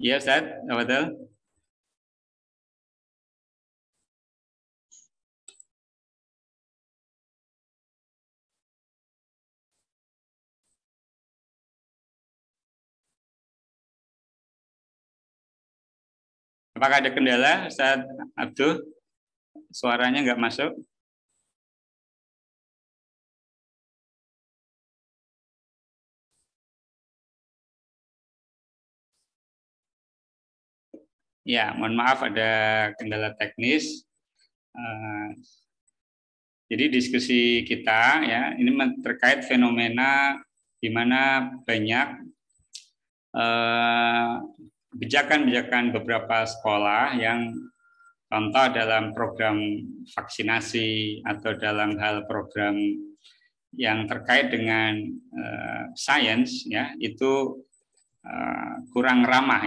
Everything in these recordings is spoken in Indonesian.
Iya, Ustaz, apa betul? Apakah ada kendala, Ustaz Abdul? Suaranya nggak masuk? Ya, mohon maaf ada kendala teknis. Jadi diskusi kita ya ini terkait fenomena di mana banyak kebijakan-kebijakan beberapa sekolah yang contoh dalam program vaksinasi atau dalam hal program yang terkait dengan sains ya itu kurang ramah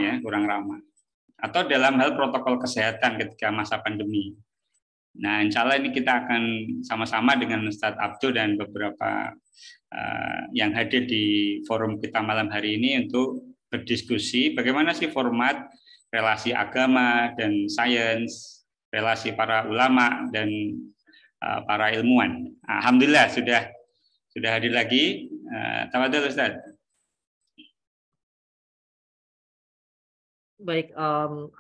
atau dalam hal protokol kesehatan ketika masa pandemi. Nah, insya Allah ini kita akan sama-sama dengan Ustadz Abdul dan beberapa yang hadir di forum kita malam hari ini untuk berdiskusi bagaimana sih format relasi agama dan sains, relasi para ulama dan para ilmuwan. Alhamdulillah sudah hadir lagi. Tafadhol Ustadz. Baik,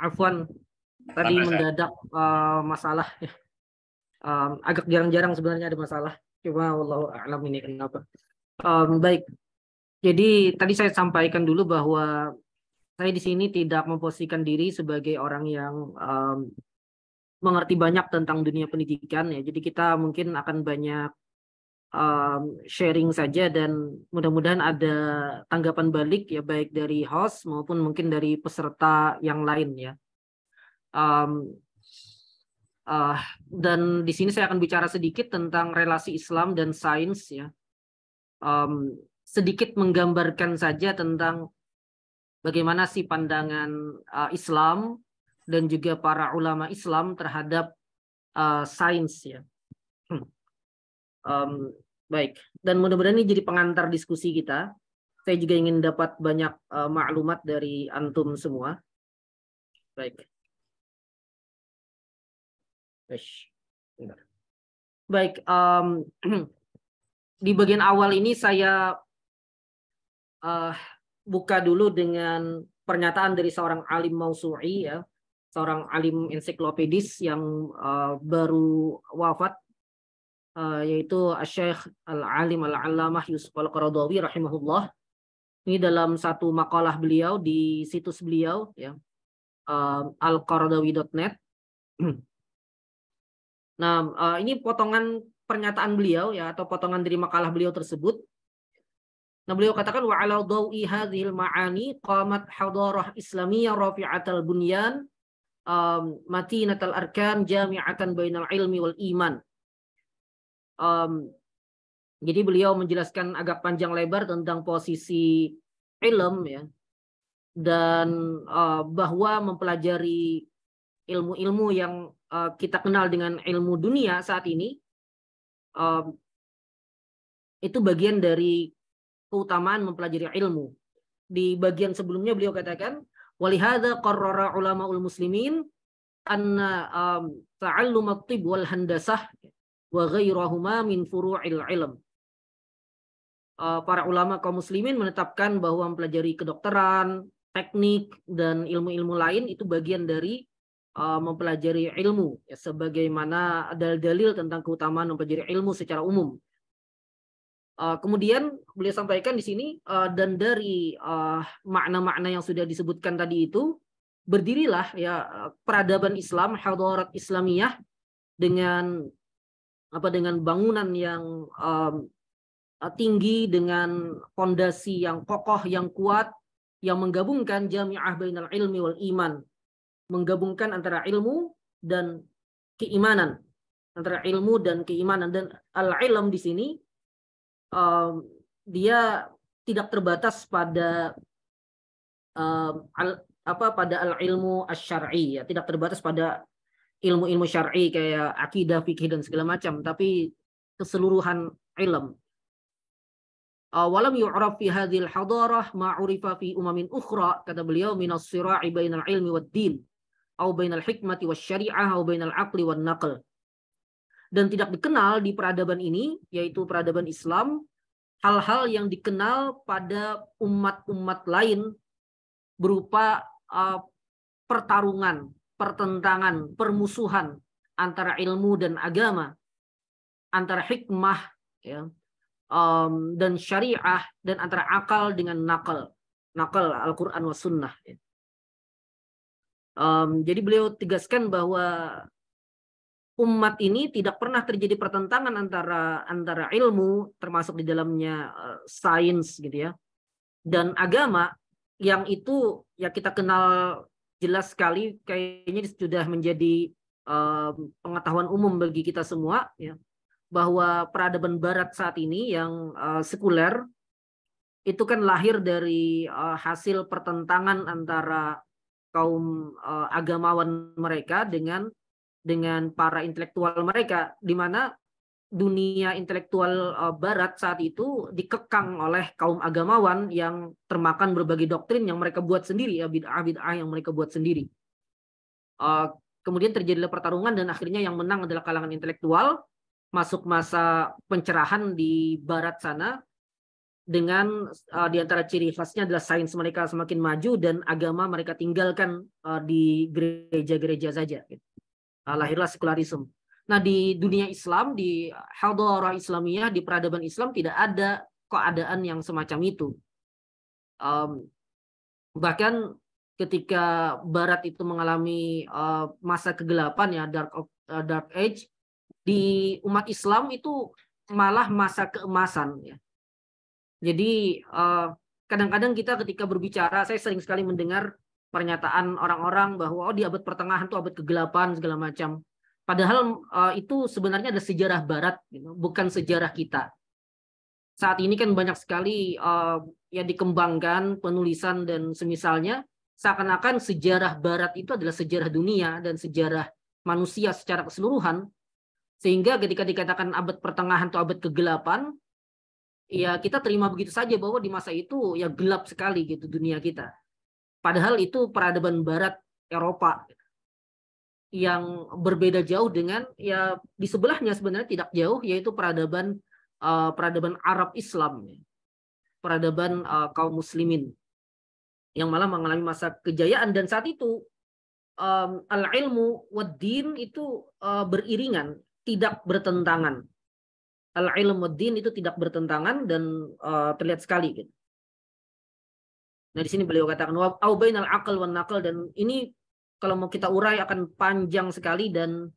Afwan, tadi mendadak masalah ya. Agak jarang-jarang sebenarnya ada masalah. Cuma wallahu a'lam ini kenapa. Baik. Jadi tadi saya sampaikan dulu bahwa saya di sini tidak memposisikan diri sebagai orang yang mengerti banyak tentang dunia pendidikan ya. Jadi kita mungkin akan banyak sharing saja dan mudah-mudahan ada tanggapan balik ya baik dari host maupun mungkin dari peserta yang lain ya. Dan di sini saya akan bicara sedikit tentang relasi Islam dan sains ya. Sedikit menggambarkan saja tentang bagaimana sih pandangan Islam dan juga para ulama Islam terhadap sains ya. Baik, dan mudah-mudahan ini jadi pengantar diskusi kita. Saya juga ingin dapat banyak maklumat dari antum semua. Baik. Baik, di bagian awal ini saya buka dulu dengan pernyataan dari seorang alim mausu'i ya, seorang alim ensiklopedis yang baru wafat, yaitu Syekh Al-Alim Al-Allamah Yusuf Al-Qaradawi rahimahullah. Ini dalam satu makalah beliau di situs beliau ya, alqaradawi.net. Nah, ini potongan pernyataan beliau ya atau potongan dari makalah beliau tersebut. Nah, beliau katakan wa ala dawi hadhil ma'ani qamat hadarah islamiyah rafi'atal bunyan matinatal arkan jami'atan bainal ilmi wal iman. Jadi beliau menjelaskan agak panjang lebar tentang posisi ilm ya dan bahwa mempelajari ilmu-ilmu yang kita kenal dengan ilmu dunia saat ini itu bagian dari keutamaan mempelajari ilmu. Di bagian sebelumnya beliau katakan walihada qarrara ulamaul muslimin anna ta'allum at-tibb wal handasah wa ghairahuma min furu'il ilm. Para ulama kaum muslimin menetapkan bahwa mempelajari kedokteran, teknik dan ilmu-ilmu lain itu bagian dari mempelajari ilmu ya, sebagaimana dalil-dalil tentang keutamaan mempelajari ilmu secara umum. Kemudian beliau sampaikan di sini dan dari makna-makna yang sudah disebutkan tadi itu berdirilah ya peradaban Islam, hadarat Islamiyah dengan bangunan yang tinggi dengan fondasi yang kokoh yang kuat yang menggabungkan jami'ah bainal ilmi wal iman, menggabungkan antara ilmu dan keimanan, dan al-ilm di sini dia tidak terbatas pada pada al-ilmu asy-syar'i ya, tidak terbatas pada ilmu-ilmu syar'i kayak akidah, fikih dan segala macam, tapi keseluruhan ilm. walam yu'raf fi hadhil hadarah ma 'urifa fi umamin ukhra, kata beliau, minas sira'i bainal ilmi wad din au bainal hikmati wasyari'ah au bainal aqli wan naql. Dan tidak dikenal di peradaban ini, yaitu peradaban Islam, hal-hal yang dikenal pada umat-umat lain berupa pertarungan, pertentangan, permusuhan antara ilmu dan agama, antara hikmah, ya, dan syariah, dan antara akal dengan nakal Al-Quran wa Sunnah. Jadi beliau tegaskan bahwa umat ini tidak pernah terjadi pertentangan antara ilmu, termasuk di dalamnya sains gitu ya, dan agama, yang itu ya kita kenal jelas sekali, kayaknya sudah menjadi pengetahuan umum bagi kita semua, ya, bahwa peradaban Barat saat ini yang sekuler itu kan lahir dari hasil pertentangan antara kaum agamawan mereka dengan para intelektual mereka, di mana dunia intelektual Barat saat itu dikekang oleh kaum agamawan yang termakan berbagai doktrin yang mereka buat sendiri, ya, bid'ah-bid'ah yang mereka buat sendiri. Kemudian terjadilah pertarungan dan akhirnya yang menang adalah kalangan intelektual. Masuk masa pencerahan di Barat sana, dengan di antara ciri khasnya adalah sains mereka semakin maju dan agama mereka tinggalkan di gereja-gereja saja. Lahirlah sekularisme. Nah, di dunia Islam, di hadarah Islamiyah, di peradaban Islam tidak ada keadaan yang semacam itu. Bahkan ketika Barat itu mengalami masa kegelapan, ya, dark age, di umat Islam itu malah masa keemasan, ya. Jadi kadang-kadang kita ketika berbicara, saya sering sekali mendengar pernyataan orang-orang bahwa di abad pertengahan itu abad kegelapan segala macam. Padahal itu sebenarnya ada sejarah Barat, gitu, bukan sejarah kita. Saat ini kan banyak sekali ya dikembangkan penulisan dan semisalnya, seakan-akan sejarah Barat itu adalah sejarah dunia dan sejarah manusia secara keseluruhan. Sehingga ketika dikatakan abad pertengahan atau abad kegelapan, ya kita terima begitu saja bahwa di masa itu ya gelap sekali gitu dunia kita. Padahal itu peradaban Barat Eropa yang berbeda jauh dengan, ya, di sebelahnya sebenarnya tidak jauh, yaitu peradaban Arab Islam, peradaban kaum muslimin yang malah mengalami masa kejayaan. Dan saat itu al-ilmu wad-din itu beriringan, tidak bertentangan. Al-ilmu wad-din itu tidak bertentangan dan terlihat sekali gitu. Nah, di sini beliau katakan au bainal aql wan naql, dan ini kalau mau kita urai akan panjang sekali dan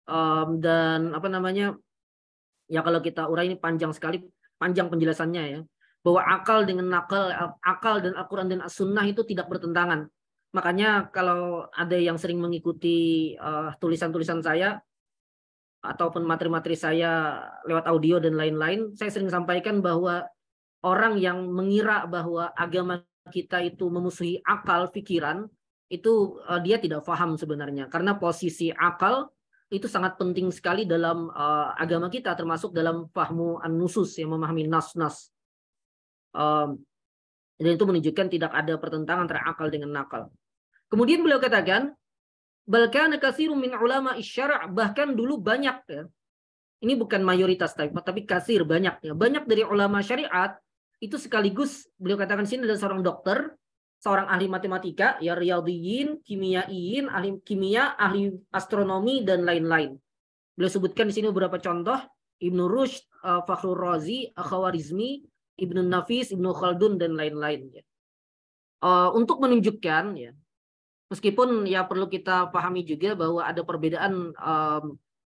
apa namanya, ya kalau kita urai ini panjang sekali, panjang penjelasannya, ya, bahwa akal dengan nakal, akal dan Al-Quran dan As-Sunnah itu tidak bertentangan. Makanya kalau ada yang sering mengikuti tulisan-tulisan saya ataupun materi-materi saya lewat audio dan lain-lain, saya sering sampaikan bahwa orang yang mengira bahwa agama kita itu memusuhi akal, pikiran, itu dia tidak paham sebenarnya. Karena posisi akal itu sangat penting sekali dalam agama kita, termasuk dalam fahmu an-nusus, yang memahami nas-nas. Dan itu menunjukkan tidak ada pertentangan antara akal dengan nakal. Kemudian beliau katakan, bal kana katsirun min ulama asy-syara', bahkan dulu banyak, ya. Ini bukan mayoritas tapi kasir, banyak, ya. Banyak dari ulama syariat itu sekaligus beliau katakan sini adalah seorang dokter, seorang ahli matematika, ya, riyadhiyin, kimiaiyin, ahli kimia, ahli astronomi dan lain-lain. Beliau sebutkan di sini beberapa contoh: Ibnu Rushd, Fakhrur Razi, Al-Khawarizmi, Ibnu Nafis, Ibnu Khaldun dan lain-lain, ya. Untuk menunjukkan, ya, meskipun ya perlu kita pahami juga bahwa ada perbedaan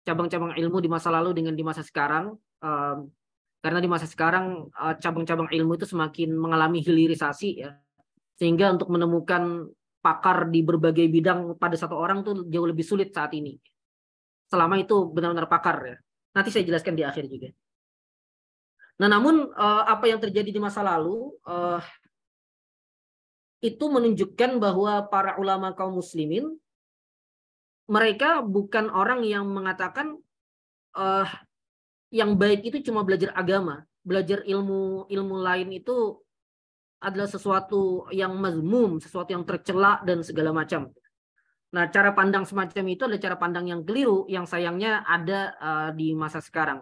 cabang-cabang ilmu di masa lalu dengan di masa sekarang, karena di masa sekarang cabang-cabang ilmu itu semakin mengalami hilirisasi, ya, sehingga untuk menemukan pakar di berbagai bidang pada satu orang tuh jauh lebih sulit saat ini, selama itu benar-benar pakar, ya. Nanti saya jelaskan di akhir juga. Nah, namun apa yang terjadi di masa lalu itu menunjukkan bahwa para ulama kaum muslimin, mereka bukan orang yang mengatakan yang baik itu cuma belajar agama, belajar ilmu lain itu adalah sesuatu yang mazmum, sesuatu yang tercela dan segala macam. Nah, cara pandang semacam itu adalah cara pandang yang keliru, yang sayangnya ada di masa sekarang.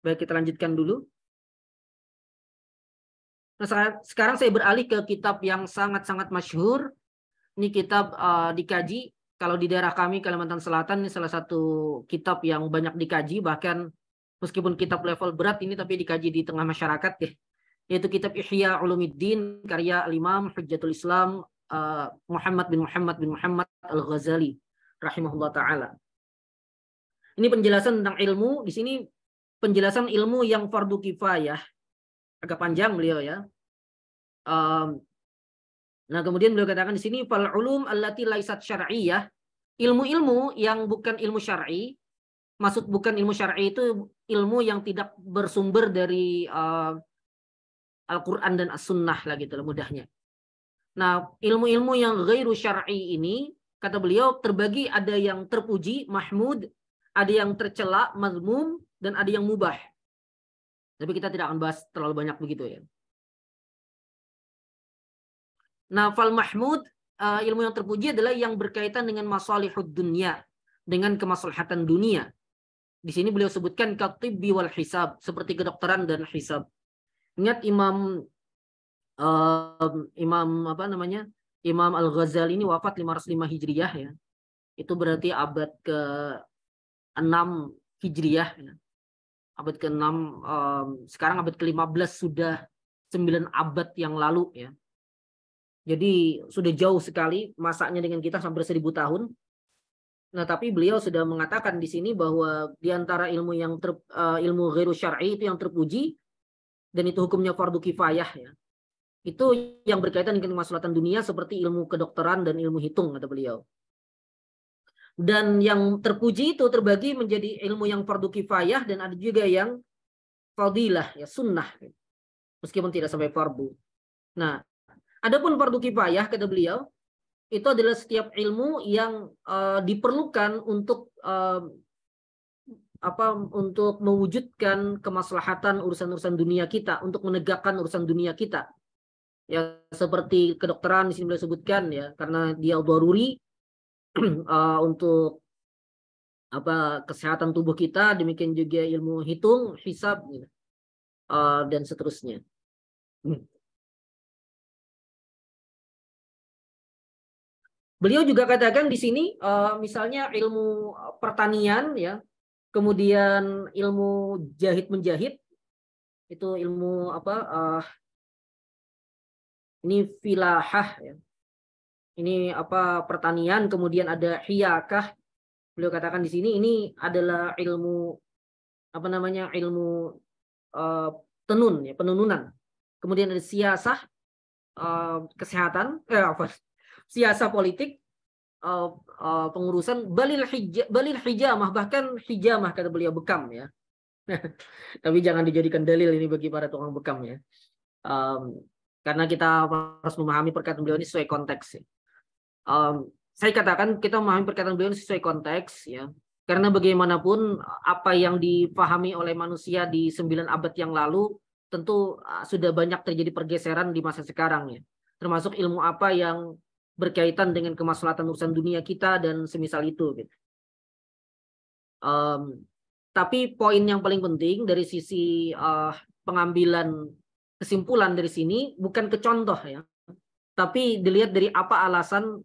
Baik, kita lanjutkan dulu. Nah, sekarang saya beralih ke kitab yang sangat-sangat masyhur. Ini kitab dikaji. Kalau di daerah kami, Kalimantan Selatan, ini salah satu kitab yang banyak dikaji. Bahkan meskipun kitab level berat ini, tapi dikaji di tengah masyarakat, ya. Yaitu kitab Ihya Ulumuddin, karya Al-Imam Hujjatul Islam Muhammad bin Muhammad Al-Ghazali rahimahullah ta'ala. Ini penjelasan tentang ilmu. Di sini penjelasan ilmu yang fardu kifayah. Agak panjang beliau, ya. Nah, kemudian beliau katakan di sini fal ulum allati laisat syar'iyyah, ilmu-ilmu yang bukan ilmu syar'i. Maksud bukan ilmu syar'i itu ilmu yang tidak bersumber dari Al-Qur'an dan As-Sunnah lah gitu lah mudahnya. Nah, ilmu-ilmu yang ghairu syar'i ini, kata beliau, terbagi ada yang terpuji, mahmud, ada yang tercela, mazmum, dan ada yang mubah. Tapi kita tidak akan bahas terlalu banyak begitu, ya. Nah, fal mahmud, ilmu yang terpuji adalah yang berkaitan dengan masalihud dunya, dengan kemaslahatan dunia. Di sini beliau sebutkan katibbi wal hisab, seperti kedokteran dan hisab. Ingat Imam Imam Al-Ghazali ini wafat 505 Hijriyah, ya. Itu berarti abad ke-6 Hijriyah, ya. Abad ke-6, sekarang abad ke-15, sudah 9 abad yang lalu, ya. Jadi sudah jauh sekali masanya dengan kita, hampir 1000 tahun. Nah, tapi beliau sudah mengatakan di sini bahwa di antara ilmu yang ilmu ghairu syar'i itu yang terpuji, dan itu hukumnya fardu kifayah, ya. Itu yang berkaitan dengan kemaslahatan dunia seperti ilmu kedokteran dan ilmu hitung, kata beliau. Dan yang terpuji itu terbagi menjadi ilmu yang fardu kifayah dan ada juga yang fadilah, ya, sunnah, meskipun tidak sampai fardu. Nah, adapun fardu kifayah, kata beliau, itu adalah setiap ilmu yang diperlukan untuk untuk mewujudkan kemaslahatan urusan-urusan dunia kita, untuk menegakkan urusan dunia kita. Ya, seperti kedokteran di sini beliau sebutkan, ya, karena dia daruri untuk kesehatan tubuh kita. Demikian juga ilmu hitung, hisab, gitu, dan seterusnya. Beliau juga katakan di sini, misalnya ilmu pertanian, ya, kemudian ilmu jahit menjahit, itu ilmu ini filahah, ya. Ini pertanian, kemudian ada hiyakah. Beliau katakan di sini ini adalah ilmu ilmu tenun, ya, penununan. Kemudian ada siasah, kesehatan, siasah politik, pengurusan, balil hijamah, bahkan hijamah, kata beliau, bekam, ya. Tapi jangan dijadikan dalil ini bagi para tukang bekam, ya. Karena kita harus memahami perkataan beliau ini sesuai konteks, ya. Saya katakan kita memahami perkataan beliau ini sesuai konteks, ya. Karena bagaimanapun apa yang dipahami oleh manusia di 9 abad yang lalu tentu sudah banyak terjadi pergeseran di masa sekarang, ya. Termasuk ilmu apa yang berkaitan dengan kemaslahatan urusan dunia kita dan semisal itu, gitu. Tapi poin yang paling penting dari sisi pengambilan kesimpulan dari sini bukan ke contoh, ya, tapi dilihat dari apa alasan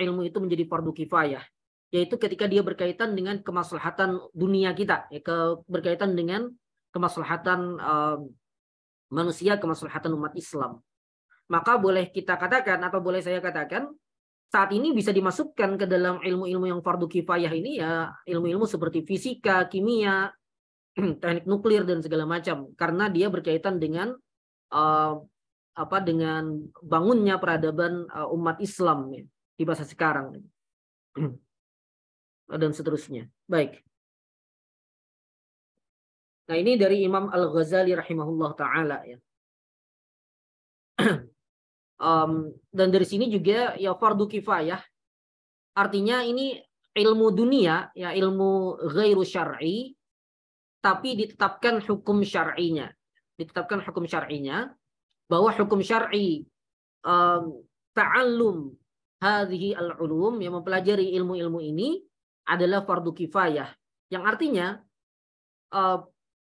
ilmu itu menjadi fardu kifayah, yaitu ketika dia berkaitan dengan kemaslahatan dunia kita, ya, berkaitan dengan kemaslahatan manusia, kemaslahatan umat Islam. Maka boleh kita katakan, atau boleh saya katakan, saat ini bisa dimasukkan ke dalam ilmu-ilmu yang fardu kifayah ini, ya, ilmu-ilmu seperti fisika, kimia, teknik nuklir dan segala macam, karena dia berkaitan dengan dengan bangunnya peradaban umat Islam, ya, di masa sekarang dan seterusnya. Baik. Nah, ini dari Imam Al-Ghazali rahimahullah ta'ala, ya. Dan dari sini juga, ya, fardu kifayah artinya ini ilmu dunia, ya ilmu ghairu syar'i, tapi ditetapkan hukum syar'inya. Ditetapkan hukum syar'inya, bahwa hukum syar'i ta'allum hadhihi al-ulum, yang mempelajari ilmu-ilmu ini adalah fardu kifayah. Yang artinya,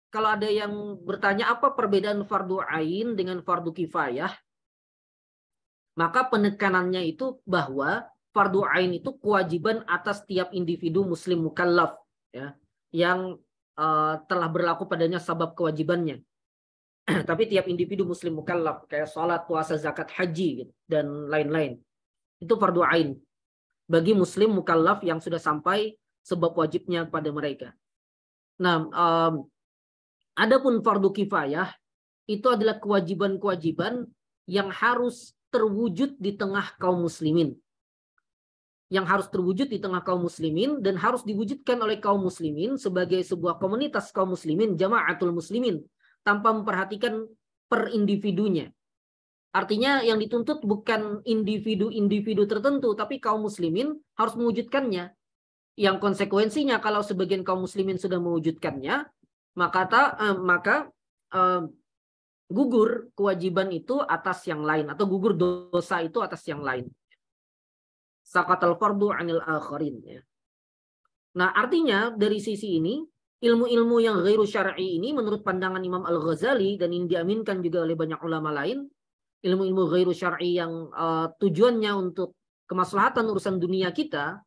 kalau ada yang bertanya apa perbedaan fardu ain dengan fardu kifayah, maka penekanannya itu bahwa fardu ain itu kewajiban atas tiap individu muslim mukallaf, ya, yang telah berlaku padanya sabab kewajibannya. Tapi tiap individu muslim mukallaf kayak sholat, puasa, zakat, haji gitu, dan lain-lain itu fardu ain bagi muslim mukallaf yang sudah sampai sebab wajibnya pada mereka. Nah, adapun fardu kifayah itu adalah kewajiban-kewajiban yang harus terwujud di tengah kaum muslimin. Yang harus terwujud di tengah kaum muslimin dan harus diwujudkan oleh kaum muslimin sebagai sebuah komunitas kaum muslimin, jama'atul muslimin, tanpa memperhatikan per individunya. Artinya yang dituntut bukan individu-individu tertentu, tapi kaum muslimin harus mewujudkannya. Yang konsekuensinya kalau sebagian kaum muslimin sudah mewujudkannya, maka gugur kewajiban itu atas yang lain, atau gugur dosa itu atas yang lain. Saqatal fardu 'anil akharin, ya. Nah, artinya dari sisi ini, ilmu-ilmu yang ghairu syar'i ini menurut pandangan Imam Al-Ghazali, dan ini diaminkan juga oleh banyak ulama lain, ilmu-ilmu ghairu syar'i yang tujuannya untuk kemaslahatan urusan dunia kita,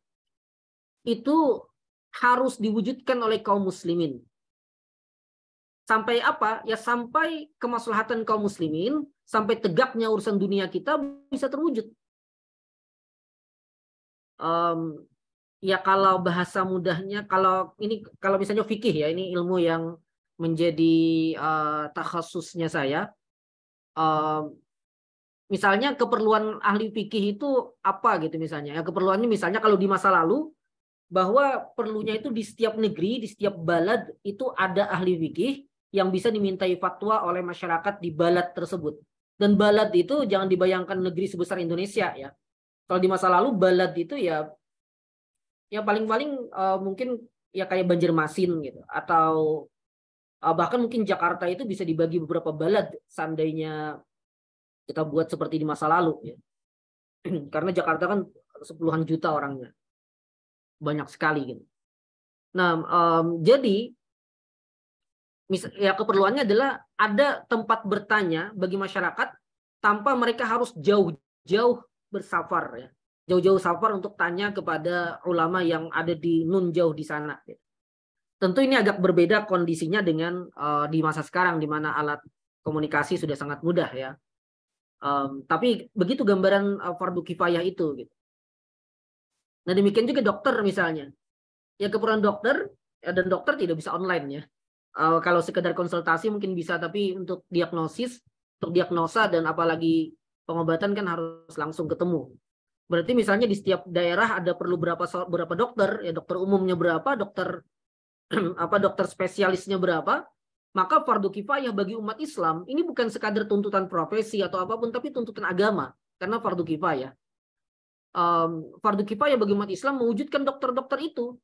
itu harus diwujudkan oleh kaum muslimin. Sampai apa? Ya sampai kemaslahatan kaum muslimin, sampai tegaknya urusan dunia kita bisa terwujud. Ya kalau bahasa mudahnya, kalau misalnya fikih, ya ini ilmu yang menjadi takhasusnya saya. Misalnya keperluan ahli fikih itu apa gitu misalnya. Ya, keperluannya misalnya kalau di masa lalu, bahwa perlunya itu di setiap negeri, di setiap balad itu ada ahli fikih yang bisa dimintai fatwa oleh masyarakat di balad tersebut. Dan balad itu jangan dibayangkan negeri sebesar Indonesia, ya. Kalau di masa lalu balad itu ya paling-paling mungkin ya kayak Banjarmasin gitu, atau bahkan mungkin Jakarta itu bisa dibagi beberapa balad seandainya kita buat seperti di masa lalu, ya. Karena Jakarta kan 10-an juta orangnya, banyak sekali gitu. Nah, jadi ya keperluannya adalah ada tempat bertanya bagi masyarakat tanpa mereka harus jauh-jauh bersafar, ya. Jauh-jauh safar untuk tanya kepada ulama yang ada di nun jauh di sana, ya. Tentu ini agak berbeda kondisinya dengan di masa sekarang di mana alat komunikasi sudah sangat mudah, ya. Tapi begitu gambaran fardu kifayah itu, gitu. Nah, demikian juga dokter misalnya. Ya keperluan dokter, ya, dan dokter tidak bisa online, ya. Kalau sekedar konsultasi mungkin bisa, tapi untuk diagnosis, untuk diagnosa dan apalagi pengobatan kan harus langsung ketemu. Berarti misalnya di setiap daerah ada perlu berapa dokter, ya dokter umumnya berapa, dokter dokter spesialisnya berapa. Maka fardu kifayah bagi umat Islam ini bukan sekadar tuntutan profesi atau apapun, tapi tuntutan agama. Karena fardu kifayah. Fardu kifayah bagi umat Islam mewujudkan dokter-dokter itu.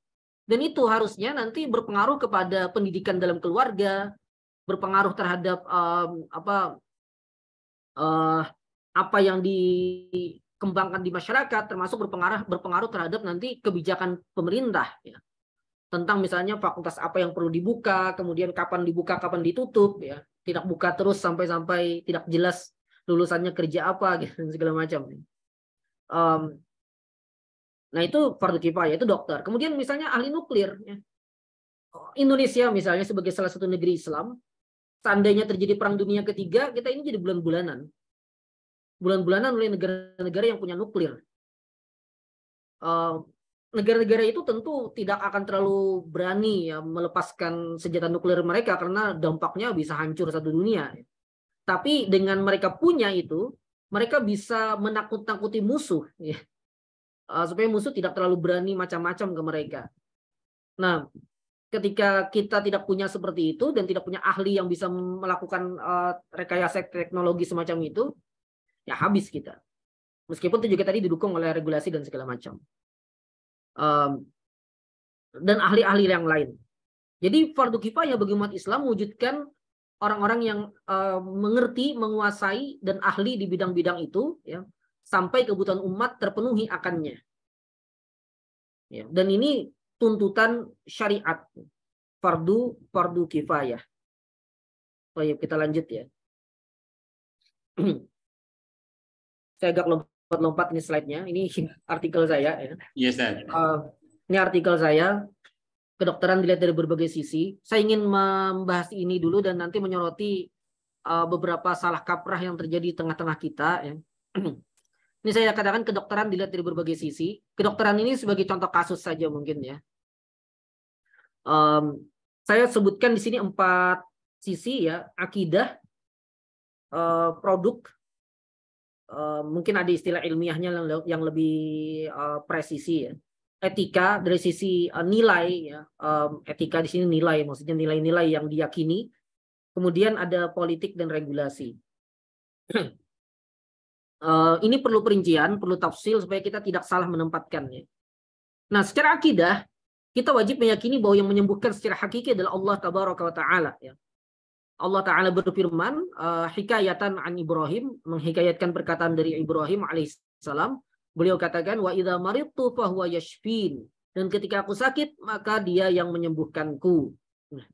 Dan itu harusnya nanti berpengaruh kepada pendidikan dalam keluarga, berpengaruh terhadap apa yang dikembangkan di masyarakat, termasuk berpengaruh terhadap nanti kebijakan pemerintah, ya. Tentang misalnya fakultas apa yang perlu dibuka, kemudian kapan dibuka, kapan ditutup, ya. Tidak buka terus sampai tidak jelas lulusannya kerja apa, gitu, segala macam. Nah itu fardu kifayah, itu dokter. Kemudian misalnya ahli nuklir, ya. Indonesia misalnya sebagai salah satu negeri Islam, seandainya terjadi perang dunia ketiga, kita ini jadi bulan-bulanan. Bulan-bulanan oleh negara-negara yang punya nuklir. Negara-negara itu tentu tidak akan terlalu berani, ya, melepaskan senjata nuklir mereka karena dampaknya bisa hancur satu dunia. Tapi dengan mereka punya itu, mereka bisa menakut-nakuti musuh, ya. Supaya musuh tidak terlalu berani macam-macam ke mereka. Nah, ketika kita tidak punya seperti itu dan tidak punya ahli yang bisa melakukan rekayasa teknologi semacam itu, ya habis kita. Meskipun itu juga tadi didukung oleh regulasi dan segala macam. dan ahli-ahli yang lain. Jadi fardu kifayah bagi umat Islam mewujudkan orang-orang yang mengerti, menguasai dan ahli di bidang-bidang itu, ya, sampai kebutuhan umat terpenuhi akannya. Ya, dan ini tuntutan syariat, fardu kifayah. Baik, kita lanjut ya. Saya agak lompat-lompat ini slide-nya. Ini artikel saya ya. Yes, Dad. Ini artikel saya. Kedokteran dilihat dari berbagai sisi. Saya ingin membahas ini dulu dan nanti menyoroti beberapa salah kaprah yang terjadi di tengah-tengah kita. Ya. Ini saya katakan kedokteran dilihat dari berbagai sisi. Kedokteran ini sebagai contoh kasus saja mungkin ya. Saya sebutkan di sini 4 sisi ya: akidah, produk, mungkin ada istilah ilmiahnya yang lebih presisi ya. Etika dari sisi nilai ya, etika di sini nilai, maksudnya nilai-nilai yang diyakini. Kemudian ada politik dan regulasi. Ini perlu perincian, perlu tafsil supaya kita tidak salah menempatkannya. Nah, secara akidah kita wajib meyakini bahwa yang menyembuhkan secara hakiki adalah Allah Tabaraka wa Ta'ala. Ya. Allah Ta'ala berfirman, hikayatan an Ibrahim, menghikayatkan perkataan dari Ibrahim alaihissalam. Beliau katakan, wa idza maridtu fahuwa yashfin. Dan ketika aku sakit, maka dia yang menyembuhkanku. Nah,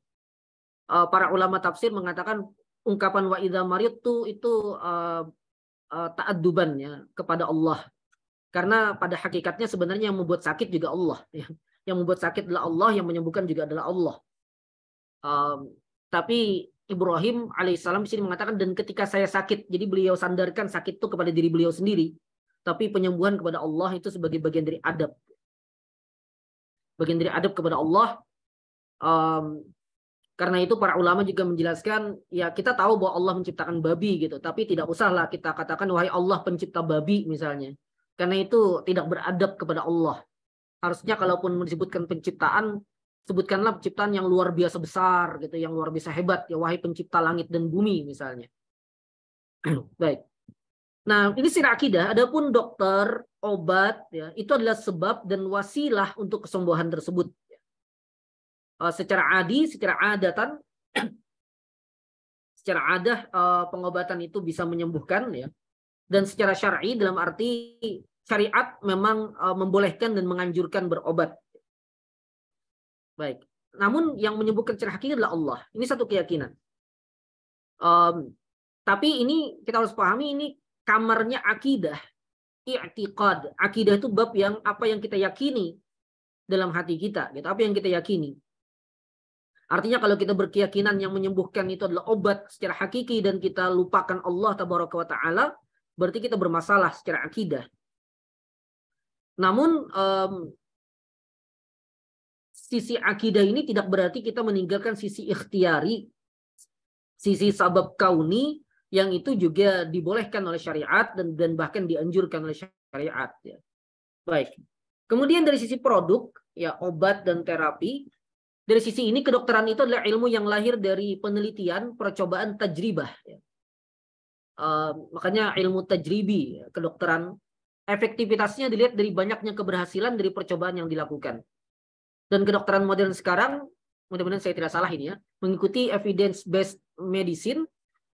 para ulama tafsir mengatakan ungkapan wa idza maridtu itu ta'adduban ya, kepada Allah. Karena pada hakikatnya sebenarnya yang membuat sakit juga Allah. Ya. Yang membuat sakit adalah Allah, yang menyembuhkan juga adalah Allah. Tapi Ibrahim alaihissalam di sini mengatakan, dan ketika saya sakit, jadi beliau sandarkan sakit itu kepada diri beliau sendiri. Tapi penyembuhan kepada Allah itu sebagai bagian dari adab. Bagian dari adab kepada Allah. Karena itu para ulama juga menjelaskan, ya kita tahu bahwa Allah menciptakan babi gitu. Tapi tidak usahlah kita katakan, wahai Allah pencipta babi misalnya. Karena itu tidak beradab kepada Allah. Harusnya kalaupun disebutkan penciptaan, sebutkanlah penciptaan yang luar biasa besar gitu, yang luar biasa hebat ya, wahai pencipta langit dan bumi misalnya. Baik. Nah, ini secara akidah. Adapun dokter, obat ya, itu adalah sebab dan wasilah untuk kesembuhan tersebut. Secara adi, secara adatan, secara adah pengobatan itu bisa menyembuhkan ya. Dan secara syar'i dalam arti syariat memang membolehkan dan menganjurkan berobat. Baik. Namun yang menyembuhkan secara hakiki adalah Allah. Ini satu keyakinan. Tapi ini kita harus pahami, ini kamarnya akidah, i'tiqad. Akidah itu bab yang apa yang kita yakini dalam hati kita, gitu. Apa yang kita yakini. Artinya kalau kita berkeyakinan yang menyembuhkan itu adalah obat secara hakiki dan kita lupakan Allah Tabaraka wa Ta'ala, berarti kita bermasalah secara akidah. Namun sisi akidah ini tidak berarti kita meninggalkan sisi ikhtiari, sisi sabab kauni, yang itu juga dibolehkan oleh syariat dan bahkan dianjurkan oleh syariat. Ya. Baik. Kemudian dari sisi produk, ya obat dan terapi, dari sisi ini kedokteran itu adalah ilmu yang lahir dari penelitian, percobaan, tajribah. Ya. Makanya ilmu tajribi, ya, kedokteran, efektivitasnya dilihat dari banyaknya keberhasilan dari percobaan yang dilakukan. Dan kedokteran modern sekarang, mudah-mudahan saya tidak salah ini ya, mengikuti evidence-based medicine,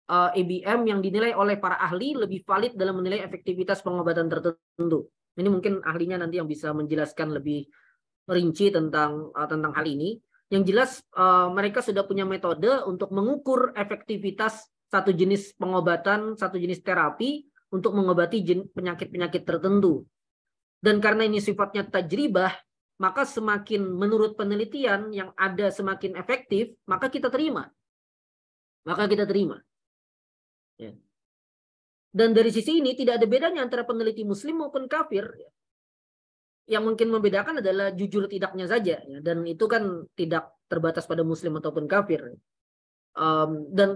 EBM, yang dinilai oleh para ahli lebih valid dalam menilai efektivitas pengobatan tertentu. Ini mungkin ahlinya nanti yang bisa menjelaskan lebih rinci tentang hal ini. Yang jelas mereka sudah punya metode untuk mengukur efektivitas satu jenis pengobatan, satu jenis terapi untuk mengobati penyakit-penyakit tertentu. Dan karena ini sifatnya tajribah, maka semakin menurut penelitian yang ada semakin efektif, maka kita terima. Ya. Dan dari sisi ini tidak ada bedanya antara peneliti muslim maupun kafir. Yang mungkin membedakan adalah jujur tidaknya saja. Ya. Dan itu kan tidak terbatas pada muslim ataupun kafir.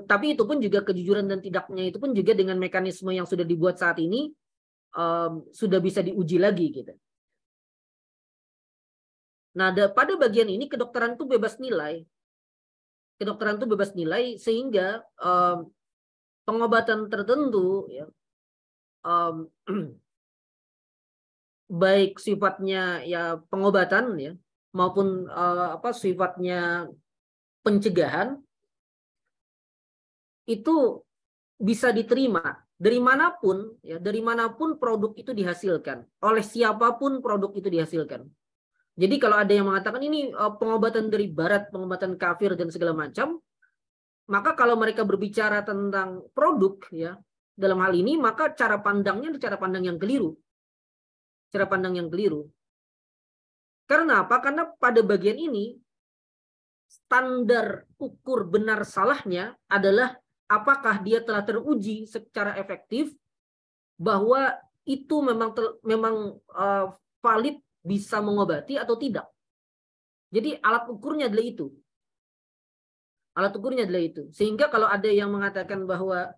Tapi itu pun juga kejujuran dan tidaknya itu pun juga dengan mekanisme yang sudah dibuat saat ini sudah bisa diuji lagi gitu. Nah, pada bagian ini kedokteran itu bebas nilai. Kedokteran itu bebas nilai sehingga pengobatan tertentu ya, baik sifatnya ya pengobatan ya, maupun sifatnya pencegahan itu bisa diterima dari manapun, ya, dari manapun produk itu dihasilkan, oleh siapapun produk itu dihasilkan. Jadi kalau ada yang mengatakan ini pengobatan dari barat, pengobatan kafir dan segala macam, maka kalau mereka berbicara tentang produk, ya, dalam hal ini, maka cara pandangnya adalah cara pandang yang keliru. Cara pandang yang keliru. Karena apa? Karena pada bagian ini standar ukur benar salahnya adalah apakah dia telah teruji secara efektif bahwa itu memang valid, bisa mengobati atau tidak. Jadi alat ukurnya adalah itu. Alat ukurnya adalah itu. Sehingga kalau ada yang mengatakan bahwa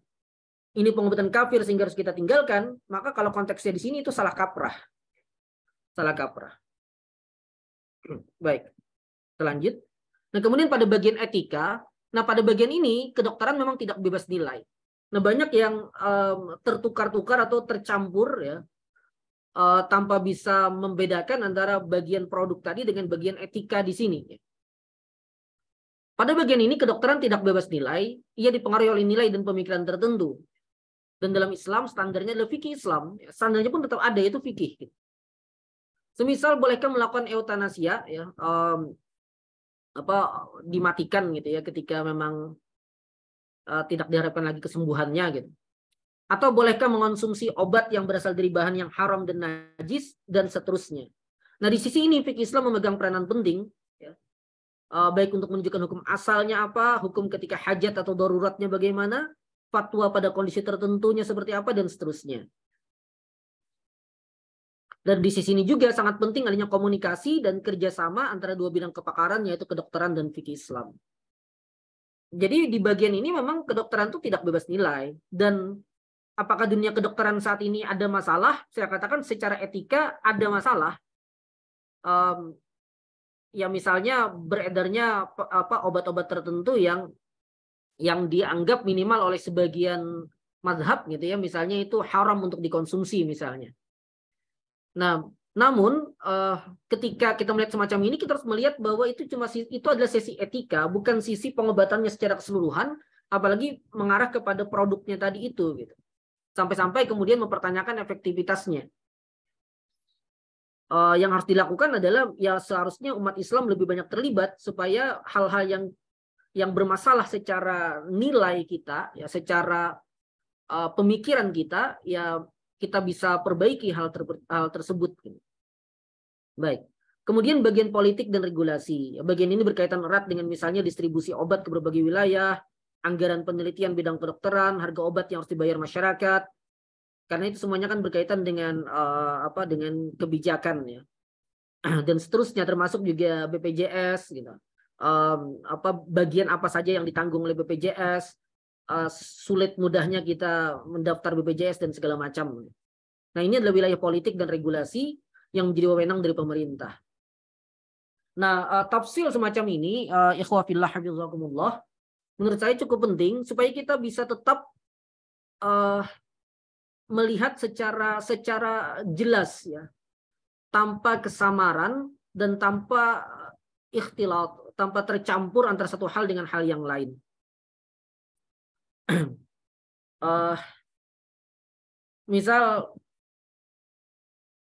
ini pengobatan kafir sehingga harus kita tinggalkan, maka kalau konteksnya di sini itu salah kaprah. Salah kaprah. Baik, kita lanjut. Nah, kemudian pada bagian etika, nah pada bagian ini kedokteran memang tidak bebas nilai. Nah, banyak yang tertukar-tukar atau tercampur, ya, tanpa bisa membedakan antara bagian produk tadi dengan bagian etika di sini. Pada bagian ini kedokteran tidak bebas nilai, ia dipengaruhi oleh nilai dan pemikiran tertentu. Dan dalam Islam standarnya adalah fikih Islam, standarnya pun tetap ada, yaitu fikih. Semisal bolehkah melakukan eutanasia, ya, dimatikan gitu ya ketika memang tidak diharapkan lagi kesembuhannya gitu. Atau bolehkah mengonsumsi obat yang berasal dari bahan yang haram dan najis dan seterusnya. Nah, di sisi ini fikih Islam memegang peranan penting, ya, baik untuk menunjukkan hukum asalnya apa, hukum ketika hajat atau daruratnya bagaimana, fatwa pada kondisi tertentunya seperti apa, dan seterusnya. Dan di sisi ini juga sangat penting adanya komunikasi dan kerjasama antara dua bidang kepakaran, yaitu kedokteran dan fikih Islam. Jadi di bagian ini memang kedokteran itu tidak bebas nilai. Dan apakah dunia kedokteran saat ini ada masalah? Saya katakan secara etika ada masalah. Ya misalnya beredarnya obat-obat tertentu yang dianggap minimal oleh sebagian mazhab gitu ya, misalnya itu haram untuk dikonsumsi misalnya. Nah, namun ketika kita melihat semacam ini, kita harus melihat bahwa itu adalah sisi etika, bukan sisi pengobatannya secara keseluruhan, apalagi mengarah kepada produknya tadi itu gitu. Sampai-sampai kemudian mempertanyakan efektivitasnya. Yang harus dilakukan adalah ya seharusnya umat Islam lebih banyak terlibat supaya hal-hal yang bermasalah secara nilai kita, ya secara pemikiran kita, ya kita bisa perbaiki hal tersebut. Baik. Kemudian bagian politik dan regulasi. Bagian ini berkaitan erat dengan misalnya distribusi obat ke berbagai wilayah, anggaran penelitian bidang kedokteran, harga obat yang harus dibayar masyarakat. Karena itu semuanya kan berkaitan dengan dengan kebijakan, ya. Dan seterusnya, termasuk juga BPJS gitu. Bagian apa saja yang ditanggung oleh BPJS, sulit mudahnya kita mendaftar BPJS dan segala macam. Nah, ini adalah wilayah politik dan regulasi yang menjadi wewenang dari pemerintah. Nah, tafsil semacam ini, ikhwah fillah hafizakumullah, menurut saya cukup penting supaya kita bisa tetap melihat secara jelas, ya, tanpa kesamaran dan tanpa ikhtilat, tanpa tercampur antara satu hal dengan hal yang lain. Misal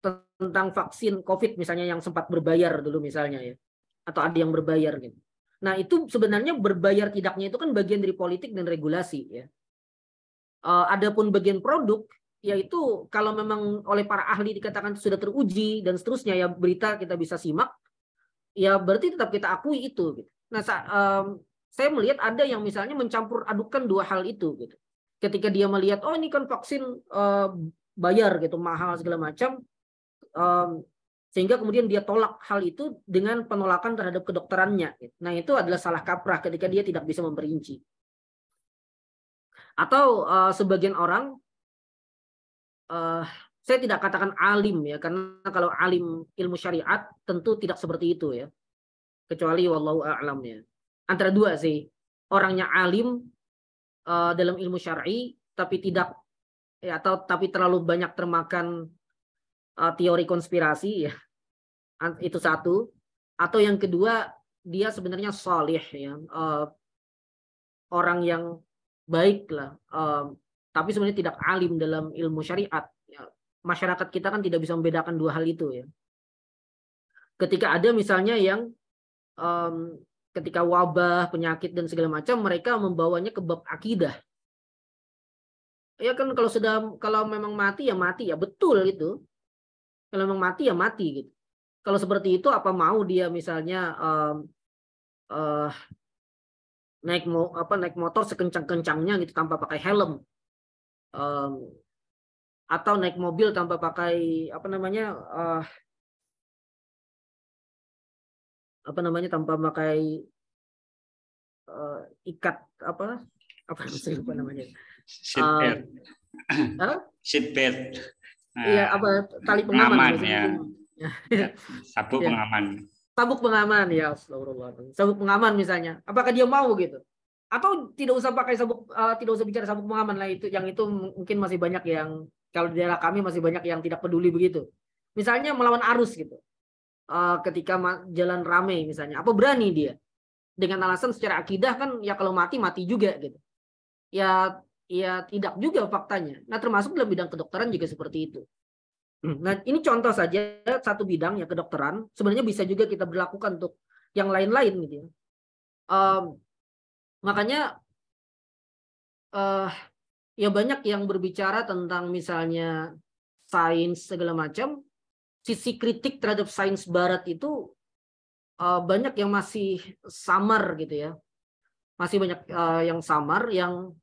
tentang vaksin COVID misalnya yang sempat berbayar dulu misalnya, ya, atau ada yang berbayar gitu. Nah, itu sebenarnya berbayar tidaknya itu kan bagian dari politik dan regulasi, ya. Adapun bagian produk, yaitu kalau memang oleh para ahli dikatakan sudah teruji dan seterusnya, ya berita kita bisa simak, ya berarti tetap kita akui itu gitu. Nah, saya melihat ada yang misalnya mencampur adukan dua hal itu gitu. Ketika dia melihat, oh ini kan vaksin bayar gitu, mahal segala macam, sehingga kemudian dia tolak hal itu dengan penolakan terhadap kedokterannya. Nah, itu adalah salah kaprah ketika dia tidak bisa memperinci. Atau sebagian orang, saya tidak katakan alim, ya, karena kalau alim ilmu syariat tentu tidak seperti itu, ya, kecuali wallahu a'lam, ya. Antara dua sih, orangnya alim dalam ilmu syar'i tapi tidak, ya, tapi terlalu banyak termakan teori konspirasi, ya, itu satu. Atau yang kedua, dia sebenarnya salih ya, orang yang baik lah, tapi sebenarnya tidak alim dalam ilmu syariat. Ya, masyarakat kita kan tidak bisa membedakan dua hal itu ya. Ketika ada misalnya yang ketika wabah, penyakit dan segala macam, mereka membawanya ke bab akidah. Ya kan kalau memang mati ya betul itu. Kalau memang mati ya mati gitu. Kalau seperti itu apa mau dia misalnya naik motor sekencang-kencangnya gitu tanpa pakai helm, atau naik mobil tanpa pakai tanpa pakai ikat apa namanya seatbelt, seatbelt, iya tali pengaman ya. Sabuk ya. pengaman. Sabuk pengaman ya, astagfirullah. Sabuk pengaman misalnya, apakah dia mau gitu? Atau tidak usah pakai sabuk, tidak usah bicara sabuk pengaman lah, itu yang itu mungkin masih banyak yang, kalau di daerah kami masih banyak yang tidak peduli begitu. Misalnya melawan arus gitu. Ketika jalan ramai misalnya, apa berani dia? Dengan alasan secara akidah kan ya kalau mati juga gitu. Ya tidak juga faktanya. Nah, termasuk dalam bidang kedokteran juga seperti itu. Nah, ini contoh saja satu bidang ya, kedokteran. Sebenarnya bisa juga kita berlakukan untuk yang lain-lain gitu ya. Makanya ya banyak yang berbicara tentang misalnya sains segala macam. Sisi kritik terhadap sains barat itu banyak yang masih samar gitu ya. Masih banyak yang samar, yang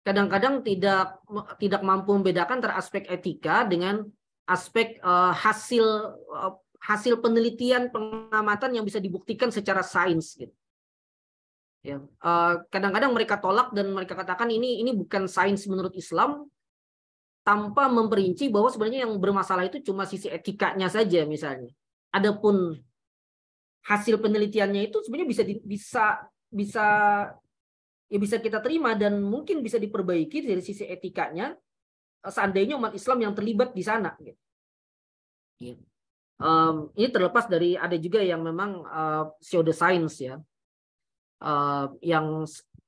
kadang-kadang tidak mampu membedakan antara aspek etika dengan aspek hasil penelitian pengamatan yang bisa dibuktikan secara sains gitu. Ya, kadang-kadang mereka tolak dan mereka katakan ini bukan sains menurut Islam, tanpa memperinci bahwa sebenarnya yang bermasalah itu cuma sisi etikanya saja misalnya. Adapun hasil penelitiannya itu sebenarnya bisa kita terima dan mungkin bisa diperbaiki dari sisi etikanya seandainya umat Islam yang terlibat di sana. Ini terlepas dari ada juga yang memang pseudoscience ya, yang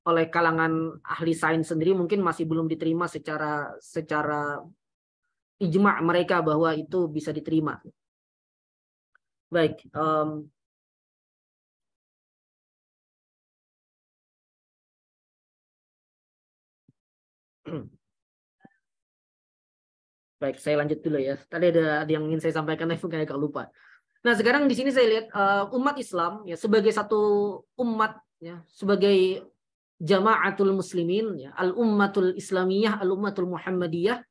oleh kalangan ahli sains sendiri mungkin masih belum diterima secara ijma' mereka bahwa itu bisa diterima. Baik. Baik, saya lanjut dulu ya. Tadi ada yang ingin saya sampaikan, tapi agak lupa. Nah, sekarang di sini saya lihat umat Islam ya sebagai satu umat ya, sebagai jama'atul muslimin ya, al-ummatul islamiyah, al-ummatul muhammadiyah,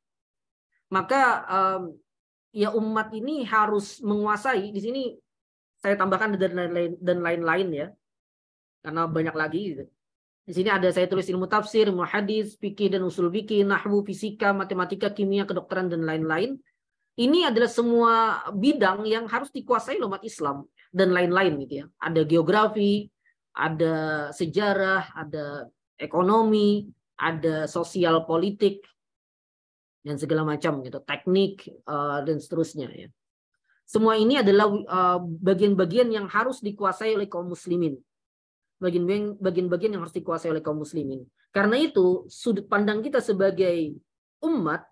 maka ya umat ini harus menguasai, di sini saya tambahkan dan lain-lain ya. Karena banyak lagi gitu. Di sini ada saya tulis ilmu tafsir, ilmu hadis, fikih dan usul fikih, nahwu, fisika, matematika, kimia, kedokteran dan lain-lain. Ini adalah semua bidang yang harus dikuasai oleh umat Islam dan lain-lain gitu ya. Ada geografi, ada sejarah, ada ekonomi, ada sosial politik dan segala macam gitu, teknik dan seterusnya ya. Semua ini adalah bagian-bagian yang harus dikuasai oleh kaum muslimin. Bagian-bagian yang harus dikuasai oleh kaum muslimin. Karena itu sudut pandang kita sebagai umat,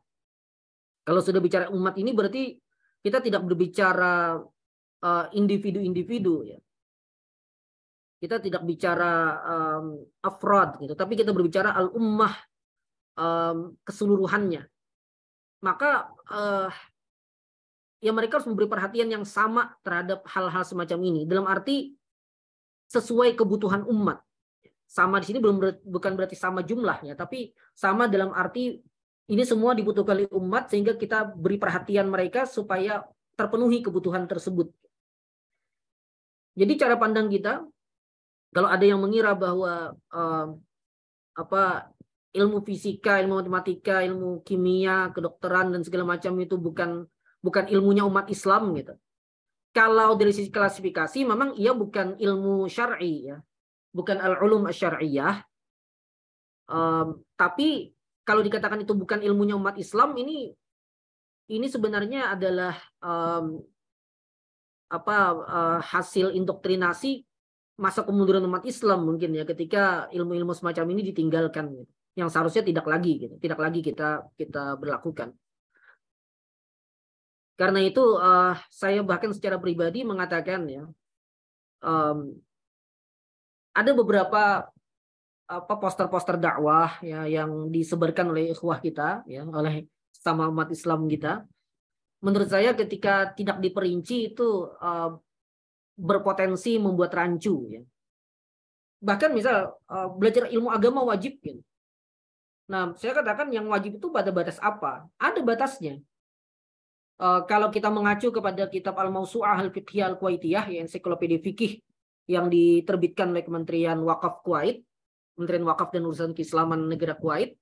kalau sudah bicara umat ini berarti kita tidak berbicara individu-individu ya. Kita tidak bicara afrad gitu, tapi kita berbicara al-ummah keseluruhannya. Maka ya mereka harus memberi perhatian yang sama terhadap hal-hal semacam ini. Dalam arti sesuai kebutuhan umat. Sama di sini bukan berarti sama jumlahnya, tapi sama dalam arti ini semua dibutuhkan oleh umat sehingga kita beri perhatian mereka supaya terpenuhi kebutuhan tersebut. Jadi cara pandang kita, kalau ada yang mengira bahwa ilmu fisika, ilmu matematika, ilmu kimia, kedokteran dan segala macam itu bukan ilmunya umat Islam gitu. Kalau dari sisi klasifikasi memang ia bukan ilmu syar'i ya, bukan al-ulum asy-syar'iyyah. Tapi kalau dikatakan itu bukan ilmunya umat Islam, ini sebenarnya adalah hasil indoktrinasi masa kemunduran umat Islam mungkin ya, ketika ilmu-ilmu semacam ini ditinggalkan gitu, yang seharusnya tidak lagi gitu, tidak lagi kita berlakukan. Karena itu saya bahkan secara pribadi mengatakan ya, ada beberapa poster-poster dakwah ya yang disebarkan oleh ikhwah kita ya, oleh sama umat Islam kita. Menurut saya ketika tidak diperinci itu berpotensi membuat rancu ya. Bahkan misal belajar ilmu agama wajib gitu. Nah, saya katakan yang wajib itu pada batas apa? Ada batasnya. Kalau kita mengacu kepada kitab Al-Mawsu'ah Al-Fiqhiyah Al-Kuwaitiyah, ya, ensiklopedia fikih yang diterbitkan oleh Kementerian Wakaf Kuwait, Kementerian Wakaf dan Urusan Keislaman Negara Kuwait,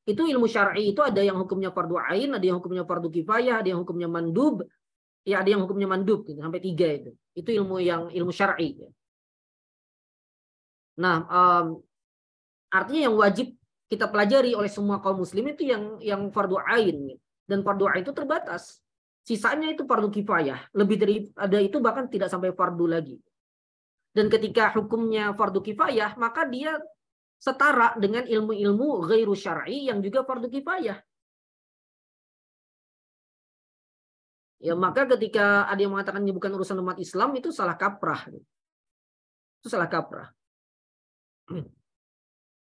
itu ilmu syar'i itu ada yang hukumnya fardu ain, ada yang hukumnya fardu kifayah, ada yang hukumnya mandub, ya ada yang hukumnya mandub gitu, sampai 3 itu. Itu ilmu syar'i. Ya. Nah, artinya yang wajib kita pelajari oleh semua kaum muslim itu yang fardu ain, gitu. Dan fardu ain itu terbatas. Sisanya itu fardu kifayah. Lebih dari ada itu bahkan tidak sampai fardu lagi. Dan ketika hukumnya fardu kifayah, maka dia setara dengan ilmu-ilmu ghairu syar'i yang juga fardu kifayah. Ya, maka ketika ada yang mengatakan ini bukan urusan umat Islam, itu salah kaprah. Itu salah kaprah.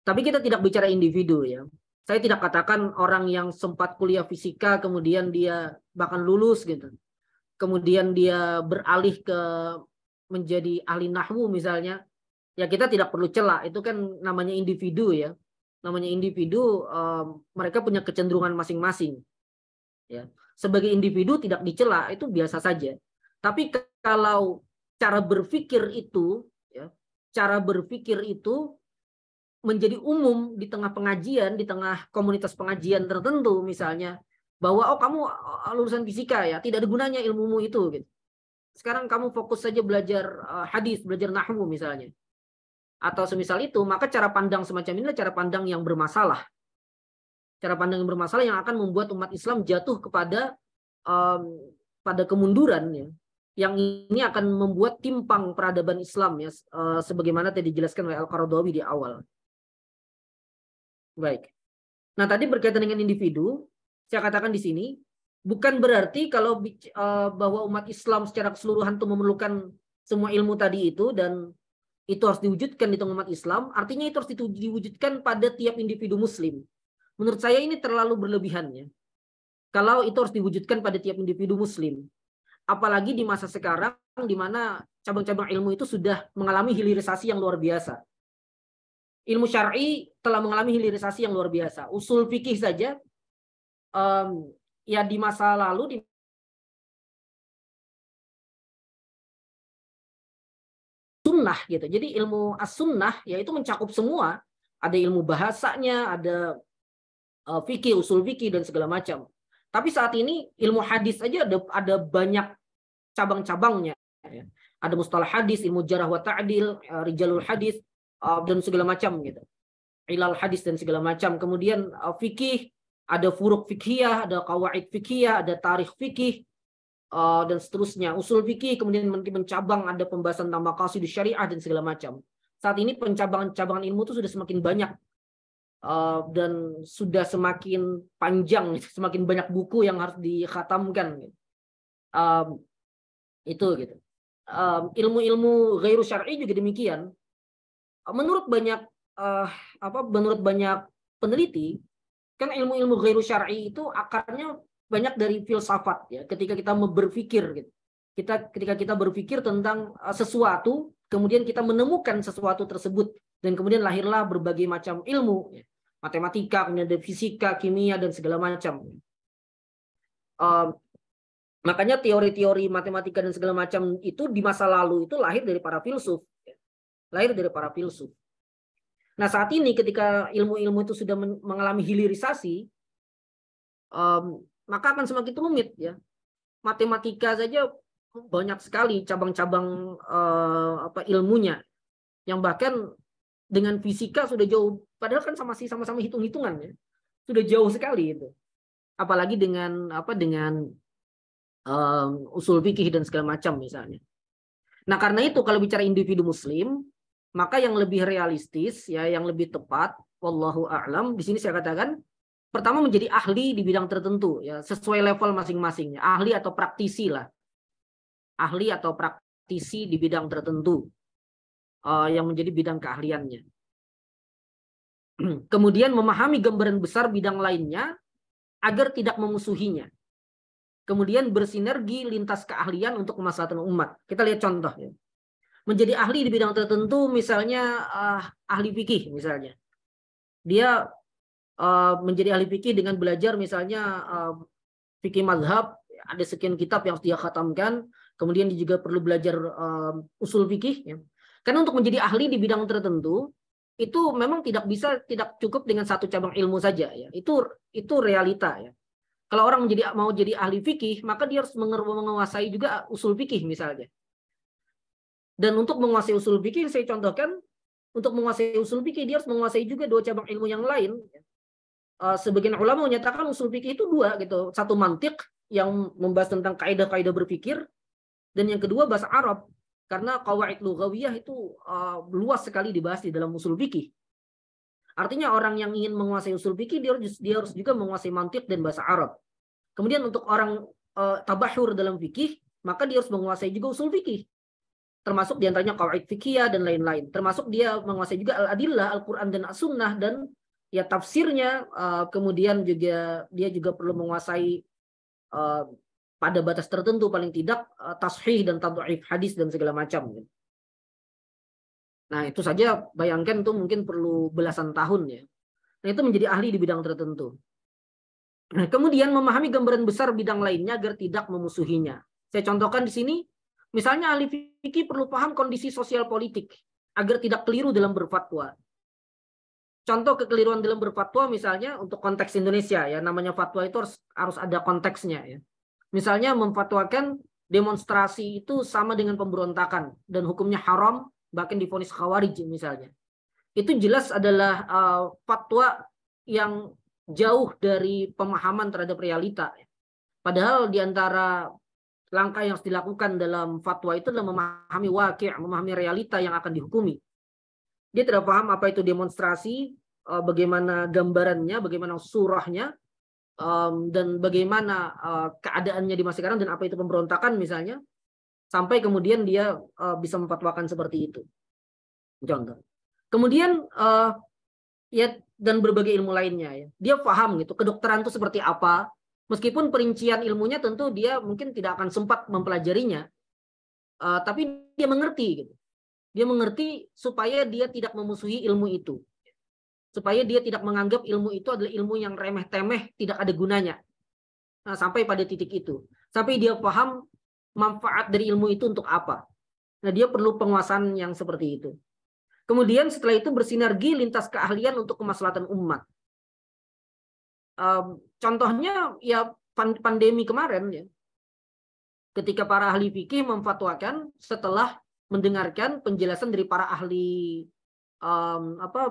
Tapi kita tidak bicara individu ya. Saya tidak katakan orang yang sempat kuliah fisika kemudian dia bahkan lulus gitu. Kemudian dia beralih ke menjadi ahli nahwu misalnya. Ya kita tidak perlu cela, itu kan namanya individu ya. Namanya individu, mereka punya kecenderungan masing-masing. Ya. Sebagai individu tidak dicela, itu biasa saja. Tapi kalau cara berpikir itu, ya, cara berpikir itu menjadi umum di tengah pengajian, di tengah komunitas pengajian tertentu misalnya, bahwa oh kamu lulusan fisika ya, tidak ada gunanya ilmumu itu gitu. Sekarang kamu fokus saja belajar hadis, belajar nahwu misalnya. Atau semisal itu, maka cara pandang semacam ini adalah cara pandang yang bermasalah. Cara pandang yang bermasalah yang akan membuat umat Islam jatuh kepada pada kemunduran ya. Yang ini akan membuat timpang peradaban Islam ya, sebagaimana tadi dijelaskan oleh Al-Qaradawi di awal. Baik. Nah, tadi berkaitan dengan individu, saya katakan di sini bukan berarti kalau bahwa umat Islam secara keseluruhan itu memerlukan semua ilmu tadi itu dan itu harus diwujudkan di tengah umat Islam, artinya itu harus diwujudkan pada tiap individu muslim. Menurut saya ini terlalu berlebihan ya. Kalau itu harus diwujudkan pada tiap individu muslim. Apalagi di masa sekarang di mana cabang-cabang ilmu itu sudah mengalami hilirisasi yang luar biasa. Ilmu syar'i telah mengalami hilirisasi yang luar biasa. Usul fikih saja ya di masa lalu di sunnah gitu. Jadi ilmu as-sunnah ya itu mencakup semua. Ada ilmu bahasanya, ada fikih, usul fikih dan segala macam. Tapi saat ini ilmu hadis aja ada banyak cabang-cabangnya. Ya. Ada mustalah hadis, ilmu jarah wa ta'dil, rijalul hadis dan segala macam gitu. Ilal hadis dan segala macam. Kemudian fikih, ada furuk fikhiyah, ada qawaid fikhiyah, ada tarikh fikih dan seterusnya. Usul fikih kemudian mencabang, ada pembahasan tentang maqasidus syariah dan segala macam. Saat ini pencabangan ilmu itu sudah semakin banyak dan sudah semakin panjang, semakin banyak buku yang harus dikhatamkan. Itu gitu. Ilmu-ilmu ghairu syar'i juga demikian. Menurut banyak peneliti, kan ilmu-ilmu ghairu syar'i itu akarnya banyak dari filsafat ya. Ketika kita berpikir gitu. Ketika kita berpikir tentang sesuatu, kemudian kita menemukan sesuatu tersebut dan kemudian lahirlah berbagai macam ilmu, ya. Matematika, kemudian ada fisika, kimia dan segala macam. Makanya teori-teori matematika dan segala macam itu di masa lalu itu lahir dari para filsuf. Lahir dari para filsuf. Nah saat ini ketika ilmu-ilmu itu sudah mengalami hilirisasi, maka akan semakin rumit ya. Matematika saja banyak sekali cabang-cabang ilmunya, yang bahkan dengan fisika sudah jauh. Padahal kan sama-sama hitung-hitungan ya, sudah jauh sekali itu. Apalagi dengan usul fikih dan segala macam misalnya. Nah, karena itu kalau bicara individu muslim, maka yang lebih realistis ya, yang lebih tepat, wallahu a'lam, di sini saya katakan pertama menjadi ahli di bidang tertentu ya, sesuai level masing-masing, ahli atau praktisi lah. Ahli atau praktisi di bidang tertentu yang menjadi bidang keahliannya. Kemudian memahami gambaran besar bidang lainnya agar tidak memusuhinya. Kemudian bersinergi lintas keahlian untuk kemaslahatan umat. Kita lihat contoh ya. Menjadi ahli di bidang tertentu, misalnya ahli fikih misalnya. Dia menjadi ahli fikih dengan belajar misalnya fikih mazhab, ada sekian kitab yang harus dia khatamkan. Kemudian dia juga perlu belajar usul fikih. Ya. Karena untuk menjadi ahli di bidang tertentu, itu memang tidak cukup dengan satu cabang ilmu saja. Ya. Itu realita ya. Kalau orang mau jadi ahli fikih, maka dia harus menguasai juga usul fikih misalnya. Dan untuk menguasai usul fikih, saya contohkan, untuk menguasai usul fikih, dia harus menguasai juga dua cabang ilmu yang lain. Sebagian ulama menyatakan usul fikih itu dua, gitu. Satu mantiq, yang membahas tentang kaidah-kaidah berpikir, dan yang kedua bahasa Arab. Karena qawaid lughawiyah itu luas sekali dibahas di dalam usul fikih. Artinya orang yang ingin menguasai usul fikih, dia harus juga menguasai mantiq dan bahasa Arab. Kemudian untuk orang tabahur dalam fikih, maka dia harus menguasai juga usul fikih. Termasuk diantaranya qawaid fikih dan lain-lain. Termasuk dia menguasai juga al-adillah, Al-Quran dan as-sunnah, dan ya tafsirnya. Kemudian juga dia juga perlu menguasai pada batas tertentu paling tidak tashih dan tad'if hadis dan segala macam. Nah, itu saja bayangkan itu mungkin perlu belasan tahun ya. Nah, itu menjadi ahli di bidang tertentu. Nah, kemudian memahami gambaran besar bidang lainnya agar tidak memusuhinya. Saya contohkan di sini, misalnya ahli fikih perlu paham kondisi sosial politik agar tidak keliru dalam berfatwa. Contoh kekeliruan dalam berfatwa misalnya untuk konteks Indonesia ya, namanya fatwa itu harus ada konteksnya ya. Misalnya memfatwakan demonstrasi itu sama dengan pemberontakan dan hukumnya haram, bahkan divonis khawarij misalnya. Itu jelas adalah fatwa yang jauh dari pemahaman terhadap realita. Padahal di antara langkah yang harus dilakukan dalam fatwa itu adalah memahami waqi', memahami realita yang akan dihukumi. Dia tidak paham apa itu demonstrasi, bagaimana gambarannya, bagaimana surahnya, dan bagaimana keadaannya di masa sekarang dan apa itu pemberontakan misalnya, sampai kemudian dia bisa memfatwakan seperti itu. Contoh. Kemudian ya dan berbagai ilmu lainnya ya. Dia paham gitu kedokteran itu seperti apa. Meskipun perincian ilmunya tentu dia mungkin tidak akan sempat mempelajarinya. Tapi dia mengerti gitu. Dia mengerti supaya dia tidak memusuhi ilmu itu. Supaya dia tidak menganggap ilmu itu adalah ilmu yang remeh-temeh, tidak ada gunanya. Nah, sampai pada titik itu. Sampai dia paham manfaat dari ilmu itu untuk apa. Nah, dia perlu penguasaan yang seperti itu. Kemudian setelah itu bersinergi lintas keahlian untuk kemaslahatan umat. Contohnya ya pandemi kemarin ya. Ketika para ahli fikih memfatwakan setelah mendengarkan penjelasan dari para ahli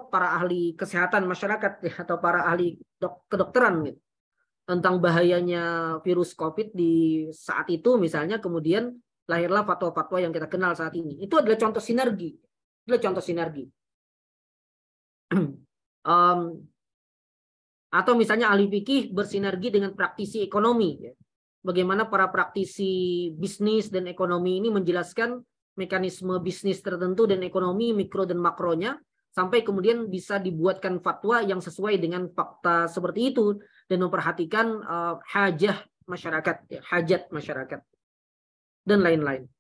para ahli kesehatan masyarakat ya, atau para ahli kedokteran gitu, tentang bahayanya virus COVID di saat itu misalnya, kemudian lahirlah fatwa-fatwa yang kita kenal saat ini. Itu adalah contoh sinergi. Atau misalnya ahli fikih bersinergi dengan praktisi ekonomi. Bagaimana para praktisi bisnis dan ekonomi ini menjelaskan mekanisme bisnis tertentu dan ekonomi mikro dan makronya, sampai kemudian bisa dibuatkan fatwa yang sesuai dengan fakta seperti itu dan memperhatikan hajat masyarakat dan lain-lain.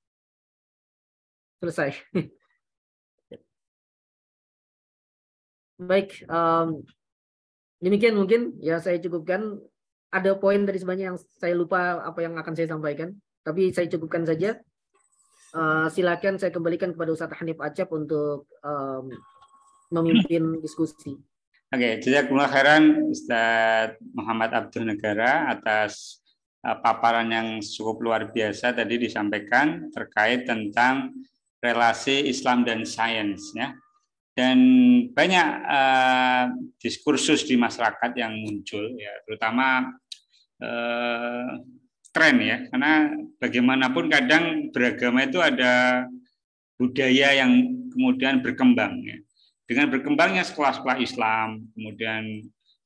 Selesai. Baik, demikian mungkin ya saya cukupkan. Ada poin dari sebanyak yang saya lupa apa yang akan saya sampaikan, tapi saya cukupkan saja. Silakan saya kembalikan kepada Ustaz Hanif Acep untuk memimpin diskusi. Oke, jazakumullah khairan Ustaz Muhammad Abdul Negara atas paparan yang cukup luar biasa tadi disampaikan terkait tentang relasi Islam dan sains ya. Dan banyak diskursus di masyarakat yang muncul ya, terutama tren ya, karena bagaimanapun kadang beragama itu ada budaya yang kemudian berkembang ya. Dengan berkembangnya sekolah-sekolah Islam, kemudian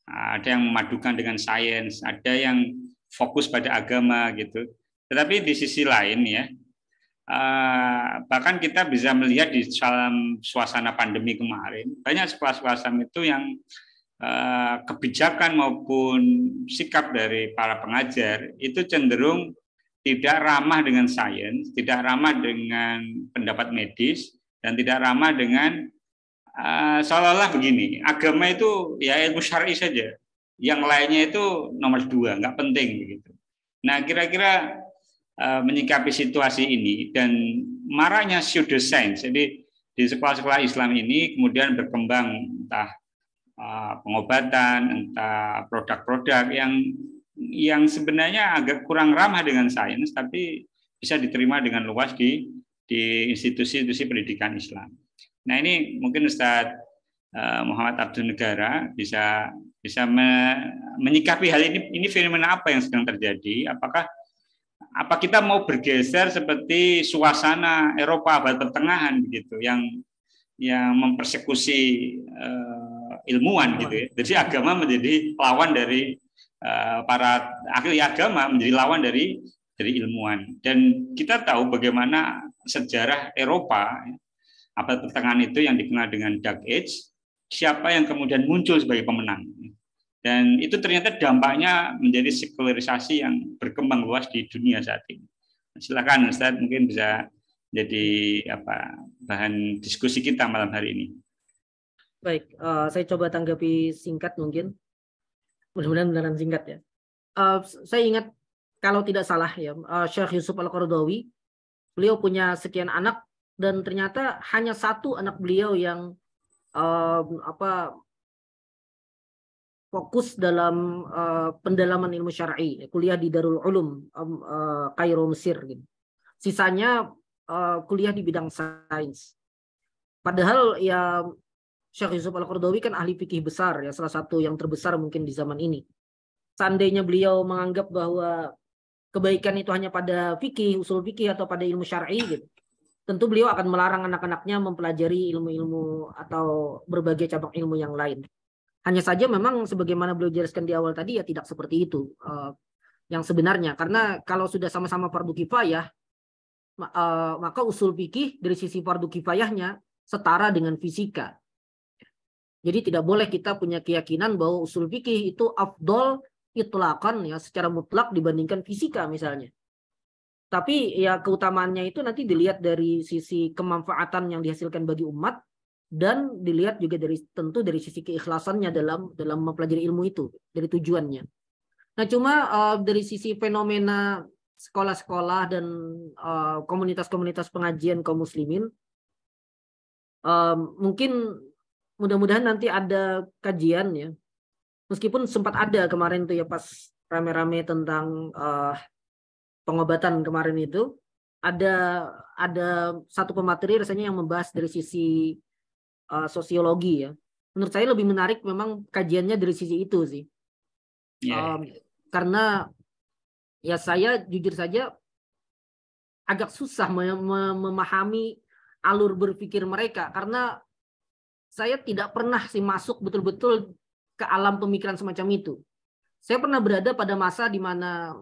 ada yang memadukan dengan sains, ada yang fokus pada agama gitu. Tetapi di sisi lain ya, bahkan kita bisa melihat di dalam suasana pandemi kemarin, banyak sekolah-sekolah Islam itu yang kebijakan maupun sikap dari para pengajar itu cenderung tidak ramah dengan sains, tidak ramah dengan pendapat medis, dan tidak ramah dengan seolah-olah begini, agama itu ya ilmu syar'i saja, yang lainnya itu nomor 2, nggak penting begitu. Nah, kira-kira menyikapi situasi ini dan maraknya pseudoscience, jadi di sekolah-sekolah Islam ini kemudian berkembang entah pengobatan, entah produk-produk yang sebenarnya agak kurang ramah dengan sains, tapi bisa diterima dengan luas di institusi-institusi pendidikan Islam. Nah, ini mungkin Ustadz Muhammad Abdul Negara bisa menyikapi hal ini fenomena apa yang sedang terjadi? Apa kita mau bergeser seperti suasana Eropa abad pertengahan begitu, yang mempersekusi ilmuwan gitu ya. Jadi agama menjadi lawan dari para ahli agama, menjadi lawan dari ilmuwan. Dan kita tahu bagaimana sejarah Eropa abad pertengahan itu yang dikenal dengan Dark Age, siapa yang kemudian muncul sebagai pemenang. Dan itu ternyata dampaknya menjadi sekularisasi yang berkembang luas di dunia saat ini. Silakan Ustaz, mungkin bisa jadi bahan diskusi kita malam hari ini. Baik, saya coba tanggapi singkat mungkin. Mudah-mudahan beneran singkat ya. Saya ingat kalau tidak salah ya, Syekh Yusuf Al-Qaradawi, beliau punya sekian anak dan ternyata hanya satu anak beliau yang fokus dalam pendalaman ilmu syar'i, kuliah di Darul Ulum Kairo, Mesir gitu. Sisanya kuliah di bidang sains. Padahal ya Syekh Yusuf Al-Qaradawi kan ahli fikih besar ya, salah satu yang terbesar mungkin di zaman ini. Seandainya beliau menganggap bahwa kebaikan itu hanya pada fikih, usul fikih atau pada ilmu syar'i gitu, tentu beliau akan melarang anak-anaknya mempelajari ilmu-ilmu atau berbagai cabang ilmu yang lain. Hanya saja memang sebagaimana beliau jelaskan di awal tadi ya tidak seperti itu yang sebenarnya. Karena kalau sudah sama-sama fardu kifayah, maka usul fikih dari sisi fardu kifayahnya setara dengan fisika. Jadi tidak boleh kita punya keyakinan bahwa usul fikih itu afdol itlaqan ya secara mutlak dibandingkan fisika misalnya. Tapi ya keutamaannya itu nanti dilihat dari sisi kemanfaatan yang dihasilkan bagi umat dan dilihat juga tentu dari sisi keikhlasannya dalam mempelajari ilmu itu, dari tujuannya. Nah, cuma dari sisi fenomena sekolah-sekolah dan komunitas-komunitas pengajian kaum muslimin, mungkin mudah-mudahan nanti ada kajian ya. Meskipun sempat ada kemarin tuh ya pas rame-rame tentang pengobatan kemarin itu, ada satu pemateri rasanya yang membahas dari sisi sosiologi ya. Menurut saya lebih menarik memang kajiannya dari sisi itu sih. Karena ya saya jujur saja agak susah memahami alur berpikir mereka karena saya tidak pernah sih masuk betul-betul ke alam pemikiran semacam itu. Saya pernah berada pada masa di mana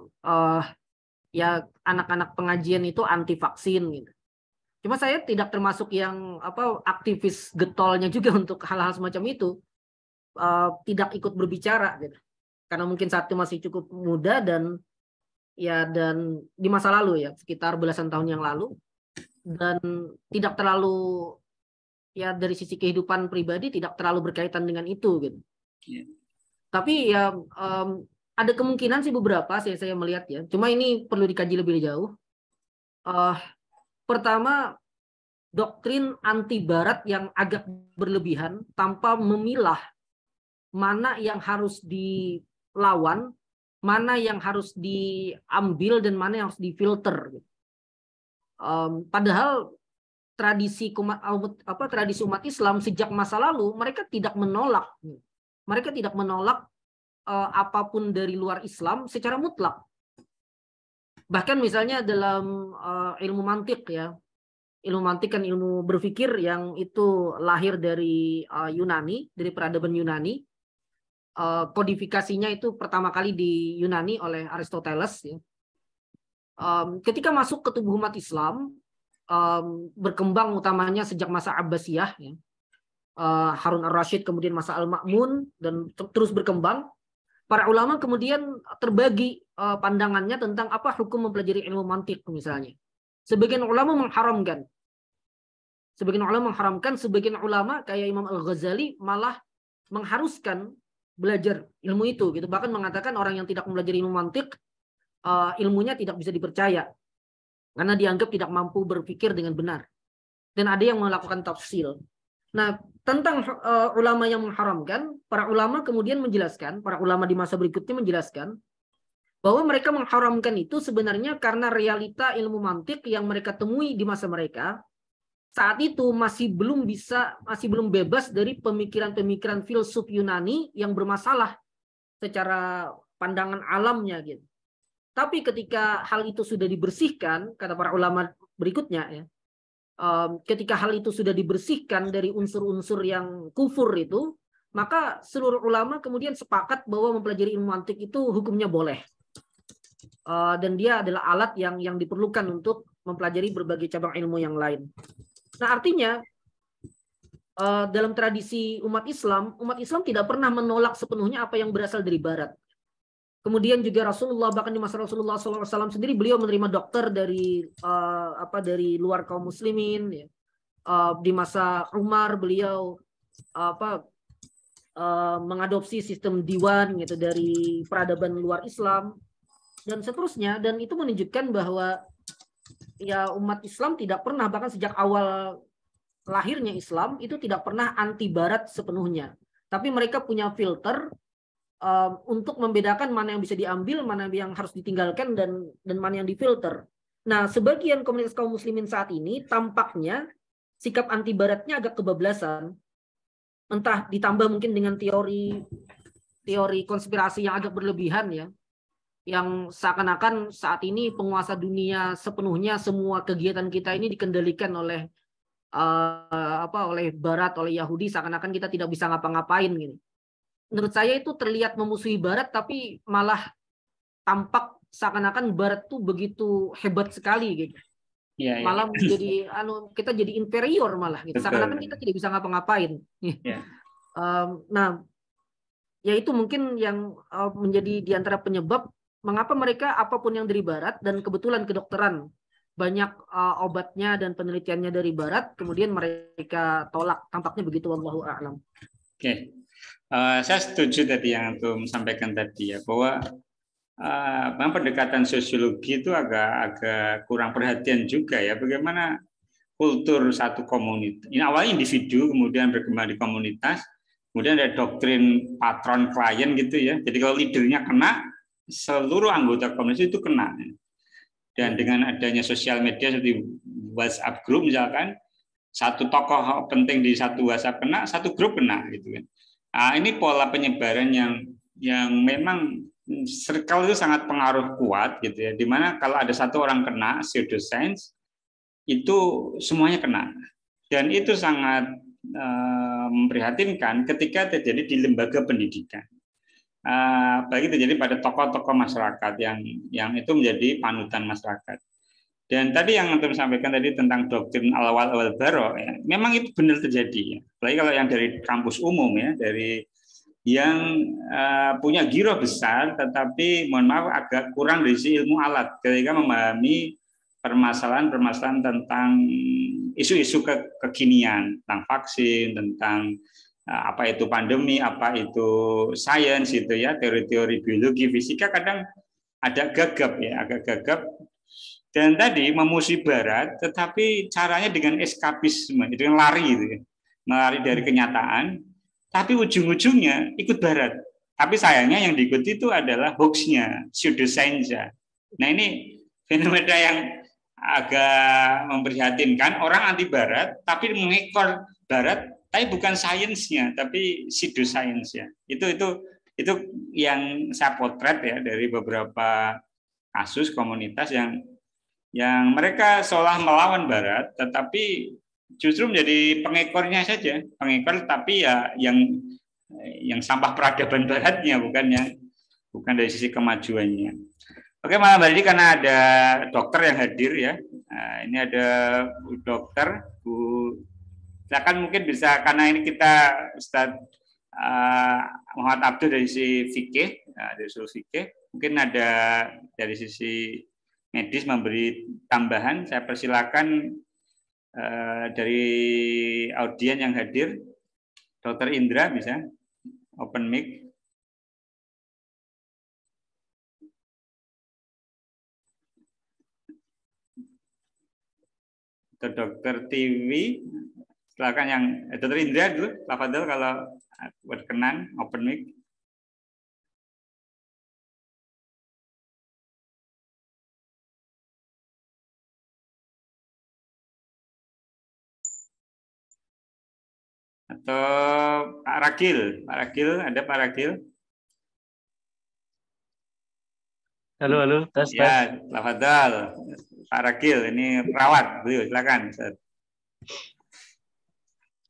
ya anak-anak pengajian itu anti vaksin gitu. Cuma saya tidak termasuk yang aktivis getolnya juga untuk hal-hal semacam itu. Tidak ikut berbicara gitu. Karena mungkin saat itu masih cukup muda dan di masa lalu ya, sekitar belasan tahun yang lalu, dan tidak terlalu ya dari sisi kehidupan pribadi tidak terlalu berkaitan dengan itu gitu. Tapi ya ada kemungkinan sih beberapa saya melihat ya. Cuma ini perlu dikaji lebih jauh. Pertama, doktrin anti barat yang agak berlebihan tanpa memilah mana yang harus dilawan, mana yang harus diambil dan mana yang harus difilter. Padahal tradisi umat Islam sejak masa lalu mereka tidak menolak apapun dari luar Islam secara mutlak. Bahkan misalnya dalam ilmu mantik ya, ilmu mantik kan ilmu berpikir yang itu lahir dari Yunani, dari peradaban Yunani. Kodifikasinya itu pertama kali di Yunani oleh Aristoteles ya. Ketika masuk ke tubuh umat Islam, berkembang utamanya sejak masa Abbasiyah ya. Harun ar-Rasyid, kemudian masa Al-Ma'mun, dan terus berkembang. Para ulama kemudian terbagi pandangannya tentang apa hukum mempelajari ilmu mantik misalnya. Sebagian ulama mengharamkan. Sebagian ulama kayak Imam Al-Ghazali malah mengharuskan belajar ilmu itu gitu. Bahkan mengatakan orang yang tidak mempelajari ilmu mantik ilmunya tidak bisa dipercaya karena dianggap tidak mampu berpikir dengan benar. Dan ada yang melakukan tafsil. Nah, tentang ulama yang mengharamkan, para ulama kemudian menjelaskan, para ulama di masa berikutnya menjelaskan bahwa mereka mengharamkan itu sebenarnya karena realita ilmu mantik yang mereka temui di masa mereka saat itu masih belum bebas dari pemikiran-pemikiran filsuf Yunani yang bermasalah secara pandangan alamnya gitu. Tapi ketika hal itu sudah dibersihkan, kata para ulama berikutnya ya, ketika hal itu sudah dibersihkan dari unsur-unsur yang kufur itu, maka seluruh ulama kemudian sepakat bahwa mempelajari ilmu mantik itu hukumnya boleh. Dan dia adalah alat yang diperlukan untuk mempelajari berbagai cabang ilmu yang lain. Nah, artinya dalam tradisi umat Islam tidak pernah menolak sepenuhnya apa yang berasal dari Barat. Kemudian juga Rasulullah, bahkan di masa Rasulullah SAW sendiri, beliau menerima dokter dari luar kaum muslimin. Ya. Di masa Umar beliau mengadopsi sistem diwan gitu dari peradaban luar Islam dan seterusnya. Dan itu menunjukkan bahwa ya umat Islam tidak pernah, bahkan sejak awal lahirnya Islam itu tidak pernah anti Barat sepenuhnya. Tapi mereka punya filter untuk membedakan mana yang bisa diambil, mana yang harus ditinggalkan, dan mana yang difilter. Nah, sebagian komunitas kaum muslimin saat ini tampaknya sikap anti Baratnya agak kebablasan. Entah ditambah mungkin dengan teori konspirasi yang agak berlebihan ya, yang seakan-akan saat ini penguasa dunia sepenuhnya semua kegiatan kita ini dikendalikan oleh oleh Barat, oleh Yahudi, seakan-akan kita tidak bisa ngapa-ngapain gitu. Menurut saya itu terlihat memusuhi Barat, tapi malah tampak seakan-akan Barat tuh begitu hebat sekali gitu. Ya, malah menjadi kita jadi inferior malah gitu. Seakan-akan kita tidak bisa ngapa-ngapain. Ya. Nah, ya itu mungkin yang menjadi diantara penyebab mengapa mereka apapun yang dari Barat, dan kebetulan kedokteran banyak obatnya dan penelitiannya dari Barat, kemudian mereka tolak. Tampaknya begitu, wallahu a'lam. Oke. Saya setuju tadi yang Antum sampaikan tadi ya, bahwa pendekatan sosiologi itu agak kurang perhatian juga ya, bagaimana kultur satu komunitas. Ini awalnya individu, kemudian berkembang di komunitas, kemudian ada doktrin patron klien gitu ya. Jadi kalau leadernya kena, seluruh anggota komunitas itu kena. Dan dengan adanya sosial media seperti WhatsApp group misalkan, satu tokoh penting di satu WhatsApp kena, satu grup kena gitu kan. Nah, ini pola penyebaran yang memang circle itu sangat pengaruh kuat gitu ya. Dimana kalau ada satu orang kena pseudoscience itu semuanya kena, dan itu sangat memprihatinkan ketika terjadi di lembaga pendidikan. Baik terjadi pada tokoh-tokoh masyarakat yang itu menjadi panutan masyarakat. Dan tadi yang Antum sampaikan tadi tentang doktrin awal baro, ya, memang itu benar terjadi. Ya. Apalagi kalau yang dari kampus umum ya, dari yang punya giroh besar, tetapi mohon maaf agak kurang dari si ilmu alat ketika memahami permasalahan tentang isu-isu kekinian, tentang vaksin, tentang apa itu pandemi, apa itu sains itu ya, teori-teori biologi, fisika kadang agak gagap ya, agak gagap. Dan tadi memusuhi Barat, tetapi caranya dengan eskapisme, dengan lari itu ya. Melari dari kenyataan, tapi ujung-ujungnya ikut Barat. Tapi sayangnya yang diikuti itu adalah hoax-nya, pseudoscience. Nah ini fenomena yang agak memprihatinkan, orang anti Barat, tapi mengekor Barat, tapi bukan sainsnya, tapi pseudoscience ya. Itu yang saya potret ya dari beberapa kasus komunitas yang mereka seolah melawan Barat, tetapi justru menjadi pengekornya saja, pengekor, tapi ya yang sampah peradaban Baratnya, bukan dari sisi kemajuannya. Oke, malam hari ini karena ada dokter yang hadir ya. Nah, ini ada Bu Dokter, Bu. Silakan mungkin bisa, karena ini kita Ustaz Muhammad Abdul dari sisi fikih, dari usul fikih, mungkin ada dari sisi medis memberi tambahan. Saya persilakan dari audien yang hadir, Dr. Indra bisa open mic. Dr. Tiwi, silakan yang Dr. Indra dulu, tafadhol kalau berkenan open mic. Atau Pak Ragil, ada Pak Ragil? Halo, tes. Ya, tafadhol. Pak Ragil, ini perawat, beliau, silakan.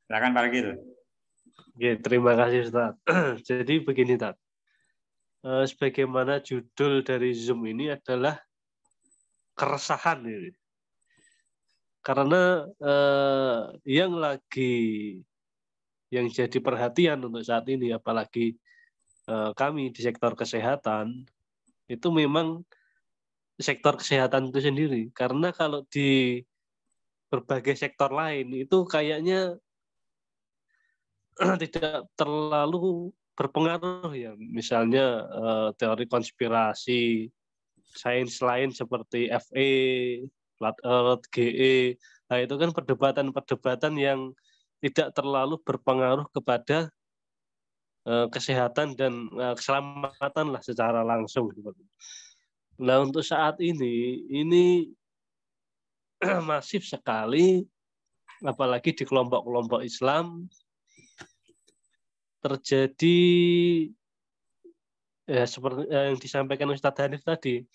Silakan Pak Ragil. Oke, terima kasih Ustaz. Jadi begini, Ustaz. Sebagaimana judul dari Zoom ini adalah keresahan ini. Karena yang jadi perhatian untuk saat ini, apalagi kami di sektor kesehatan, itu memang sektor kesehatan itu sendiri. Karena kalau di berbagai sektor lain itu kayaknya tidak terlalu berpengaruh ya. Misalnya teori konspirasi, sains lain seperti FE, Flat Earth, GE. Nah, itu kan perdebatan-perdebatan yang tidak terlalu berpengaruh kepada kesehatan dan keselamatan lah secara langsung. Nah, untuk saat ini masif sekali, apalagi di kelompok-kelompok Islam, terjadi ya seperti yang disampaikan Ustadz Hanif tadi,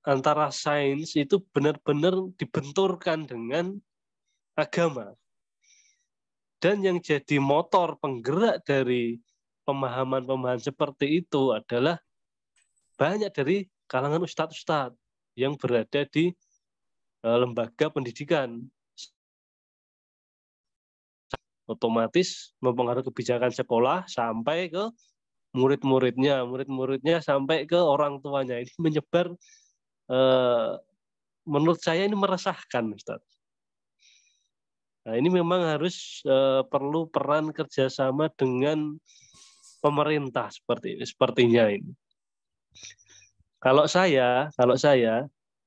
antara sains itu benar-benar dibenturkan dengan agama. Dan yang jadi motor penggerak dari pemahaman-pemahaman seperti itu adalah banyak dari kalangan ustadz-ustadz yang berada di lembaga pendidikan. Otomatis mempengaruhi kebijakan sekolah sampai ke murid-muridnya sampai ke orang tuanya. Ini menyebar, menurut saya ini meresahkan, Ustaz. Nah, ini memang harus perlu peran kerjasama dengan pemerintah sepertinya ini. Kalau saya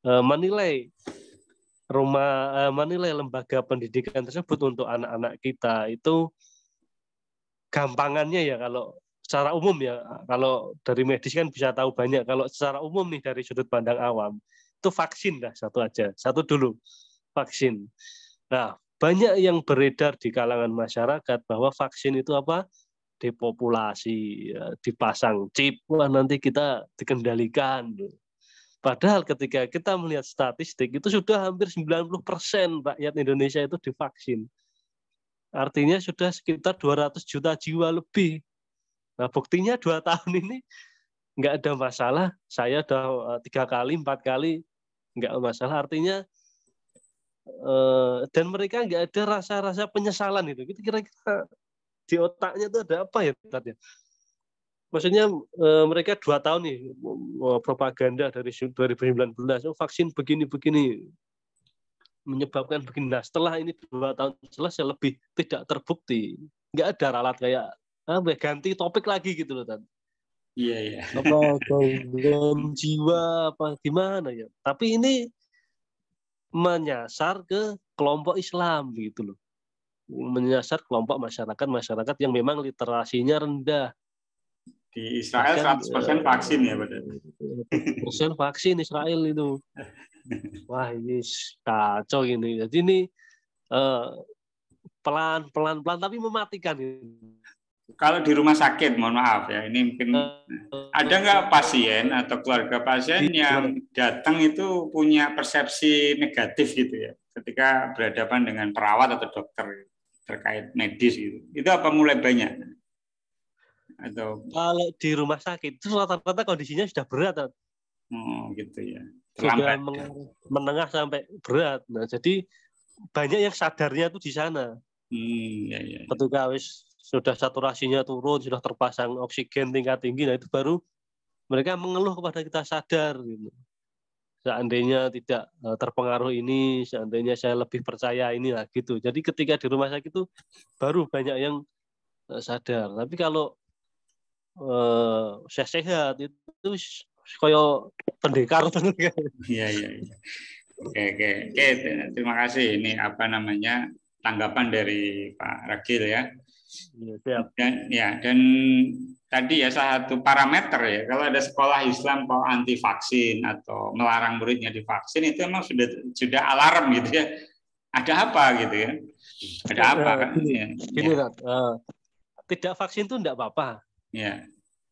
menilai menilai lembaga pendidikan tersebut untuk anak-anak kita itu gampangannya ya, kalau secara umum ya, kalau dari medis kan bisa tahu banyak, kalau secara umum nih dari sudut pandang awam itu vaksin dah satu dulu vaksin. Nah, banyak yang beredar di kalangan masyarakat bahwa vaksin itu apa? Depopulasi, ya, dipasang chip, wah nanti kita dikendalikan. Padahal ketika kita melihat statistik itu sudah hampir 90% rakyat Indonesia itu divaksin. Artinya sudah sekitar 200 juta jiwa lebih. Nah, buktinya 2 tahun ini nggak ada masalah. Saya udah 3 kali, 4 kali nggak masalah. Artinya dan mereka nggak ada rasa-rasa penyesalan itu. Kira-kira di otaknya itu ada apa ya tadi? Maksudnya mereka 2 tahun nih propaganda dari 2019, vaksin begini-begini menyebabkan begini. Nah, setelah ini 2 tahun selesai lebih tidak terbukti. Nggak ada ralat kayak ganti topik lagi gitu loh, Tan. Iya. Apa gangguan jiwa apa gimana ya? Tapi ini menyasar ke kelompok Islam gitu loh. Menyasar kelompok masyarakat yang memang literasinya rendah. Di Israel 100% vaksin ya, Pak. 100% vaksin Israel itu. Wah, ini kacau ini. Jadi ini pelan tapi mematikan. kalau di rumah sakit, mohon maaf ya, ini mungkin ada nggak pasien atau keluarga pasien yang datang itu punya persepsi negatif gitu ya, ketika berhadapan dengan perawat atau dokter terkait medis gitu. Itu apa mulai banyak? Atau kalau di rumah sakit itu rata-rata kondisinya sudah berat, gitu ya. sudah Terlambat. menengah sampai berat. Nah, jadi banyak yang sadarnya tuh di sana. Ya. Ketika sudah saturasinya turun, sudah terpasang oksigen tingkat tinggi, nah itu baru mereka mengeluh kepada kita sadar gitu. Seandainya tidak terpengaruh ini, seandainya saya lebih percaya ini lah gitu. Jadi ketika di rumah sakit itu baru banyak yang sadar. Tapi kalau saya sehat itu kayak pendekar. Iya. Oke. Terima kasih. Ini apa namanya tanggapan dari Pak Ragil ya. Dan tadi ya salah satu parameter ya, kalau ada sekolah Islam kok anti vaksin atau melarang muridnya divaksin, itu emang sudah alarm gitu ya. Ada apa gitu ya? Ada apa kan? Tidak vaksin itu tidak apa-apa. Ya.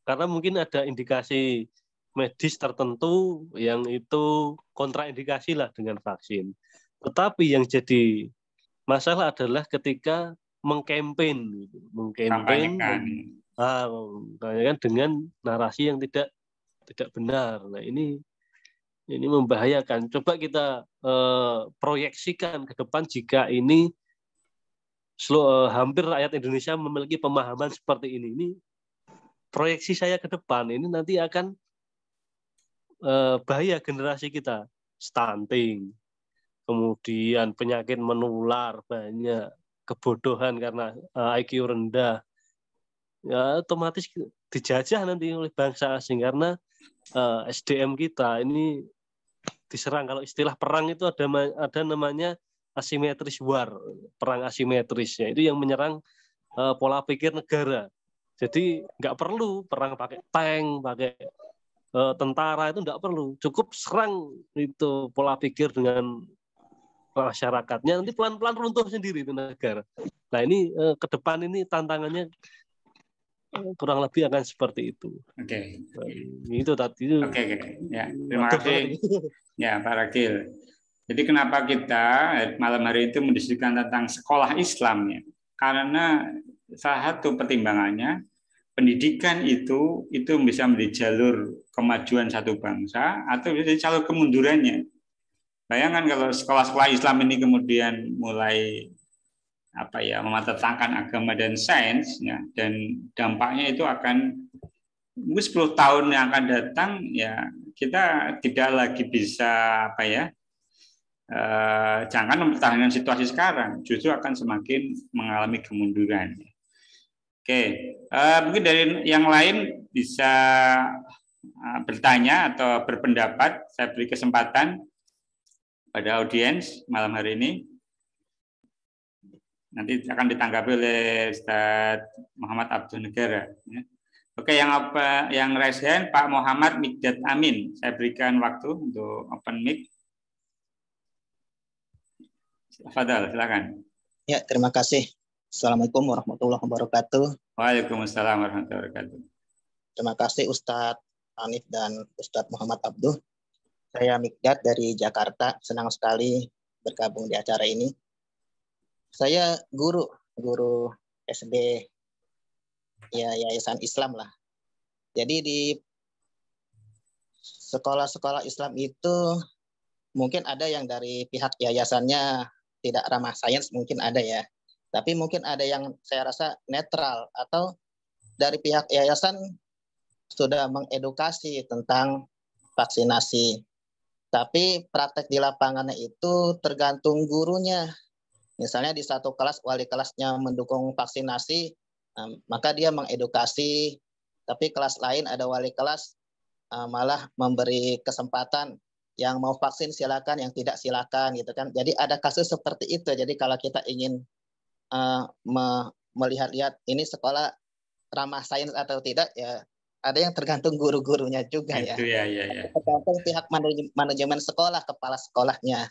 Karena mungkin ada indikasi medis tertentu yang itu kontraindikasi lah dengan vaksin. Tetapi yang jadi masalah adalah ketika mengkampen dengan narasi yang tidak benar. Nah ini membahayakan. Coba kita proyeksikan ke depan jika ini hampir rakyat Indonesia memiliki pemahaman seperti ini. Ini proyeksi saya ke depan ini nanti akan bahaya generasi kita, stunting, kemudian penyakit menular banyak, kebodohan karena IQ rendah, ya otomatis dijajah nanti oleh bangsa asing karena SDM kita ini diserang. Kalau istilah perang itu ada namanya asimetris war, perang asimetris, ya itu yang menyerang pola pikir negara. Jadi nggak perlu perang pakai tank, pakai tentara, itu nggak perlu, cukup serang itu pola pikir dengan masyarakatnya, nanti pelan-pelan runtuh sendiri itu negara. Nah ini ke depan ini tantangannya kurang lebih akan seperti itu. Oke. Itu tadi. Oke. Ya, terima kasih. Ya, Pak Ragil. Jadi kenapa kita malam hari itu mendiskusikan tentang sekolah Islam ya? Karena salah satu pertimbangannya pendidikan itu bisa menjadi jalur kemajuan satu bangsa atau bisa jalur kemundurannya. Bayangkan kalau sekolah-sekolah Islam ini kemudian mulai mematatangkan agama dan sains ya, dan dampaknya itu akan 10 tahun yang akan datang ya, kita tidak lagi bisa jangan mempertahankan situasi sekarang, justru akan semakin mengalami kemunduran. Oke, mungkin dari yang lain bisa bertanya atau berpendapat. Saya beri kesempatan pada audiens malam hari ini. Nanti akan ditanggapi oleh Ustaz Muhammad Abdul Negara. Oke, yang raise hand Pak Muhammad Mikdad Amin. Saya berikan waktu untuk open mic. Fadal, silakan. Ya, terima kasih. Assalamualaikum warahmatullahi wabarakatuh. Waalaikumsalam warahmatullahi wabarakatuh. Terima kasih Ustadz Hanif dan Ustadz Muhammad Abduh. Saya Mikdad dari Jakarta. Senang sekali bergabung di acara ini. Saya guru SD ya Yayasan Islam lah. Jadi di sekolah-sekolah Islam itu mungkin ada yang dari pihak yayasannya tidak ramah sains, mungkin ada ya. Tapi mungkin ada yang saya rasa netral atau dari pihak yayasan sudah mengedukasi tentang vaksinasi. Tapi praktek di lapangannya itu tergantung gurunya. Misalnya di satu kelas wali kelasnya mendukung vaksinasi, maka dia mengedukasi. Tapi kelas lain ada wali kelas malah memberi kesempatan yang mau vaksin silakan, yang tidak silakan gitu kan. Jadi ada kasus seperti itu. Jadi kalau kita ingin melihat-lihat ini sekolah ramah sains atau tidak, ya ada yang tergantung guru-gurunya juga ya. Tergantung pihak manajemen sekolah, kepala sekolahnya.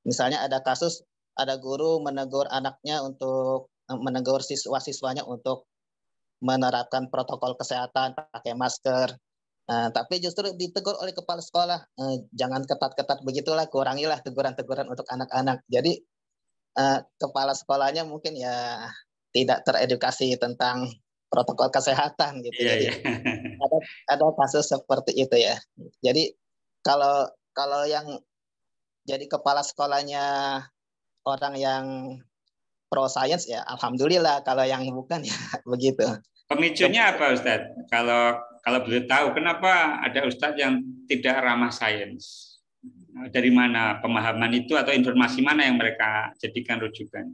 Misalnya ada kasus, ada guru menegur anaknya untuk menegur siswa-siswanya untuk menerapkan protokol kesehatan, pakai masker. Tapi justru ditegur oleh kepala sekolah, jangan ketat-ketat begitulah, kurangilah teguran-teguran untuk anak-anak. Jadi kepala sekolahnya mungkin ya tidak teredukasi tentang protokol kesehatan gitu. Iya, Jadi iya. ada kasus seperti itu ya. Jadi kalau yang jadi kepala sekolahnya orang yang pro science ya, alhamdulillah. Kalau yang bukan ya begitu. Pemicunya apa Ustadz? Kalau boleh tahu, kenapa ada Ustadz yang tidak ramah sains? Dari mana pemahaman itu atau informasi mana yang mereka jadikan rujukan?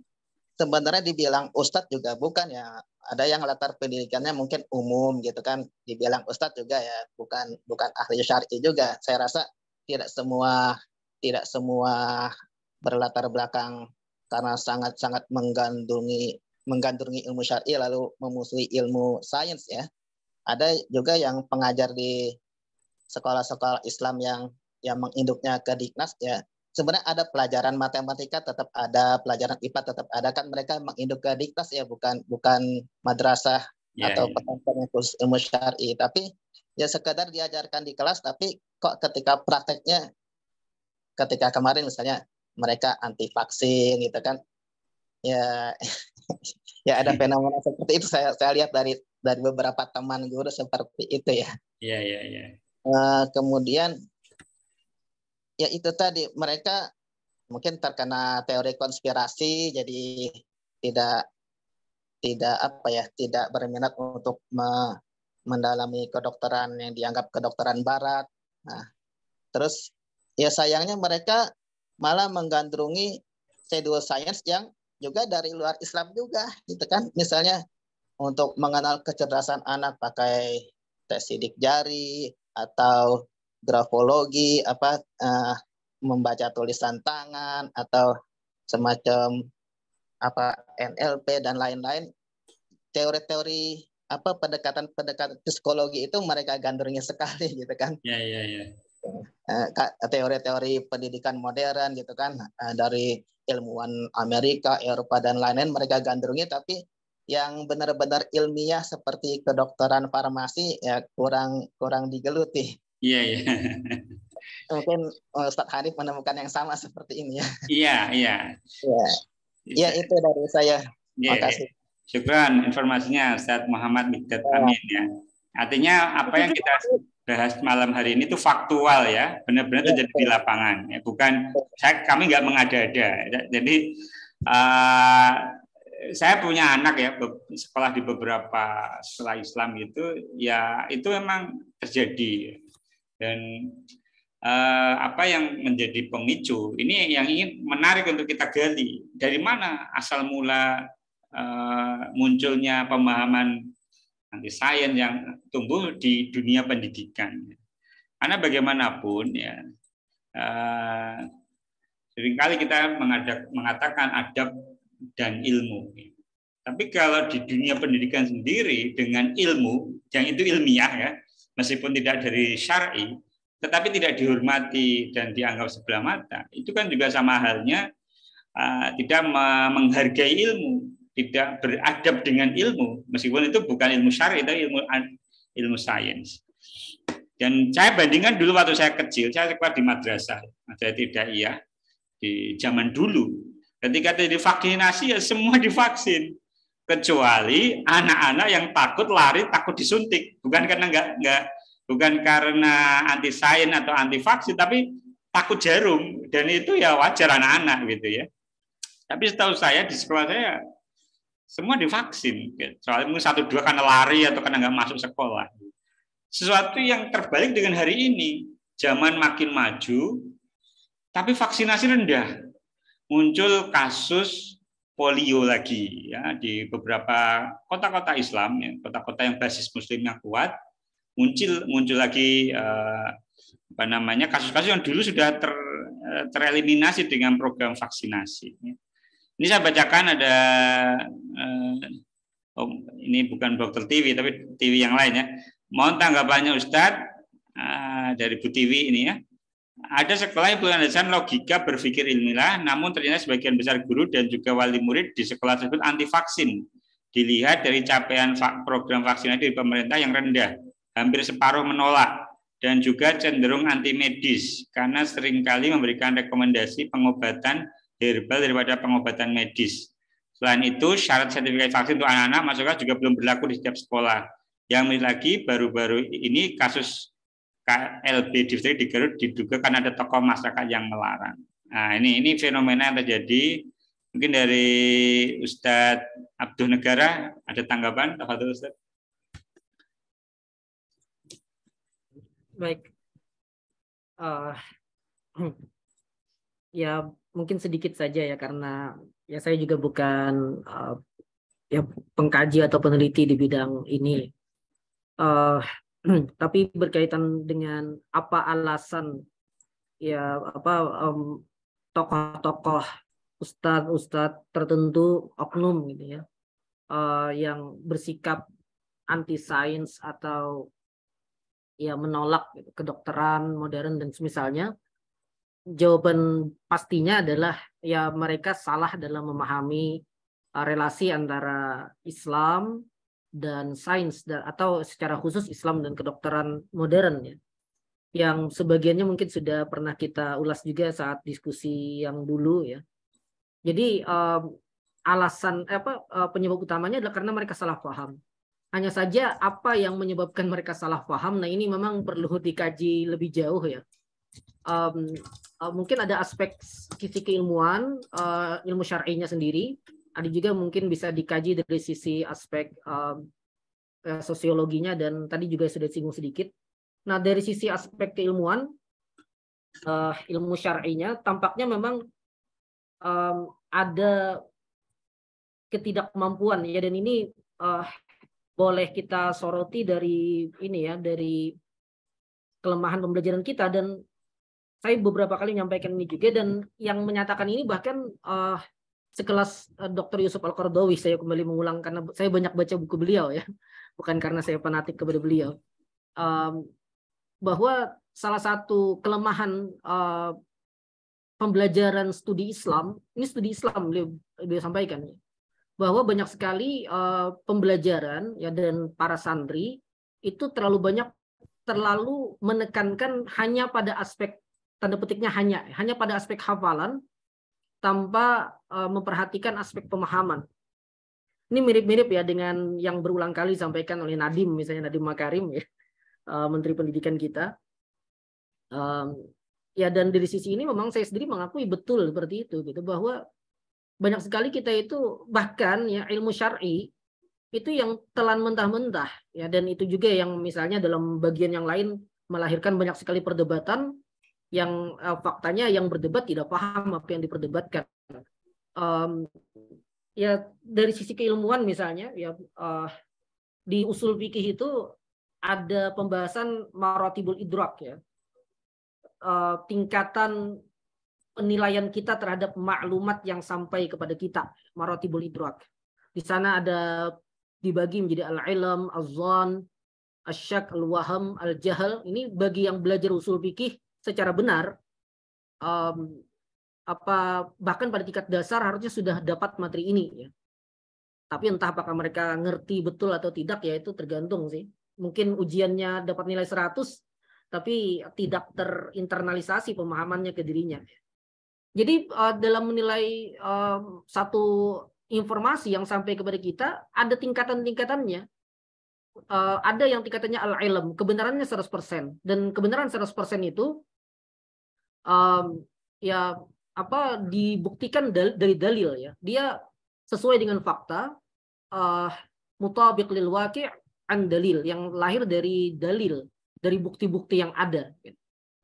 Sebenarnya dibilang Ustadz juga bukan ya. Ada yang latar pendidikannya mungkin umum gitu kan. Dibilang Ustadz juga ya bukan ahli syar'i juga. Saya rasa tidak semua berlatar belakang karena sangat-sangat menggandrungi ilmu syar'i lalu memusuhi ilmu sains ya. Ada juga yang pengajar di sekolah-sekolah Islam yang menginduknya ke Diknas ya. Sebenarnya ada pelajaran matematika tetap ada, pelajaran IPA tetap ada, kan mereka menginduk ke Diknas ya, bukan madrasah atau pesantren khusus ilmu syar'i. Tapi ya sekedar diajarkan di kelas, tapi kok ketika prakteknya, ketika kemarin misalnya mereka anti vaksin gitu kan, ya ya ada fenomena seperti itu. Saya lihat dari beberapa teman guru seperti itu ya. Iya. Kemudian ya itu tadi, mereka mungkin terkena teori konspirasi, jadi tidak berminat untuk mendalami kedokteran yang dianggap kedokteran barat. Nah, terus ya sayangnya mereka malah menggandrungi pseudoscience yang juga dari luar Islam juga gitu kan. Misalnya untuk mengenal kecerdasan anak pakai tes sidik jari atau grafologi, membaca tulisan tangan atau semacam NLP dan lain-lain. Teori-teori pendekatan psikologi itu mereka gandrungi sekali gitu kan. Iya. Teori-teori pendidikan modern gitu kan, dari ilmuwan Amerika, Eropa dan lain-lain mereka gandrungi, tapi yang benar-benar ilmiah seperti kedokteran, farmasi ya kurang digeluti. Iya. Mungkin Ustadz Hanif menemukan yang sama seperti ini ya. Iya. Ya itu dari saya. Terima kasih. Syukran informasinya Ustadz Muhammad Mikdad Amin ya. Artinya apa yang kita bahas malam hari ini itu faktual ya, benar-benar terjadi di lapangan ya, bukan kami nggak mengada-ada. Jadi saya punya anak ya, sekolah di beberapa sekolah Islam gitu ya, itu memang terjadi. Dan apa yang menjadi pemicu ini yang ingin menarik untuk kita gali, dari mana asal mula munculnya pemahaman anti sains yang tumbuh di dunia pendidikan. Karena bagaimanapun ya, seringkali kita mengatakan adab dan ilmu. Tapi kalau di dunia pendidikan sendiri dengan ilmu yang itu ilmiah ya, meskipun tidak dari syar'i, tetapi tidak dihormati dan dianggap sebelah mata, itu kan juga sama halnya tidak menghargai ilmu, tidak beradab dengan ilmu, meskipun itu bukan ilmu syar'i, itu ilmu sains. Dan saya bandingkan dulu waktu saya kecil, saya sekolah di madrasah ibtidaiyah di zaman dulu. Ketika divaksinasi ya semua divaksin, kecuali anak-anak yang takut lari, takut disuntik, bukan karena anti sains atau anti vaksin, tapi takut jarum, dan itu ya wajar anak-anak gitu ya. Tapi setahu saya di sekolah saya semua divaksin, soalnya mungkin 1-2 karena lari atau karena nggak masuk sekolah. Sesuatu yang terbalik dengan hari ini, zaman makin maju, tapi vaksinasi rendah. Muncul kasus polio lagi ya di beberapa kota-kota Islam, ya, kota-kota yang basis Muslimnya kuat, muncul lagi kasus-kasus yang dulu sudah tereliminasi dengan program vaksinasi. Ini saya bacakan ada ini bukan Dokter TV tapi TV yang lain ya. Mohon tanggapannya Ustadz dari Bu Tiwi ini ya. Ada sekolah yang berlandaskan logika berpikir ilmiah, namun ternyata sebagian besar guru dan juga wali murid di sekolah tersebut anti vaksin dilihat dari capaian program vaksinasi dari pemerintah yang rendah, hampir separuh menolak, dan juga cenderung anti medis karena seringkali memberikan rekomendasi pengobatan herbal daripada pengobatan medis. Selain itu, syarat sertifikasi vaksin untuk anak-anak masyarakat juga belum berlaku di setiap sekolah. Yang lagi baru-baru ini kasus KLB distrik di Garut diduga karena ada tokoh masyarakat yang melarang. Nah, ini fenomena yang terjadi. Mungkin dari Ustadz Abdul Negara ada tanggapan, Tafadhol Ustadz. Baik. Ya mungkin sedikit saja ya, karena ya saya juga bukan ya pengkaji atau peneliti di bidang ini. Tapi berkaitan dengan apa alasan ya tokoh-tokoh ustadz tertentu, oknum gitu ya, yang bersikap anti sains atau ya menolak gitu, kedokteran modern dan semisalnya. Jawaban pastinya adalah ya mereka salah dalam memahami relasi antara Islam dan sains, atau secara khusus Islam dan kedokteran modern ya. Yang sebagiannya mungkin sudah pernah kita ulas juga saat diskusi yang dulu ya. Jadi alasan penyebab utamanya adalah karena mereka salah paham. Hanya saja apa yang menyebabkan mereka salah paham, nah ini memang perlu dikaji lebih jauh ya. Mungkin ada aspek sisi keilmuan, ilmu syar'inya sendiri. Ada juga mungkin bisa dikaji dari sisi aspek sosiologinya, dan tadi juga sudah singgung sedikit. Nah, dari sisi aspek keilmuan, ilmu syar'inya tampaknya memang ada ketidakmampuan ya, dan ini boleh kita soroti dari ini ya, dari kelemahan pembelajaran kita. Dan saya beberapa kali menyampaikan ini juga, dan yang menyatakan ini bahkan sekelas Dr. Yusuf Al-Qaradawi, saya kembali mengulang karena saya banyak baca buku beliau ya, bukan karena saya fanatik kepada beliau, bahwa salah satu kelemahan pembelajaran studi Islam, ini studi Islam beliau sampaikan ya, bahwa banyak sekali pembelajaran ya dan para santri itu terlalu menekankan hanya pada aspek, tanda petiknya hanya pada aspek hafalan tanpa memperhatikan aspek pemahaman. Ini mirip-mirip ya dengan yang berulang kali disampaikan oleh Nadiem, misalnya Nadiem Makarim ya, Menteri Pendidikan kita. Ya, dan dari sisi ini memang saya sendiri mengakui betul seperti itu gitu, bahwa banyak sekali kita itu bahkan ya ilmu syar'i itu yang telan mentah-mentah ya, dan itu juga yang misalnya dalam bagian yang lain melahirkan banyak sekali perdebatan yang faktanya yang berdebat tidak paham apa yang diperdebatkan. Ya dari sisi keilmuan misalnya ya, di usul fikih itu ada pembahasan maratibul idrak ya, tingkatan penilaian kita terhadap maklumat yang sampai kepada kita, maratibul idrak. Di sana ada dibagi menjadi al-ilm, az-zan, asyak, al-waham, al-jahal. Ini bagi yang belajar usul fikih secara benar, bahkan pada tingkat dasar harusnya sudah dapat materi ini ya. Tapi entah apakah mereka ngerti betul atau tidak ya, itu tergantung sih. Mungkin ujiannya dapat nilai 100 tapi tidak terinternalisasi pemahamannya ke dirinya. Jadi dalam menilai satu informasi yang sampai kepada kita ada tingkatan-tingkatannya. Ada yang tingkatannya al-ilm, kebenarannya 100%, dan kebenaran 100% itu ya dibuktikan dari dalil ya. Dia sesuai dengan fakta, mutabiq lil waqi' an dalil, yang lahir dari dalil, dari bukti-bukti yang ada.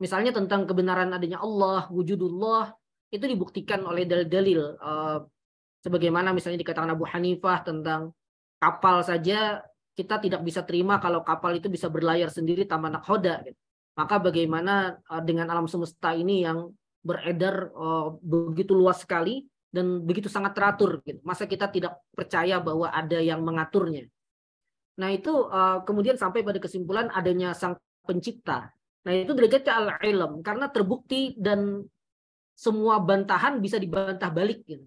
Misalnya tentang kebenaran adanya Allah, wujudullah, itu dibuktikan oleh dalil-dalil. Sebagaimana misalnya dikatakan Abu Hanifah tentang kapal saja, kita tidak bisa terima kalau kapal itu bisa berlayar sendiri tanpa nakhoda. Maka bagaimana dengan alam semesta ini yang beredar begitu luas sekali dan begitu sangat teratur. Masa kita tidak percaya bahwa ada yang mengaturnya? Nah itu kemudian sampai pada kesimpulan adanya sang pencipta. Nah itu derajatnya al-ilm, karena terbukti dan semua bantahan bisa dibantah balik gitu.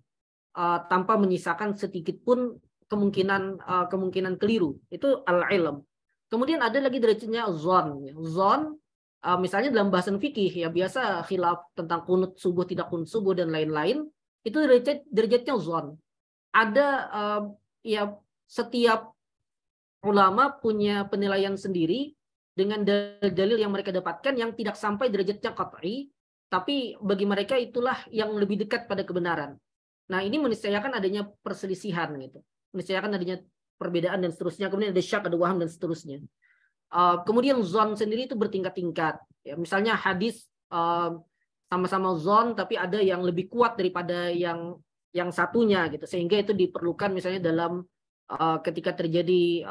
Tanpa menyisakan sedikit pun kemungkinan keliru. Itu al-ilm. Kemudian ada lagi derajatnya zon. Zon misalnya dalam bahasan fikih ya biasa khilaf tentang kunut subuh tidak kunut subuh dan lain-lain, itu derajatnya zon. Ada ya setiap ulama punya penilaian sendiri dengan dalil yang mereka dapatkan yang tidak sampai derajatnya qat'i, tapi bagi mereka itulah yang lebih dekat pada kebenaran. Nah, ini meniscayakan adanya perselisihan gitu. Meniscayakan adanya perbedaan dan seterusnya. Kemudian ada syak, ada waham dan seterusnya. Kemudian zon sendiri itu bertingkat-tingkat. Ya, misalnya hadis sama-sama zon tapi ada yang lebih kuat daripada yang satunya gitu. Sehingga itu diperlukan misalnya dalam ketika terjadi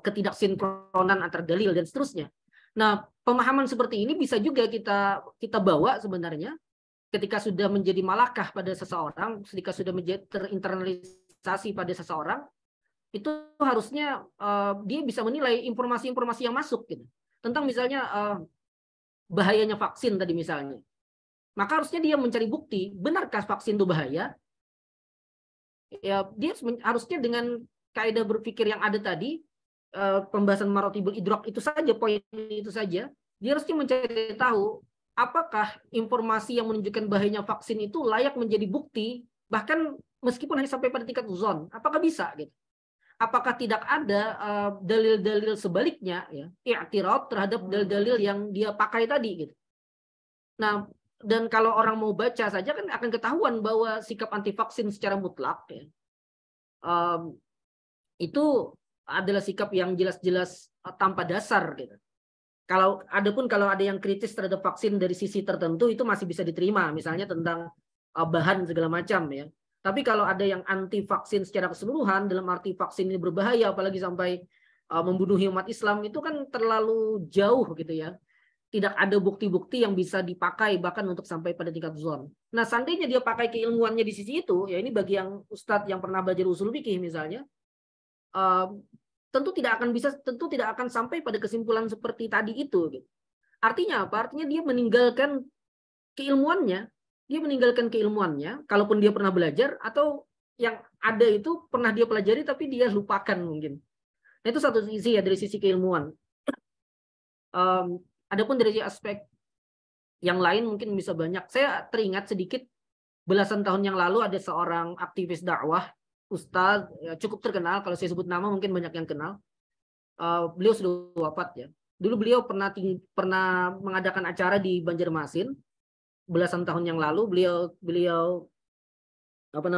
ketidaksinkronan antar dalil dan seterusnya. Nah, pemahaman seperti ini bisa juga kita bawa sebenarnya ketika sudah menjadi malakah pada seseorang, ketika sudah menjadi terinternalisasi pada seseorang, itu harusnya dia bisa menilai informasi-informasi yang masuk gitu. Tentang misalnya bahayanya vaksin tadi misalnya. Maka harusnya dia mencari bukti, benarkah vaksin itu bahaya? Ya, dia harusnya dengan kaidah berpikir yang ada tadi, pembahasan marotibul idrak itu saja, poin itu saja, dia harusnya mencari tahu apakah informasi yang menunjukkan bahayanya vaksin itu layak menjadi bukti, bahkan meskipun hanya sampai pada tingkat zon, apakah bisa gitu? Apakah tidak ada dalil-dalil sebaliknya, ya, i'tirad terhadap dalil-dalil yang dia pakai tadi gitu. Nah, dan kalau orang mau baca saja kan akan ketahuan bahwa sikap anti vaksin secara mutlak ya, itu adalah sikap yang jelas-jelas tanpa dasar gitu. Kalau ada yang kritis terhadap vaksin dari sisi tertentu itu masih bisa diterima, misalnya tentang bahan segala macam ya. Tapi kalau ada yang anti vaksin secara keseluruhan dalam arti vaksin ini berbahaya apalagi sampai membunuh umat Islam, itu kan terlalu jauh gitu ya. Tidak ada bukti-bukti yang bisa dipakai bahkan untuk sampai pada tingkat zon. Nah, seandainya dia pakai keilmuannya di sisi itu, ya ini bagi yang ustadz yang pernah belajar usul fikih misalnya, tentu tidak akan sampai pada kesimpulan seperti tadi itu. Gitu. Artinya apa? Artinya dia meninggalkan keilmuannya. Dia meninggalkan keilmuannya, kalaupun dia pernah belajar, atau yang ada itu pernah dia pelajari tapi dia lupakan mungkin. Nah, itu satu sisi ya dari sisi keilmuan. Adapun dari aspek yang lain mungkin bisa banyak. Saya teringat sedikit belasan tahun yang lalu ada seorang aktivis dakwah, ustadz ya, cukup terkenal. Kalau saya sebut nama mungkin banyak yang kenal. Beliau sudah wafat ya. Dulu beliau pernah mengadakan acara di Banjarmasin belasan tahun yang lalu. Beliau pernah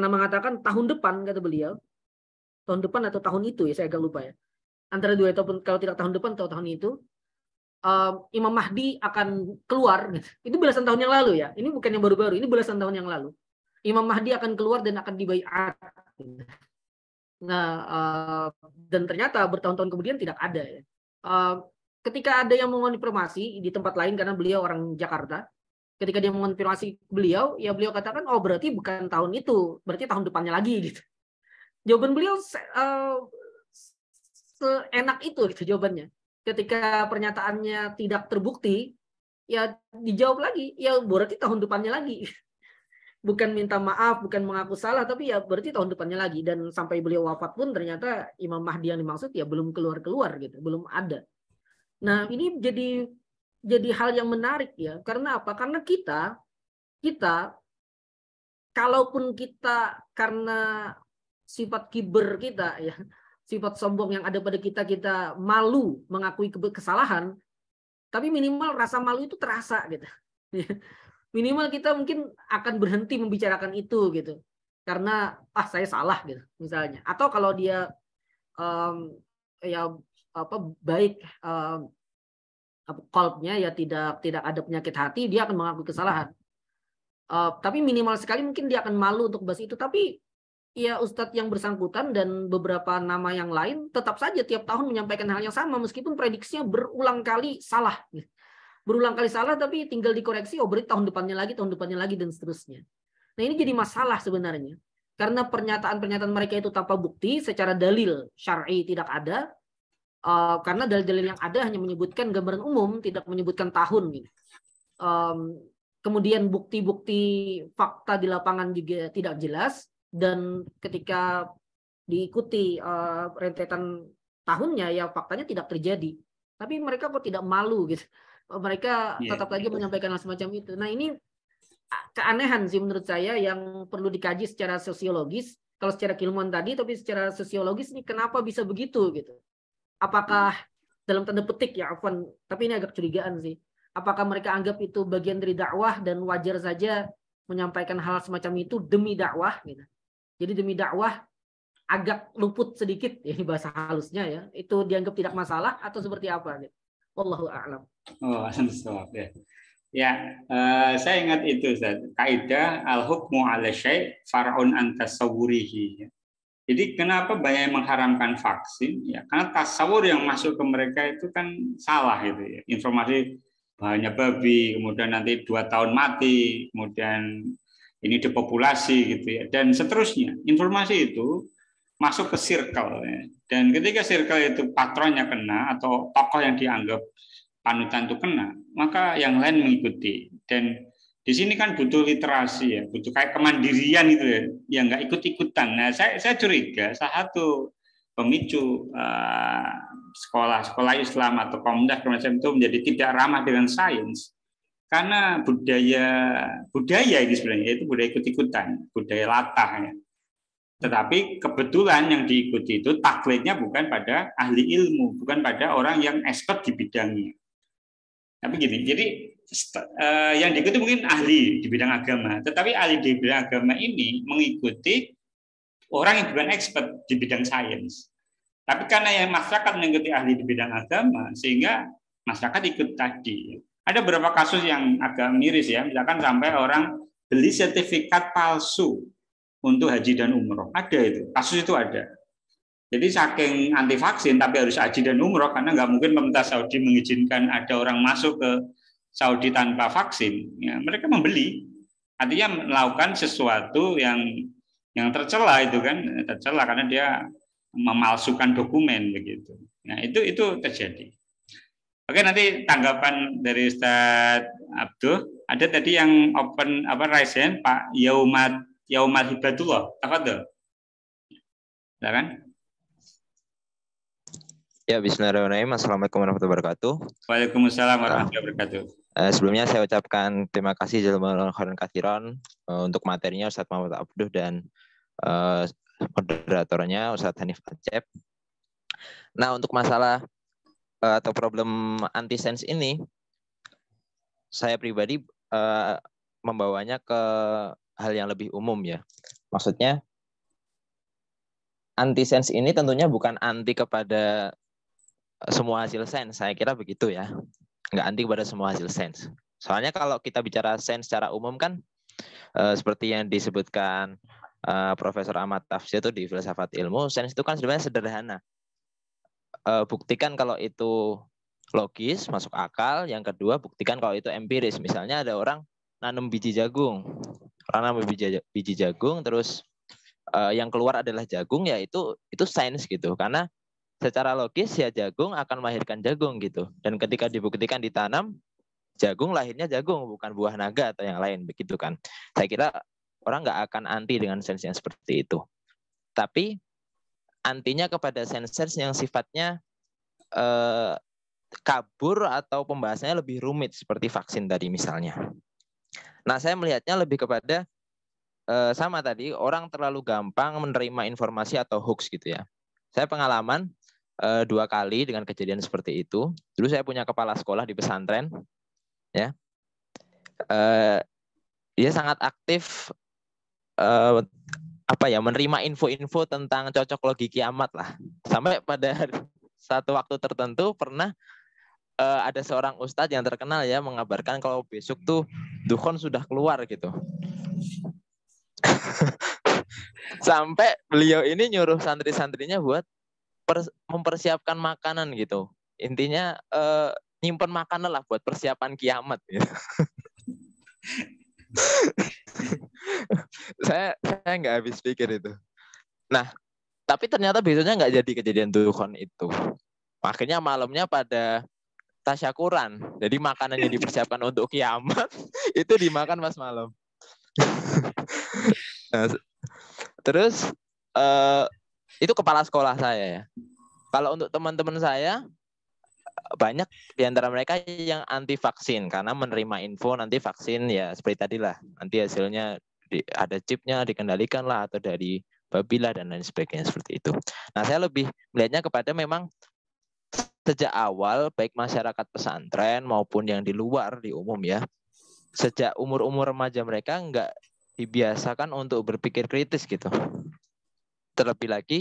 mengatakan tahun depan, kata beliau, tahun depan atau tahun itu ya saya agak lupa ya. Antara dua ataupun kalau tidak tahun depan atau tahun itu, Imam Mahdi akan keluar. Itu belasan tahun yang lalu ya. Ini bukan yang baru-baru. Ini belasan tahun yang lalu. Imam Mahdi akan keluar dan akan dibaiat. Nah, dan ternyata bertahun-tahun kemudian tidak ada. Ya. Ketika ada yang mengonfirmasi di tempat lain karena beliau orang Jakarta, ketika dia mengonfirmasi beliau, ya beliau katakan, oh berarti bukan tahun itu, berarti tahun depannya lagi gitu. Jawaban beliau seenak itu gitu jawabannya. Ketika pernyataannya tidak terbukti, ya dijawab lagi, ya berarti tahun depannya lagi. Bukan minta maaf, bukan mengaku salah, tapi ya berarti tahun depannya lagi. Dan sampai beliau wafat pun ternyata Imam Mahdi yang dimaksud ya belum keluar gitu, belum ada. Nah, ini jadi hal yang menarik ya. Karena apa? Karena kita kalaupun kita karena sifat kiber kita ya, sifat sombong yang ada pada kita malu mengakui kesalahan, tapi minimal rasa malu itu terasa gitu. Minimal kita mungkin akan berhenti membicarakan itu gitu. Karena saya salah gitu misalnya. Atau kalau dia baik qalbnya ya tidak ada penyakit hati, dia akan mengakui kesalahan. Tapi minimal sekali mungkin dia akan malu untuk bahas itu. Tapi ya ustadz yang bersangkutan dan beberapa nama yang lain tetap saja tiap tahun menyampaikan hal yang sama meskipun prediksinya berulang kali salah. Berulang kali salah tapi tinggal dikoreksi, oh berarti tahun depannya lagi dan seterusnya. Nah, ini jadi masalah sebenarnya. Karena pernyataan-pernyataan mereka itu tanpa bukti, secara dalil syar'i tidak ada. Karena dalil-dalil yang ada hanya menyebutkan gambaran umum, tidak menyebutkan tahun. Gitu. kemudian bukti-bukti fakta di lapangan juga tidak jelas, dan ketika diikuti rentetan tahunnya ya faktanya tidak terjadi. Tapi mereka kok tidak malu gitu. Mereka tetap lagi menyampaikan hal semacam itu. Nah, ini keanehan sih menurut saya yang perlu dikaji secara sosiologis. Kalau secara keilmuan tadi, tapi secara sosiologis ini kenapa bisa begitu gitu? Apakah dalam tanda petik ya, Afwan, tapi ini agak curigaan sih. Apakah mereka anggap itu bagian dari dakwah dan wajar saja menyampaikan hal semacam itu demi dakwah gitu. Jadi demi dakwah agak luput sedikit, ini bahasa halusnya ya, itu dianggap tidak masalah atau seperti apa gitu. Wallahu a'lam. Oh, ya. Ya, saya ingat itu, Ustaz. Kaidah al-hukmu 'ala syai' far'un an tasawwurihi. Jadi kenapa banyak yang mengharamkan vaksin? Ya, karena tasawur yang masuk ke mereka itu kan salah gitu ya. Informasi bahannya babi, kemudian nanti 2 tahun mati, kemudian ini depopulasi gitu ya, dan seterusnya. Informasi itu masuk ke circle ya. Dan ketika circle itu patronnya kena atau tokoh yang dianggap panutan itu kena, maka yang lain mengikuti. Dan di sini kan butuh literasi ya, butuh kayak kemandirian gitu ya, yang nggak ikut-ikutan. Nah, saya curiga salah satu pemicu sekolah Islam atau komunitas itu menjadi tidak ramah dengan sains karena budaya ini sebenarnya itu budaya ikut-ikutan, budaya latah ya. Tetapi kebetulan yang diikuti itu taklidnya bukan pada ahli ilmu, bukan pada orang yang expert di bidangnya. Tapi gini, jadi yang diikuti mungkin ahli di bidang agama, tetapi ahli di bidang agama ini mengikuti orang yang bukan expert di bidang sains. Tapi karena yang masyarakat mengikuti ahli di bidang agama, sehingga masyarakat ikut tadi. Ada beberapa kasus yang agak miris ya, misalkan sampai orang beli sertifikat palsu untuk haji dan umroh. Ada itu, kasus itu ada. Jadi saking anti vaksin tapi harus haji dan umroh karena nggak mungkin pemerintah Saudi mengizinkan ada orang masuk ke Saudi tanpa vaksin. Ya, mereka membeli, artinya melakukan sesuatu yang tercela itu kan, tercela karena dia memalsukan dokumen begitu. Nah itu terjadi. Oke, nanti tanggapan dari Ustaz Abduh. Ada tadi yang open raise hand Pak Yaumal Hibatullah. Tafadhol. Silakan. Ya, bismillahirrahmanirrahim. Assalamualaikum warahmatullahi wabarakatuh. Waalaikumsalam warahmatullahi wabarakatuh. Sebelumnya saya ucapkan terima kasih jazakumullahu khairan katsiran untuk materinya Ustaz Muhammad Abduh dan moderatornya Ustaz Hanif Acep. Nah, untuk masalah atau problem anti-sains ini, saya pribadi membawanya ke hal yang lebih umum ya. Maksudnya anti-sains ini tentunya bukan anti kepada semua hasil sains, saya kira begitu ya. Nggak anti kepada semua hasil sains. Soalnya kalau kita bicara sains secara umum kan seperti yang disebutkan Profesor Ahmad Tafsir itu di Filsafat Ilmu, sains itu kan sebenarnya sederhana. Buktikan kalau itu logis, masuk akal. Yang kedua, buktikan kalau itu empiris. Misalnya ada orang nanam biji jagung. Orang nanam biji jagung, terus yang keluar adalah jagung, ya itu sains gitu. Karena secara logis ya jagung akan melahirkan jagung gitu. Dan ketika dibuktikan ditanam, jagung lahirnya jagung, bukan buah naga atau yang lain begitu kan. Saya kira orang nggak akan anti dengan sains yang seperti itu. Tapi antinya kepada sains-sains yang sifatnya kabur atau pembahasannya lebih rumit seperti vaksin tadi misalnya. Nah, saya melihatnya lebih kepada sama tadi, orang terlalu gampang menerima informasi atau hoax gitu ya. Saya pengalaman 2 kali dengan kejadian seperti itu. Dulu saya punya kepala sekolah di pesantren, ya. Dia sangat aktif menerima info-info tentang cocok logi kiamat lah. Sampai pada satu waktu tertentu pernah ada seorang ustadz yang terkenal ya mengabarkan kalau besok tuh dukhon sudah keluar gitu. Sampai beliau ini nyuruh santri-santrinya buat mempersiapkan makanan gitu. Intinya nyimpen makanan lah buat persiapan kiamat gitu. saya nggak habis pikir itu. Nah, tapi ternyata besoknya nggak jadi kejadian dukhon itu. Akhirnya malamnya pada tasyakuran. Jadi makanan yang dipersiapkan untuk kiamat itu dimakan pas malam. Nah, terus itu kepala sekolah saya ya. Kalau untuk teman-teman saya banyak di antara mereka yang anti vaksin karena menerima info nanti vaksin ya seperti tadi lah, nanti hasilnya ada chipnya dikendalikan lah atau dari babi lah dan lain sebagainya seperti itu. Nah, saya lebih melihatnya kepada memang sejak awal baik masyarakat pesantren maupun yang di luar di umum ya, sejak umur-umur remaja mereka nggak dibiasakan untuk berpikir kritis gitu. Terlebih lagi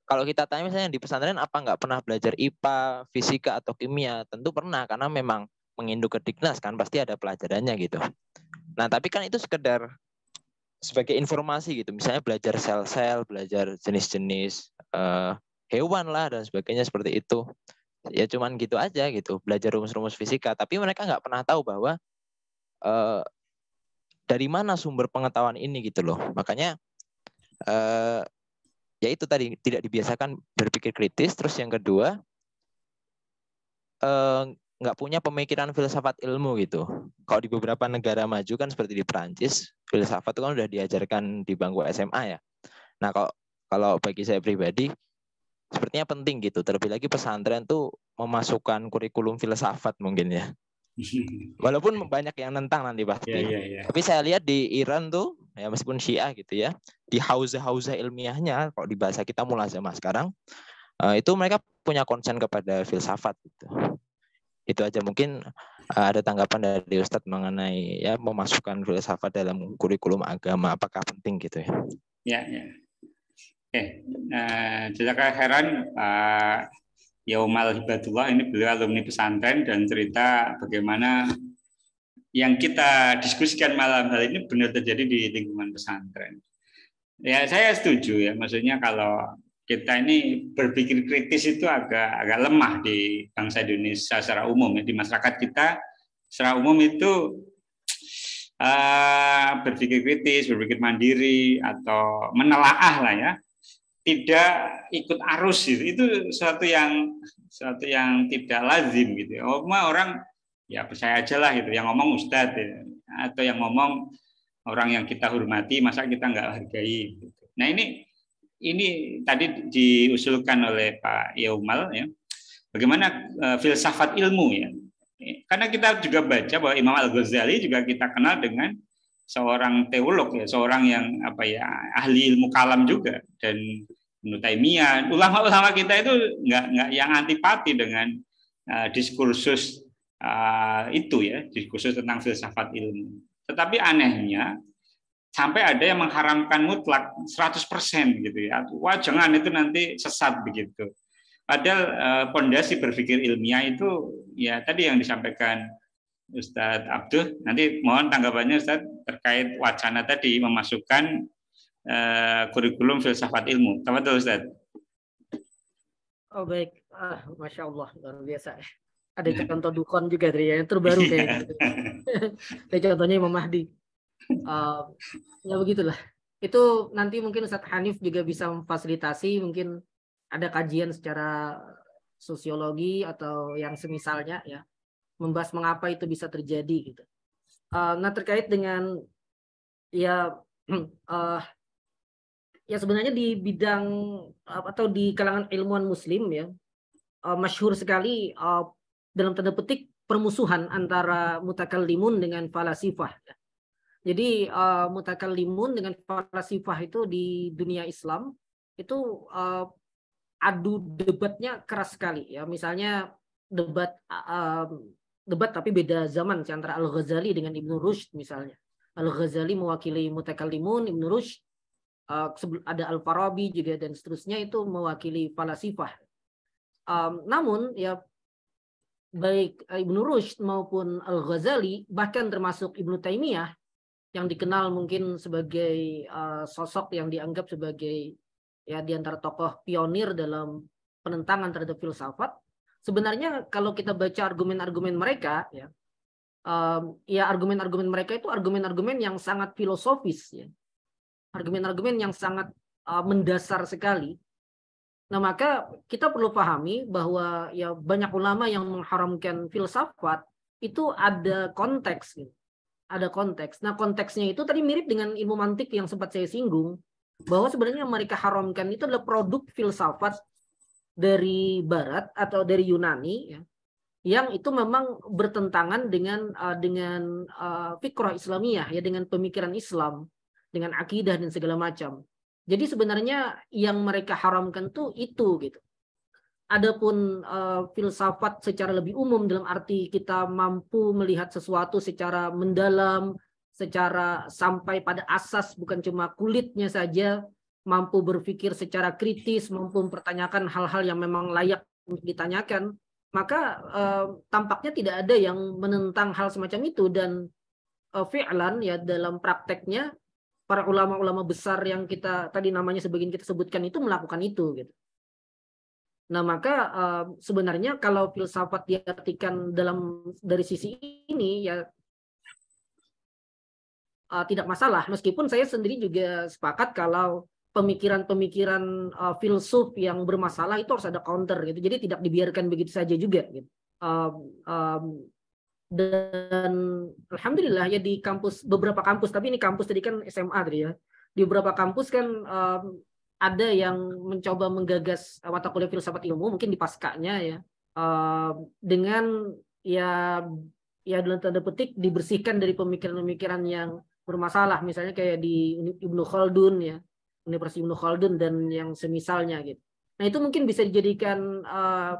kalau kita tanya misalnya di pesantren apa nggak pernah belajar IPA, fisika atau kimia, tentu pernah karena memang menginduk ke Diknas kan pasti ada pelajarannya gitu. Nah tapi kan itu sekedar sebagai informasi gitu, misalnya belajar sel-sel, belajar jenis-jenis hewan lah dan sebagainya seperti itu. Ya cuman gitu aja gitu, belajar rumus-rumus fisika. Tapi mereka nggak pernah tahu bahwa dari mana sumber pengetahuan ini gitu loh. Makanya ya itu tadi tidak dibiasakan berpikir kritis. Terus yang kedua nggak punya pemikiran filsafat ilmu gitu. Kalau di beberapa negara maju kan seperti di Perancis, filsafat itu kan udah diajarkan di bangku SMA ya. Nah kalau bagi saya pribadi sepertinya penting gitu. Terlebih lagi pesantren tuh memasukkan kurikulum filsafat mungkin ya. Walaupun banyak yang nentang nanti pasti. Yeah. Tapi saya lihat di Iran tuh, ya meskipun Syiah gitu ya, di hauzah-hauzah ilmiahnya, kalau di bahasa kita mulazamah sekarang, itu mereka punya konsen kepada filsafat gitu. Itu aja mungkin ada tanggapan dari Ustadz mengenai ya memasukkan filsafat dalam kurikulum agama, apakah penting gitu ya? Ya. Oke, jazakallahu khairan Pak Yaumal Hibatullah, ini beliau alumni pesantren dan cerita bagaimana yang kita diskusikan malam hari ini benar terjadi di lingkungan pesantren. Ya saya setuju ya, maksudnya kalau kita ini berpikir kritis itu agak lemah di bangsa Indonesia secara umum ya, di masyarakat kita secara umum itu berpikir kritis, berpikir mandiri atau menelaah lah ya. Tidak ikut arus itu sesuatu yang tidak lazim gitu. Orang ya percaya aja lah gitu, yang ngomong ustadz ya, atau yang ngomong orang yang kita hormati, masa kita nggak hargai gitu. Nah ini tadi diusulkan oleh Pak Yaumal ya, bagaimana filsafat ilmu ya, karena kita juga baca bahwa Imam Al-Ghazali juga kita kenal dengan seorang teolog ya, seorang yang ahli ilmu kalam juga, dan Ibnu Taimiyah, ulama-ulama kita itu nggak yang antipati dengan diskursus itu ya, diskursus tentang filsafat ilmu. Tetapi anehnya sampai ada yang mengharamkan mutlak 100% gitu ya. Wah jangan, itu nanti sesat begitu. Padahal pondasi berpikir ilmiah itu ya tadi yang disampaikan Ustadz Abdul. Nanti mohon tanggapannya Ustadz terkait wacana tadi memasukkan kurikulum filsafat ilmu. Tafadhol Ustadz. Oh baik, Masya Allah, luar biasa. Ada contoh dukun juga dari yang terbaru kayak gitu. Ada contohnya Imam Mahdi. Ya begitulah. Itu nanti mungkin Ustadz Hanif juga bisa memfasilitasi, mungkin ada kajian secara sosiologi atau yang semisalnya ya, membahas mengapa itu bisa terjadi gitu. Nah terkait dengan ya sebenarnya di bidang atau di kalangan ilmuwan muslim ya, masyhur sekali dalam tanda petik permusuhan antara mutakallimun dengan falasifah. Jadi mutakallimun dengan falasifah itu di dunia Islam itu adu debatnya keras sekali ya. Misalnya debat tapi beda zaman antara Al-Ghazali dengan Ibnu Rushd misalnya. Al-Ghazali mewakili mutakallimun, Ibnu Rushd ada Al-Farabi juga dan seterusnya itu mewakili falasifah. Namun ya baik Ibnu Rushd maupun Al-Ghazali, bahkan termasuk Ibnu Taimiyah yang dikenal mungkin sebagai sosok yang dianggap sebagai ya di antara tokoh pionir dalam penentangan terhadap filsafat. Sebenarnya kalau kita baca argumen-argumen mereka ya argumen-argumen mereka itu argumen-argumen yang sangat filosofis ya. Argumen-argumen yang sangat mendasar sekali. Nah, maka kita perlu pahami bahwa ya banyak ulama yang mengharamkan filsafat itu ada konteks gitu. Ada konteks. Nah, konteksnya itu tadi mirip dengan ilmu mantik yang sempat saya singgung, bahwa sebenarnya yang mereka haramkan itu adalah produk filsafat dari barat atau dari Yunani ya, yang itu memang bertentangan dengan fikrah Islamiyah ya, dengan pemikiran Islam, dengan akidah dan segala macam. Jadi sebenarnya yang mereka haramkan tuh itu gitu. Adapun filsafat secara lebih umum dalam arti kita mampu melihat sesuatu secara mendalam, secara sampai pada asas, bukan cuma kulitnya saja, mampu berpikir secara kritis, mampu mempertanyakan hal-hal yang memang layak untuk ditanyakan, maka tampaknya tidak ada yang menentang hal semacam itu. Dan fi'lan ya, dalam prakteknya para ulama-ulama besar yang kita tadi namanya sebagian kita sebutkan itu melakukan itu gitu. Nah, maka sebenarnya kalau filsafat diartikan dari sisi ini ya tidak masalah, meskipun saya sendiri juga sepakat kalau pemikiran-pemikiran filsuf yang bermasalah itu harus ada counter gitu. Jadi tidak dibiarkan begitu saja juga gitu. Dan alhamdulillah ya di kampus, beberapa kampus, tapi ini kampus tadi kan SMA tadi ya, di beberapa kampus kan ada yang mencoba menggagas mata kuliah filsafat ilmu, mungkin di paskanya ya, dengan ya dalam tanda petik dibersihkan dari pemikiran-pemikiran yang bermasalah, misalnya kayak di Ibnu Khaldun ya, Universitas Ibnu Khaldun dan yang semisalnya gitu. Nah, itu mungkin bisa dijadikan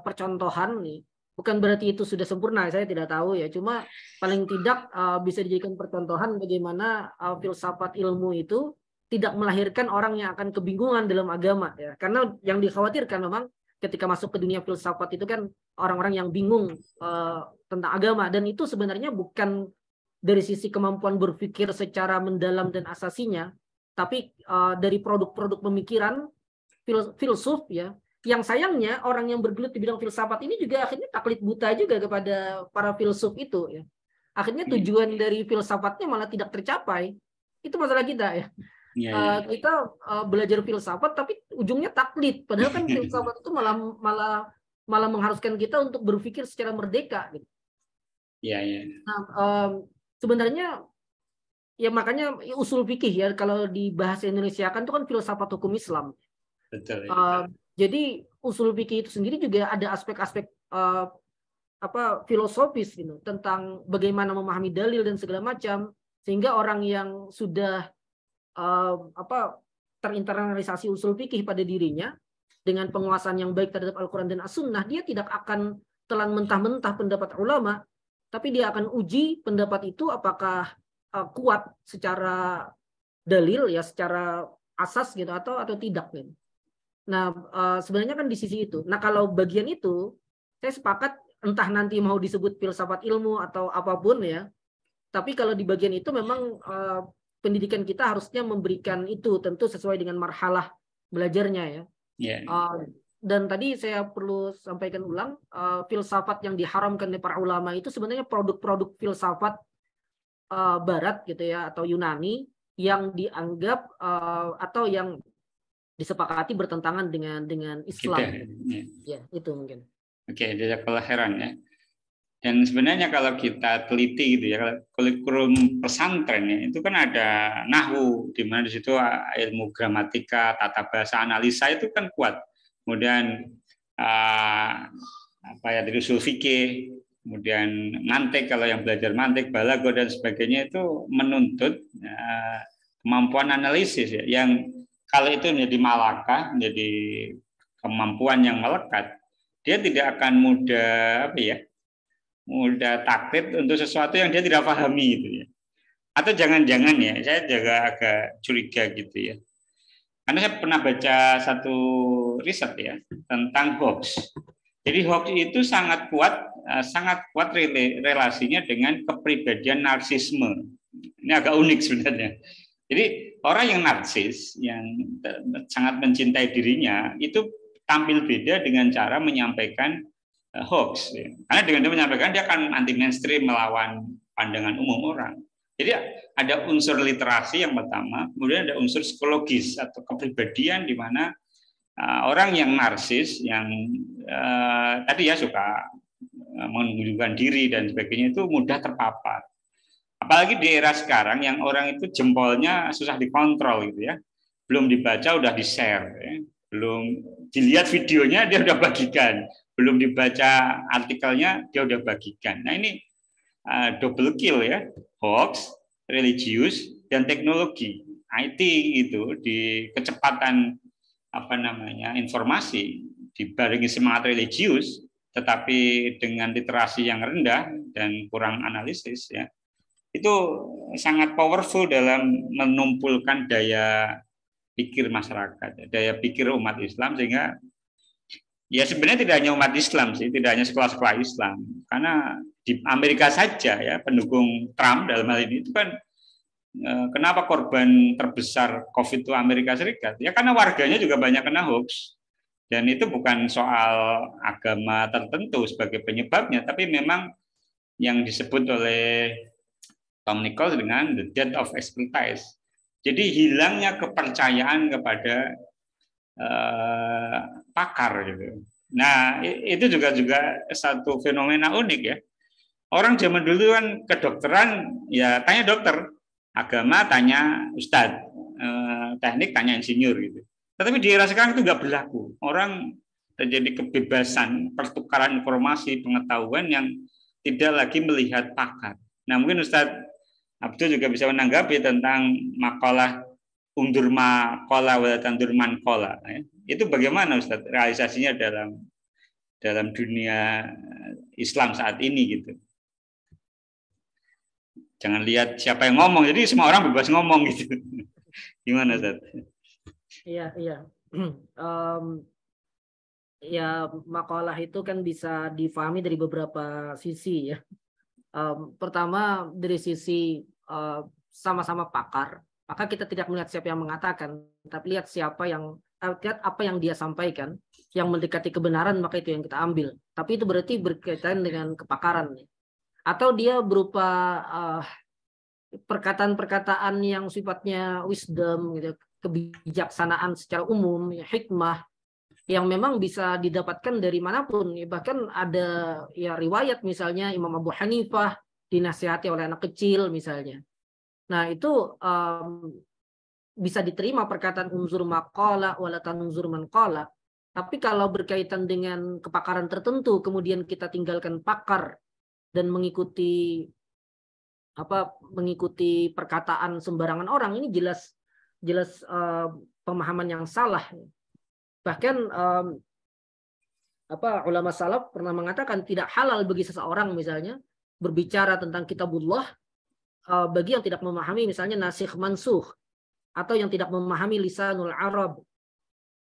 percontohan nih. Bukan berarti itu sudah sempurna, saya tidak tahu ya. Cuma paling tidak bisa dijadikan percontohan bagaimana filsafat ilmu itu tidak melahirkan orang yang akan kebingungan dalam agama ya. Karena yang dikhawatirkan memang ketika masuk ke dunia filsafat itu kan orang-orang yang bingung tentang agama, dan itu sebenarnya bukan dari sisi kemampuan berpikir secara mendalam dan asasinya, tapi dari produk-produk pemikiran filsuf ya. Yang sayangnya orang yang bergelut di bidang filsafat ini juga akhirnya taklid buta juga kepada para filsuf itu ya. Akhirnya tujuan dari filsafatnya malah tidak tercapai. Itu masalah kita ya. Kita belajar filsafat tapi ujungnya taklid. Padahal kan filsafat itu malah mengharuskan kita untuk berpikir secara merdeka gitu. Nah, sebenarnya ya makanya usul fikih ya, kalau di bahasa Indonesia kan itu kan filsafat hukum Islam. Betul. Jadi usul fikih itu sendiri juga ada aspek-aspek filosofis gitu, tentang bagaimana memahami dalil dan segala macam, sehingga orang yang sudah terinternalisasi usul fikih pada dirinya dengan penguasaan yang baik terhadap Al-Quran dan As-Sunnah, dia tidak akan telan mentah-mentah pendapat ulama, tapi dia akan uji pendapat itu apakah kuat secara dalil ya, secara asas gitu atau tidak gitu. Nah, sebenarnya kan di sisi itu. Nah, kalau bagian itu saya sepakat, entah nanti mau disebut filsafat ilmu atau apapun ya. Tapi kalau di bagian itu memang pendidikan kita harusnya memberikan itu, tentu sesuai dengan marhalah belajarnya ya. Dan tadi saya perlu sampaikan ulang, filsafat yang diharamkan oleh para ulama itu sebenarnya produk-produk filsafat barat gitu ya, atau Yunani yang dianggap atau yang disepakati bertentangan dengan Islam. Ya, itu mungkin. Oke, jazakallah khairan ya. Dan sebenarnya kalau kita teliti gitu ya, kurikulum pesantren ya, itu kan ada nahwu, di mana di situ ilmu gramatika, tata bahasa, analisa itu kan kuat. Kemudian dari usul fikih, kemudian mantik, kalau yang belajar mantik, balago dan sebagainya itu menuntut kemampuan analisis ya, yang kalau itu menjadi malakah, menjadi kemampuan yang melekat, dia tidak akan mudah taklid untuk sesuatu yang dia tidak pahami gitu ya. Atau jangan-jangan ya, saya juga agak curiga gitu ya. Karena saya pernah baca satu riset ya tentang hoax. Jadi hoax itu sangat kuat relasinya dengan kepribadian narsisme. Ini agak unik sebenarnya. Jadi orang yang narsis, yang sangat mencintai dirinya, itu tampil beda dengan cara menyampaikan hoax. Karena dengan dia menyampaikan, dia akan anti mainstream, melawan pandangan umum orang. Jadi ada unsur literasi yang pertama, kemudian ada unsur psikologis atau kepribadian di mana orang yang narsis, yang tadi ya suka menunjukkan diri dan sebagainya itu mudah terpapar. Apalagi di era sekarang yang orang itu jempolnya susah dikontrol gitu ya. Belum dibaca udah di-share ya. Belum dilihat videonya dia udah bagikan. Belum dibaca artikelnya dia udah bagikan. Nah ini double kill ya. Hoax, religius, dan teknologi. IT itu di kecepatan informasi dibarengi semangat religius tetapi dengan literasi yang rendah dan kurang analisis ya. Itu sangat powerful dalam menumpulkan daya pikir masyarakat, daya pikir umat Islam, sehingga ya sebenarnya tidak hanya umat Islam sih, tidak hanya sekolah-sekolah Islam, karena di Amerika saja ya pendukung Trump dalam hal ini itu kan kenapa korban terbesar COVID itu Amerika Serikat? Ya karena warganya juga banyak kena hoax. Dan itu bukan soal agama tertentu sebagai penyebabnya, tapi memang yang disebut oleh Tom Nichols dengan the death of expertise. Jadi hilangnya kepercayaan kepada pakar gitu. Nah, itu juga satu fenomena unik ya. Orang zaman dulu kan kedokteran ya tanya dokter, agama tanya ustadz, teknik tanya insinyur gitu. Tetapi di era sekarang itu nggak berlaku. Orang terjadi kebebasan pertukaran informasi, pengetahuan yang tidak lagi melihat pakar. Nah, mungkin Ustadz Abdul juga bisa menanggapi tentang makalah undur maqala wa tandur man qala. Itu bagaimana Ustadz realisasinya dalam dunia Islam saat ini gitu. Jangan lihat siapa yang ngomong, jadi semua orang bebas ngomong gitu. Gimana Ustadz? Iya. Ya makalah itu kan bisa difahami dari beberapa sisi ya. Pertama dari sisi sama-sama pakar, maka kita tidak melihat siapa yang mengatakan, tapi lihat lihat apa yang dia sampaikan, yang mendekati kebenaran maka itu yang kita ambil. Tapi itu berarti berkaitan dengan kepakaran, atau dia berupa perkataan-perkataan yang sifatnya wisdom, gitu, kebijaksanaan secara umum, ya, hikmah yang memang bisa didapatkan dari manapun. Bahkan ada ya riwayat misalnya Imam Abu Hanifah dinasihati oleh anak kecil misalnya. Nah itu bisa diterima perkataan unzur maqala wala tanzur man qala. Tapi kalau berkaitan dengan kepakaran tertentu kemudian kita tinggalkan pakar dan mengikuti perkataan sembarangan orang, ini jelas pemahaman yang salah. Bahkan ulama salaf pernah mengatakan tidak halal bagi seseorang misalnya berbicara tentang kitabullah bagi yang tidak memahami misalnya nasikh mansukh atau yang tidak memahami lisanul Arab.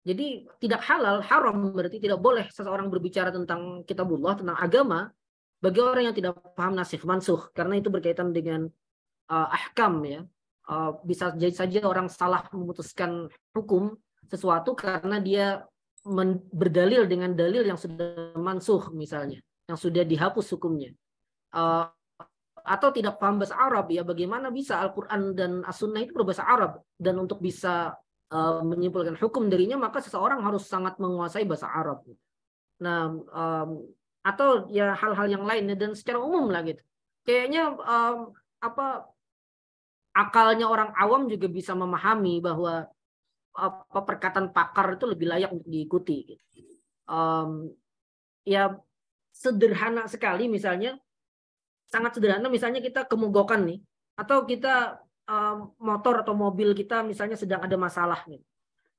Jadi tidak halal, haram, berarti tidak boleh seseorang berbicara tentang kitabullah, tentang agama bagi orang yang tidak paham nasikh mansukh, karena itu berkaitan dengan ahkam ya. Bisa jadi saja orang salah memutuskan hukum sesuatu karena dia berdalil dengan dalil yang sudah mansukh misalnya, yang sudah dihapus hukumnya, atau tidak paham bahasa Arab ya. Bagaimana bisa Al-Quran dan As-Sunnah itu berbahasa Arab, dan untuk bisa menyimpulkan hukum darinya maka seseorang harus sangat menguasai bahasa Arab. Nah atau ya hal-hal yang lainnya, dan secara umum lah gitu. Kayaknya akalnya orang awam juga bisa memahami bahwa perkataan pakar itu lebih layak untuk diikuti. Ya sederhana sekali misalnya, sangat sederhana misalnya kita kemogokan nih, atau kita motor atau mobil kita misalnya sedang ada masalah nih.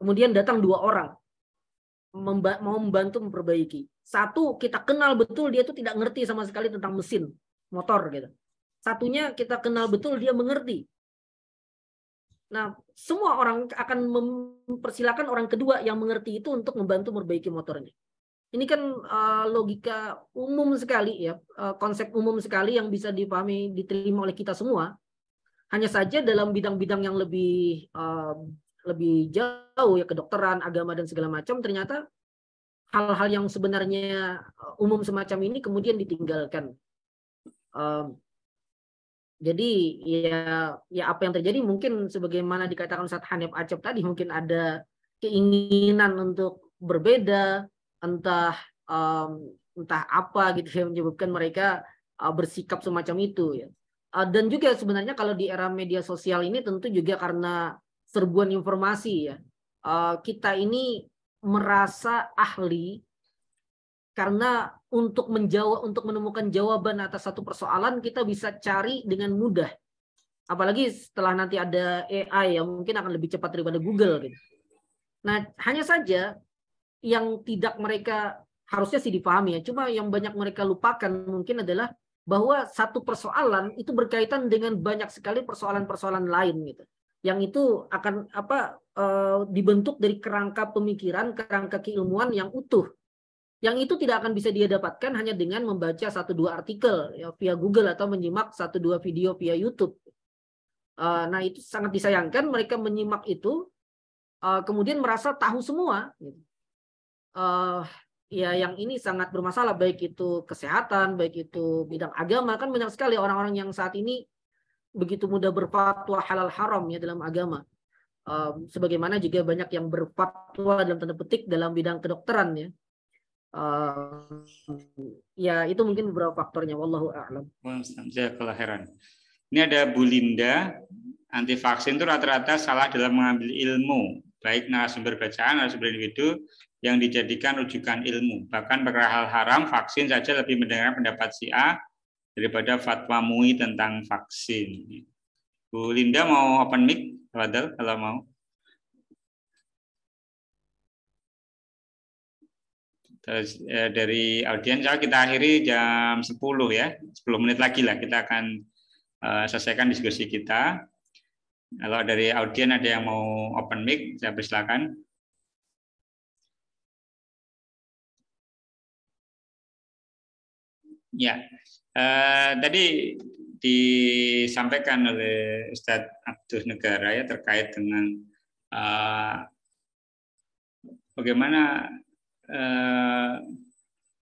Kemudian datang 2 orang mau membantu memperbaiki. Satu kita kenal betul dia tuh tidak ngerti sama sekali tentang mesin motor gitu. Satunya kita kenal betul dia mengerti. Nah, semua orang akan mempersilahkan orang kedua yang mengerti itu untuk membantu memperbaiki motornya. Ini kan logika umum sekali ya, konsep umum sekali yang bisa dipahami, diterima oleh kita semua. Hanya saja dalam bidang-bidang yang lebih jauh ya, kedokteran, agama dan segala macam, ternyata hal-hal yang sebenarnya umum semacam ini kemudian ditinggalkan. Jadi ya apa yang terjadi mungkin sebagaimana dikatakan Ustaz Hanif Acep tadi, mungkin ada keinginan untuk berbeda, entah entah apa gitu yang menyebabkan mereka bersikap semacam itu ya. Dan juga sebenarnya kalau di era media sosial ini tentu juga karena serbuan informasi ya. Kita ini merasa ahli karena untuk menemukan jawaban atas satu persoalan kita bisa cari dengan mudah. Apalagi setelah nanti ada AI yang mungkin akan lebih cepat daripada Google gitu. Nah, hanya saja yang tidak mereka harusnya sih dipahami ya. Cuma yang banyak mereka lupakan mungkin adalah bahwa satu persoalan itu berkaitan dengan banyak sekali persoalan-persoalan lain gitu. Yang itu akan dibentuk dari kerangka pemikiran, kerangka keilmuan yang utuh. Yang itu tidak akan bisa dia dapatkan hanya dengan membaca 1-2 artikel ya, via Google atau menyimak 1-2 video via YouTube. Nah, itu sangat disayangkan mereka menyimak itu kemudian merasa tahu semua. Ya, yang ini sangat bermasalah, baik itu kesehatan, baik itu bidang agama. Kan banyak sekali orang-orang yang saat ini begitu mudah berfatwa halal haram ya dalam agama. Sebagaimana juga banyak yang berfatwa dalam tanda petik dalam bidang kedokteran ya. Ya itu mungkin beberapa faktornya. Wallahu a'lam. Kelahiran. Ini ada Bu Linda, anti vaksin itu rata-rata salah dalam mengambil ilmu, baik narasumber bacaan, narasumber individu yang dijadikan rujukan ilmu. Bahkan perkara hal haram, vaksin saja lebih mendengar pendapat si A daripada fatwa MUI tentang vaksin. Bu Linda mau open mic, Fadal, kalau mau. Terus dari audiens kita akhiri jam 10 ya, 10 menit lagi lah kita akan selesaikan diskusi kita. Kalau dari audiens ada yang mau open mic, saya persilakan. Ya, tadi disampaikan oleh Ustadz Abdus Negara ya terkait dengan bagaimana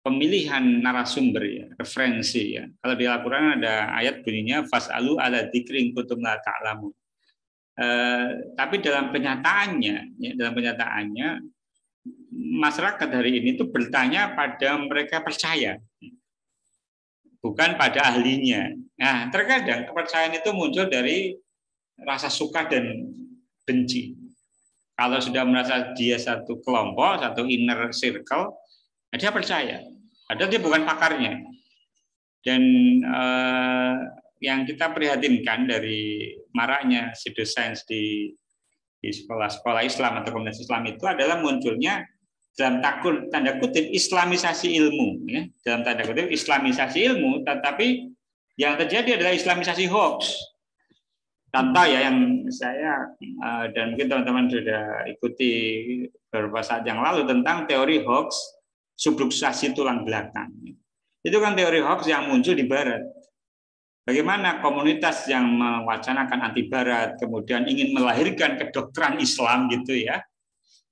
pemilihan narasumber ya, referensi ya. Kalau di Al-Qur'an ada ayat bunyinya fas'alu ala dzikri in kuntum la ta'lamun. Tapi dalam kenyataannya masyarakat hari ini tuh bertanya pada mereka percaya, bukan pada ahlinya. Nah, terkadang kepercayaan itu muncul dari rasa suka dan benci. Kalau sudah merasa dia satu kelompok, satu inner circle, dia percaya. Padahal dia bukan pakarnya. Dan yang kita prihatinkan dari maraknya pseudoscience di sekolah-sekolah Islam atau komunitas Islam itu adalah munculnya dalam tanda kutip islamisasi ilmu. Ya. Dalam tanda kutip islamisasi ilmu, tetapi yang terjadi adalah islamisasi hoax. Contoh ya yang saya dan mungkin teman-teman sudah ikuti beberapa saat yang lalu tentang teori hoax subluxasi tulang belakang. Itu kan teori hoax yang muncul di Barat. Bagaimana komunitas yang mewacanakan anti Barat kemudian ingin melahirkan kedokteran Islam gitu ya,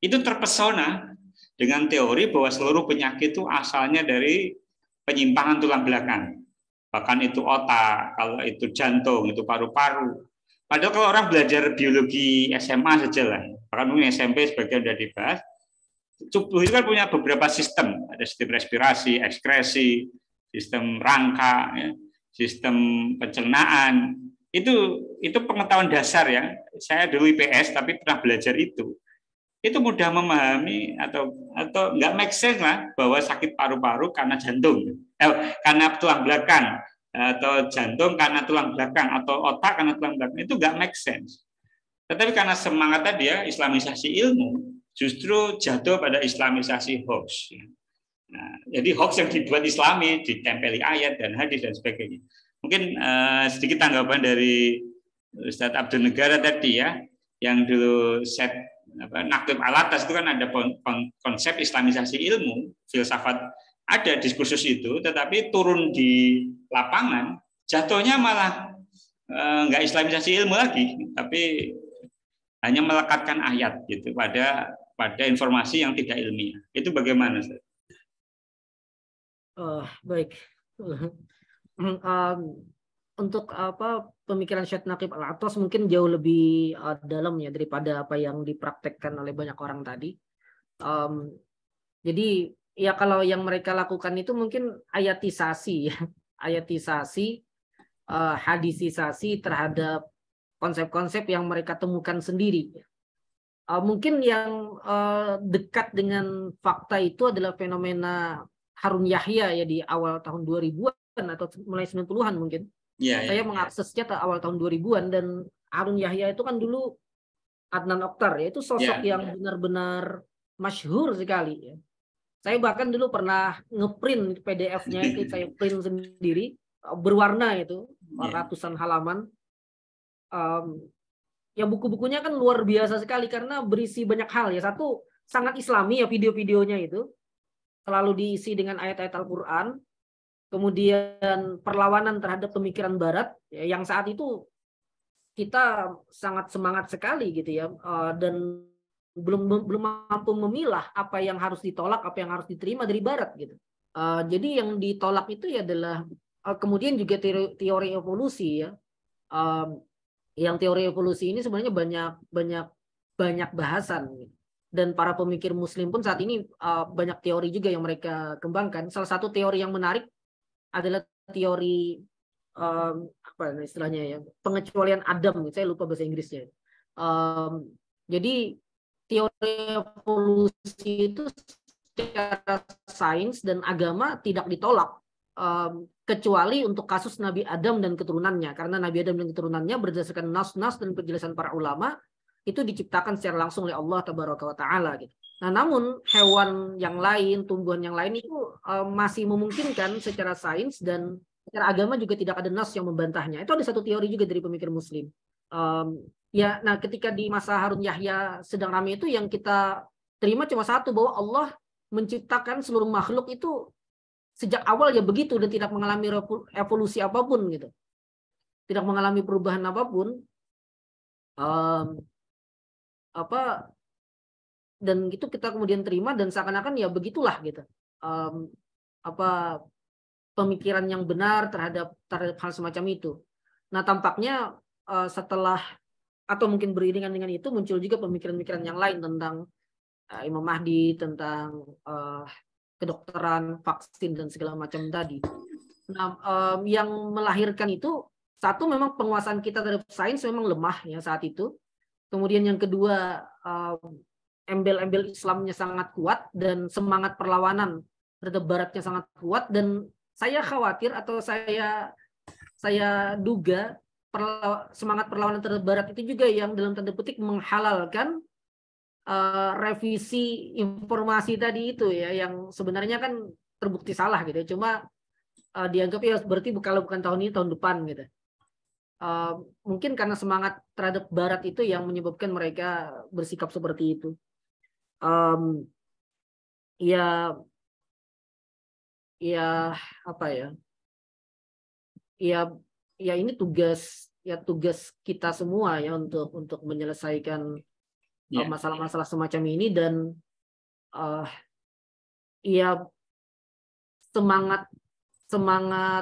itu terpesona dengan teori bahwa seluruh penyakit itu asalnya dari penyimpangan tulang belakang. Bahkan itu otak, kalau itu jantung, itu paru-paru. Padahal kalau orang belajar biologi SMA saja lah, bahkan mungkin SMP sebagian sudah dibahas, tubuh itu kan punya beberapa sistem, ada sistem respirasi, ekskresi, sistem rangka, ya, sistem pencernaan. Itu pengetahuan dasar ya. Saya dulu IPS tapi pernah belajar itu. Itu mudah memahami atau nggak make sense lah bahwa sakit paru-paru karena jantung, karena tulang belakang. Atau jantung karena tulang belakang atau otak karena tulang belakang, itu nggak make sense. Tetapi karena semangat tadi ya islamisasi ilmu justru jatuh pada islamisasi hoax. Nah, jadi hoax yang dibuat Islami ditempeli ayat dan hadis dan sebagainya. Mungkin sedikit tanggapan dari Ustadz Abdul Negara tadi ya, yang dulu Naktib Al-Atas itu kan ada konsep islamisasi ilmu, filsafat. Ada diskursus itu, tetapi turun di lapangan, jatuhnya malah nggak islamisasi ilmu lagi, tapi hanya melekatkan ayat gitu pada informasi yang tidak ilmiah. Itu bagaimana, Ustaz? Baik. Untuk pemikiran Syekh Naqib Al-Atas mungkin jauh lebih dalam ya daripada apa yang dipraktekkan oleh banyak orang tadi. Jadi ya kalau yang mereka lakukan itu mungkin ayatisasi ya, ayatisasi, hadisisasi terhadap konsep-konsep yang mereka temukan sendiri. Mungkin yang dekat dengan fakta itu adalah fenomena Harun Yahya ya di awal tahun 2000-an atau mulai 90-an mungkin. Saya mengaksesnya awal tahun 2000-an, dan Harun Yahya itu kan dulu Adnan Oktar, ya itu sosok yang benar-benar masyhur sekali ya. Saya bahkan dulu pernah ngeprint PDF-nya itu, saya print sendiri berwarna itu, ratusan halaman. Ya buku-bukunya kan luar biasa sekali karena berisi banyak hal ya. Satu, sangat islami ya, video-videonya itu selalu diisi dengan ayat-ayat Al-Quran. Kemudian perlawanan terhadap pemikiran Barat ya, yang saat itu kita sangat semangat sekali gitu ya, dan belum mampu memilah apa yang harus ditolak, apa yang harus diterima dari Barat gitu. Jadi yang ditolak itu ya adalah kemudian juga teori evolusi ya. Yang teori evolusi ini sebenarnya banyak bahasan gitu. Dan para pemikir Muslim pun saat ini banyak teori juga yang mereka kembangkan. Salah satu teori yang menarik adalah teori apa istilahnya ya, pengecualian Adam. Saya lupa bahasa Inggrisnya. Jadi teori evolusi itu secara sains dan agama tidak ditolak, kecuali untuk kasus Nabi Adam dan keturunannya, karena Nabi Adam dan keturunannya berdasarkan nas-nas dan penjelasan para ulama itu diciptakan secara langsung oleh Allah Tabaraka wa Ta'ala gitu. Nah, namun hewan yang lain, tumbuhan yang lain itu masih memungkinkan secara sains, dan secara agama juga tidak ada nas yang membantahnya. Itu ada satu teori juga dari pemikir Muslim. Ya, nah ketika di masa Harun Yahya sedang ramai itu, yang kita terima cuma satu, bahwa Allah menciptakan seluruh makhluk itu sejak awal ya begitu, dan tidak mengalami evolusi apapun gitu, tidak mengalami perubahan apapun, dan itu kita kemudian terima, dan seakan-akan ya begitulah gitu, pemikiran yang benar terhadap hal semacam itu. Nah, tampaknya setelah atau mungkin beriringan dengan itu muncul juga pemikiran-pemikiran yang lain tentang Imam Mahdi, tentang kedokteran, vaksin dan segala macam tadi. Nah, yang melahirkan itu, satu, memang penguasaan kita terhadap sains memang lemah ya saat itu. Kemudian yang kedua, embel-embel Islamnya sangat kuat dan semangat perlawanan terhadap Baratnya sangat kuat, dan saya khawatir atau saya duga semangat perlawanan terhadap Barat itu juga yang dalam tanda petik menghalalkan revisi informasi tadi itu ya, yang sebenarnya kan terbukti salah gitu ya. Cuma dianggap ya berarti kalau bukan tahun ini tahun depan gitu. Mungkin karena semangat terhadap Barat itu yang menyebabkan mereka bersikap seperti itu. Ya apa ya? Ya ini tugas kita semua ya untuk menyelesaikan masalah-masalah semacam ini, dan ya semangat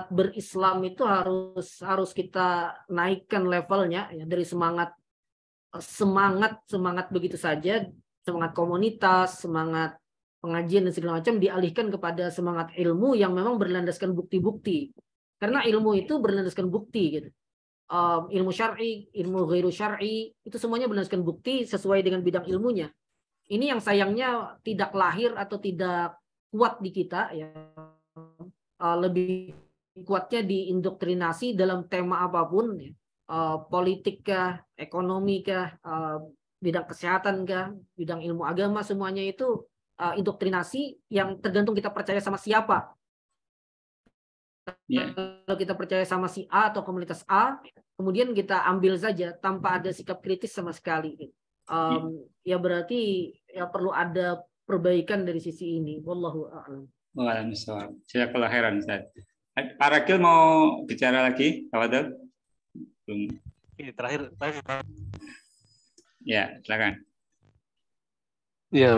berislam itu harus kita naikkan levelnya ya, dari semangat begitu saja, semangat komunitas, semangat pengajian dan segala macam, dialihkan kepada semangat ilmu yang memang berlandaskan bukti-bukti, karena ilmu itu berlandaskan bukti gitu. Ilmu syar'i, ilmu ghairu syar'i, itu semuanya berdasarkan bukti sesuai dengan bidang ilmunya. Ini yang sayangnya tidak lahir atau tidak kuat di kita ya. Lebih kuatnya diindoktrinasi dalam tema apapun ya. Politik kah, ekonomi kah, bidang kesehatan kah, bidang ilmu agama, semuanya itu indoktrinasi yang tergantung kita percaya sama siapa. Kalau kita percaya sama si A atau komunitas A, kemudian kita ambil saja tanpa ada sikap kritis sama sekali. Ya berarti ya perlu ada perbaikan dari sisi ini. Wallahu a'lam. Waalaikumsalam. Jazakallahu khairan, Ustaz. Pak Rakil mau bicara lagi? Tafadhol. Belum. Terakhir. Ya, silakan. Ya,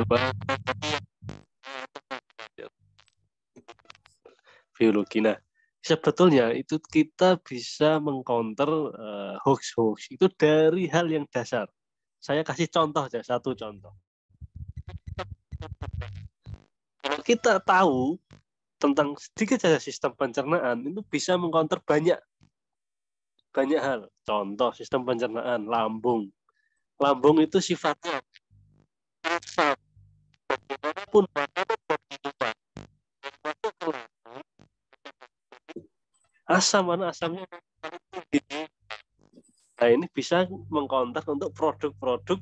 biologi. Nah, sebetulnya itu kita bisa mengcounter hoax itu dari hal yang dasar. Saya kasih contoh aja, satu contoh. kita tahu tentang sedikit saja sistem pencernaan, itu bisa mengcounter banyak hal. Contoh sistem pencernaan lambung. Lambung itu sifatnya asam. Bagaimanapun asam, mana asamnya tinggi. Nah, ini bisa mengcounter untuk produk-produk,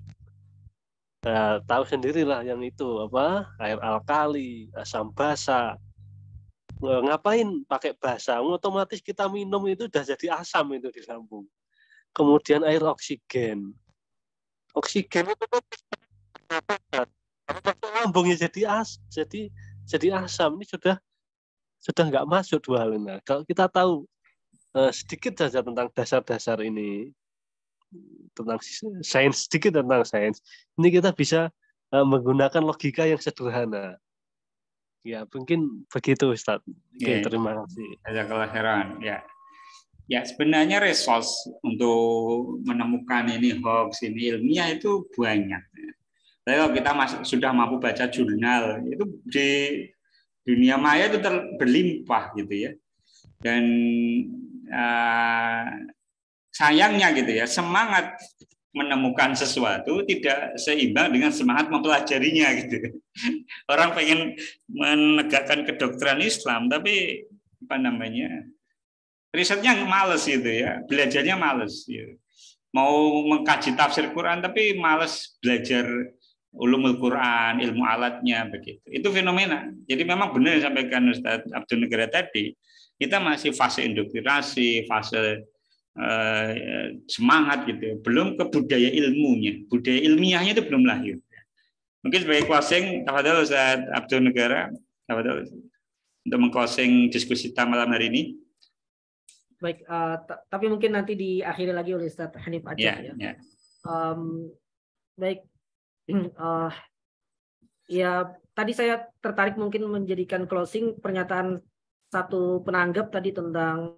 tahu sendirilah yang itu apa, air alkali, asam basa. Ngapain pakai basa? Otomatis kita minum itu udah jadi asam itu di lambung. Kemudian air oksigen itu kan lambungnya jadi asam. Ini sudah nggak masuk dua hal. Nah, kalau kita tahu sedikit saja tentang dasar-dasar ini, tentang sains, sedikit tentang sains, ini kita bisa menggunakan logika yang sederhana. Ya, mungkin begitu, Ustaz. Oke, terima kasih. Jazakallah khairan. Ya, sebenarnya resource untuk menemukan ini hoax, ini ilmiah itu banyak. Tapi kalau kita sudah mampu baca jurnal, itu di dunia maya itu berlimpah gitu ya. Dan sayangnya gitu ya, semangat menemukan sesuatu tidak seimbang dengan semangat mempelajarinya gitu. Orang pengen menegakkan kedokteran Islam, tapi apa namanya, risetnya males gitu ya, belajarnya males. Gitu. Mau mengkaji tafsir Quran tapi males belajar ulumul Quran, ilmu alatnya begitu. Itu fenomena. Jadi memang benar yang disampaikan Ustaz Abdul Negara tadi, kita masih fase indoktrinasi, fase semangat gitu, belum ke budaya ilmunya, budaya ilmiahnya itu belum lahir. Mungkin sebagai closing, tafadhol Ustaz Abdul Negara, tafadhol untuk meng-closing diskusi kita malam hari ini. Baik, tapi mungkin nanti diakhiri lagi oleh Ustaz Hanif Acep ya. Baik, ya tadi saya tertarik mungkin menjadikan closing pernyataan satu penanggap tadi tentang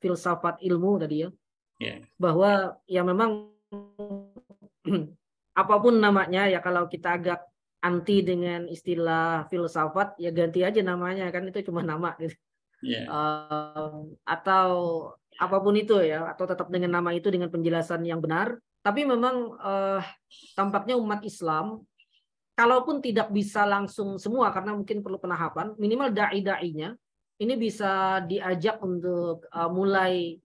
filsafat ilmu tadi ya, bahwa ya memang apapun namanya ya, kalau kita agak anti dengan istilah filsafat ya ganti aja namanya, kan itu cuma nama gitu. Atau apapun itu ya, atau tetap dengan nama itu dengan penjelasan yang benar. Tapi memang tampaknya umat Islam, kalaupun tidak bisa langsung semua karena mungkin perlu penahapan, minimal dai-dainya ini bisa diajak untuk mulai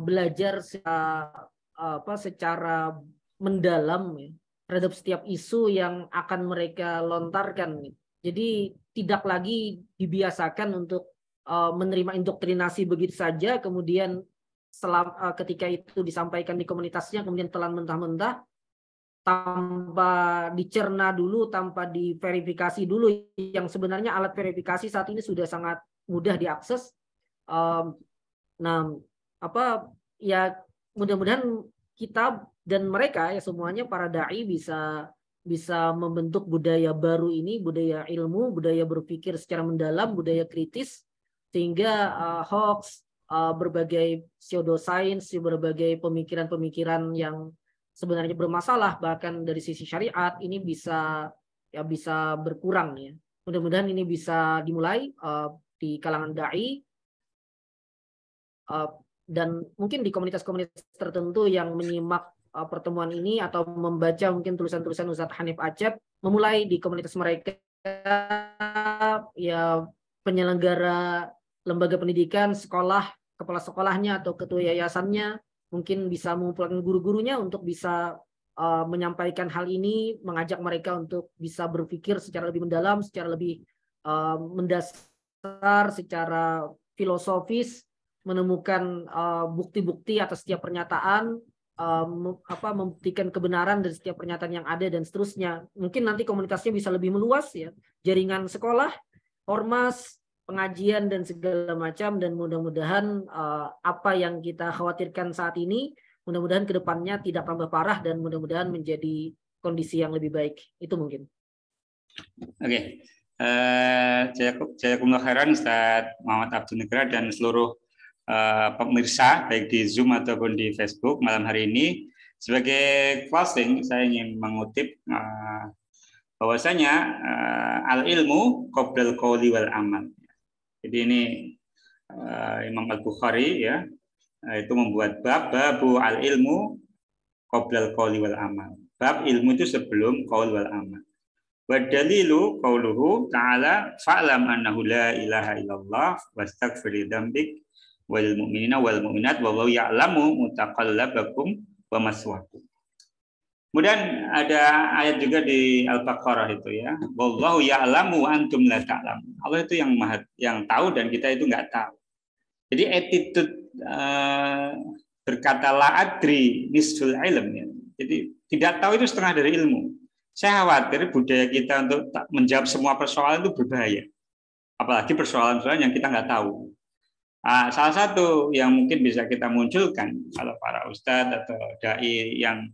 belajar secara mendalam ya, terhadap setiap isu yang akan mereka lontarkan. Jadi tidak lagi dibiasakan untuk menerima indoktrinasi begitu saja, kemudian ketika itu disampaikan di komunitasnya kemudian telan mentah-mentah tanpa dicerna dulu, tanpa diverifikasi dulu, yang sebenarnya alat verifikasi saat ini sudah sangat mudah diakses. Mudah-mudahan kita dan mereka ya semuanya para dai bisa membentuk budaya baru ini, budaya ilmu, budaya berpikir secara mendalam, budaya kritis, sehingga hoax, berbagai pseudosains, berbagai pemikiran-pemikiran yang sebenarnya bermasalah bahkan dari sisi syariat ini bisa berkurang ya. Mudah-mudahan ini bisa dimulai di kalangan dai dan mungkin di komunitas-komunitas tertentu yang menyimak pertemuan ini atau membaca mungkin tulisan-tulisan Ustaz Hanif Acep, memulai di komunitas mereka ya, penyelenggara lembaga pendidikan, sekolah, kepala sekolahnya atau ketua yayasannya mungkin bisa mengumpulkan guru-gurunya untuk bisa menyampaikan hal ini, mengajak mereka untuk bisa berpikir secara lebih mendalam, secara lebih mendasar, secara filosofis, menemukan bukti-bukti atas setiap pernyataan, membuktikan kebenaran dari setiap pernyataan yang ada dan seterusnya. Mungkin nanti komunitasnya bisa lebih meluas ya, jaringan sekolah, ormas, pengajian dan segala macam, dan mudah-mudahan apa yang kita khawatirkan saat ini mudah-mudahan kedepannya tidak tambah parah dan mudah-mudahan menjadi kondisi yang lebih baik. Itu mungkin. Oke. Jazakumullah khairan Ustaz Muhammad Abdul Negara dan seluruh pemirsa baik di Zoom ataupun di Facebook malam hari ini. Sebagai closing saya ingin mengutip bahwasanya al ilmu qoblal qauli wal amal. Jadi ini Imam Al-Bukhari ya itu membuat babu al ilmu qoblal qauli wal amal. Bab ilmu itu sebelum qaul wal amal. Wa dalilu qauluhu ta'ala fa'lam annahu la ilaha illallah wastaghfir li dzambik wal mu'minina wal mu'minat wallahu ya'lamu mutaqallabakum wa maswaakum. Kemudian ada ayat juga di Al-Baqarah itu ya. Wallahu ya'lamu antum la ta'lamun. Allah itu yang tahu dan kita itu enggak tahu. Jadi attitude berkata la adri nisful ilm ya. Jadi tidak tahu itu setengah dari ilmu. Saya khawatir budaya kita untuk menjawab semua persoalan itu berbahaya. Apalagi persoalan-persoalan yang kita nggak tahu. Salah satu yang mungkin bisa kita munculkan kalau para ustadz atau dai yang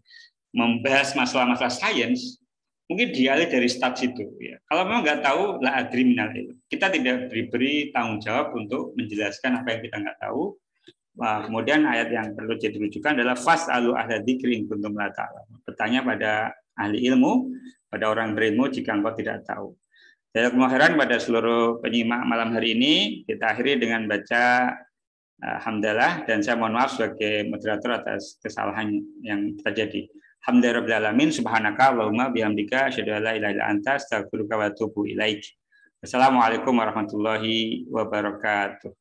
membahas masalah-masalah sains, mungkin dialih dari start situ. Ya. Kalau memang nggak tahu, la adri minal ilm. Kita tidak diberi tanggung jawab untuk menjelaskan apa yang kita nggak tahu. Kemudian ayat yang perlu jadi rujukan adalah fas'alu ahla dzikri in kuntum la ta'lamun. Bertanya pada ahli ilmu, pada orang berilmu jika engkau tidak tahu. Jazakumullah khairan pada seluruh penyimak malam hari ini. Kita akhiri dengan baca hamdalah dan saya mohon maaf sebagai moderator atas kesalahan yang terjadi. Alhamdulillahirabbil alamin subhanaka allahumma bihamdika asyhadu an la ilaha illa anta astaghfiruka wa atubu ilaik. Wassalamualaikum warahmatullahi wabarakatuh.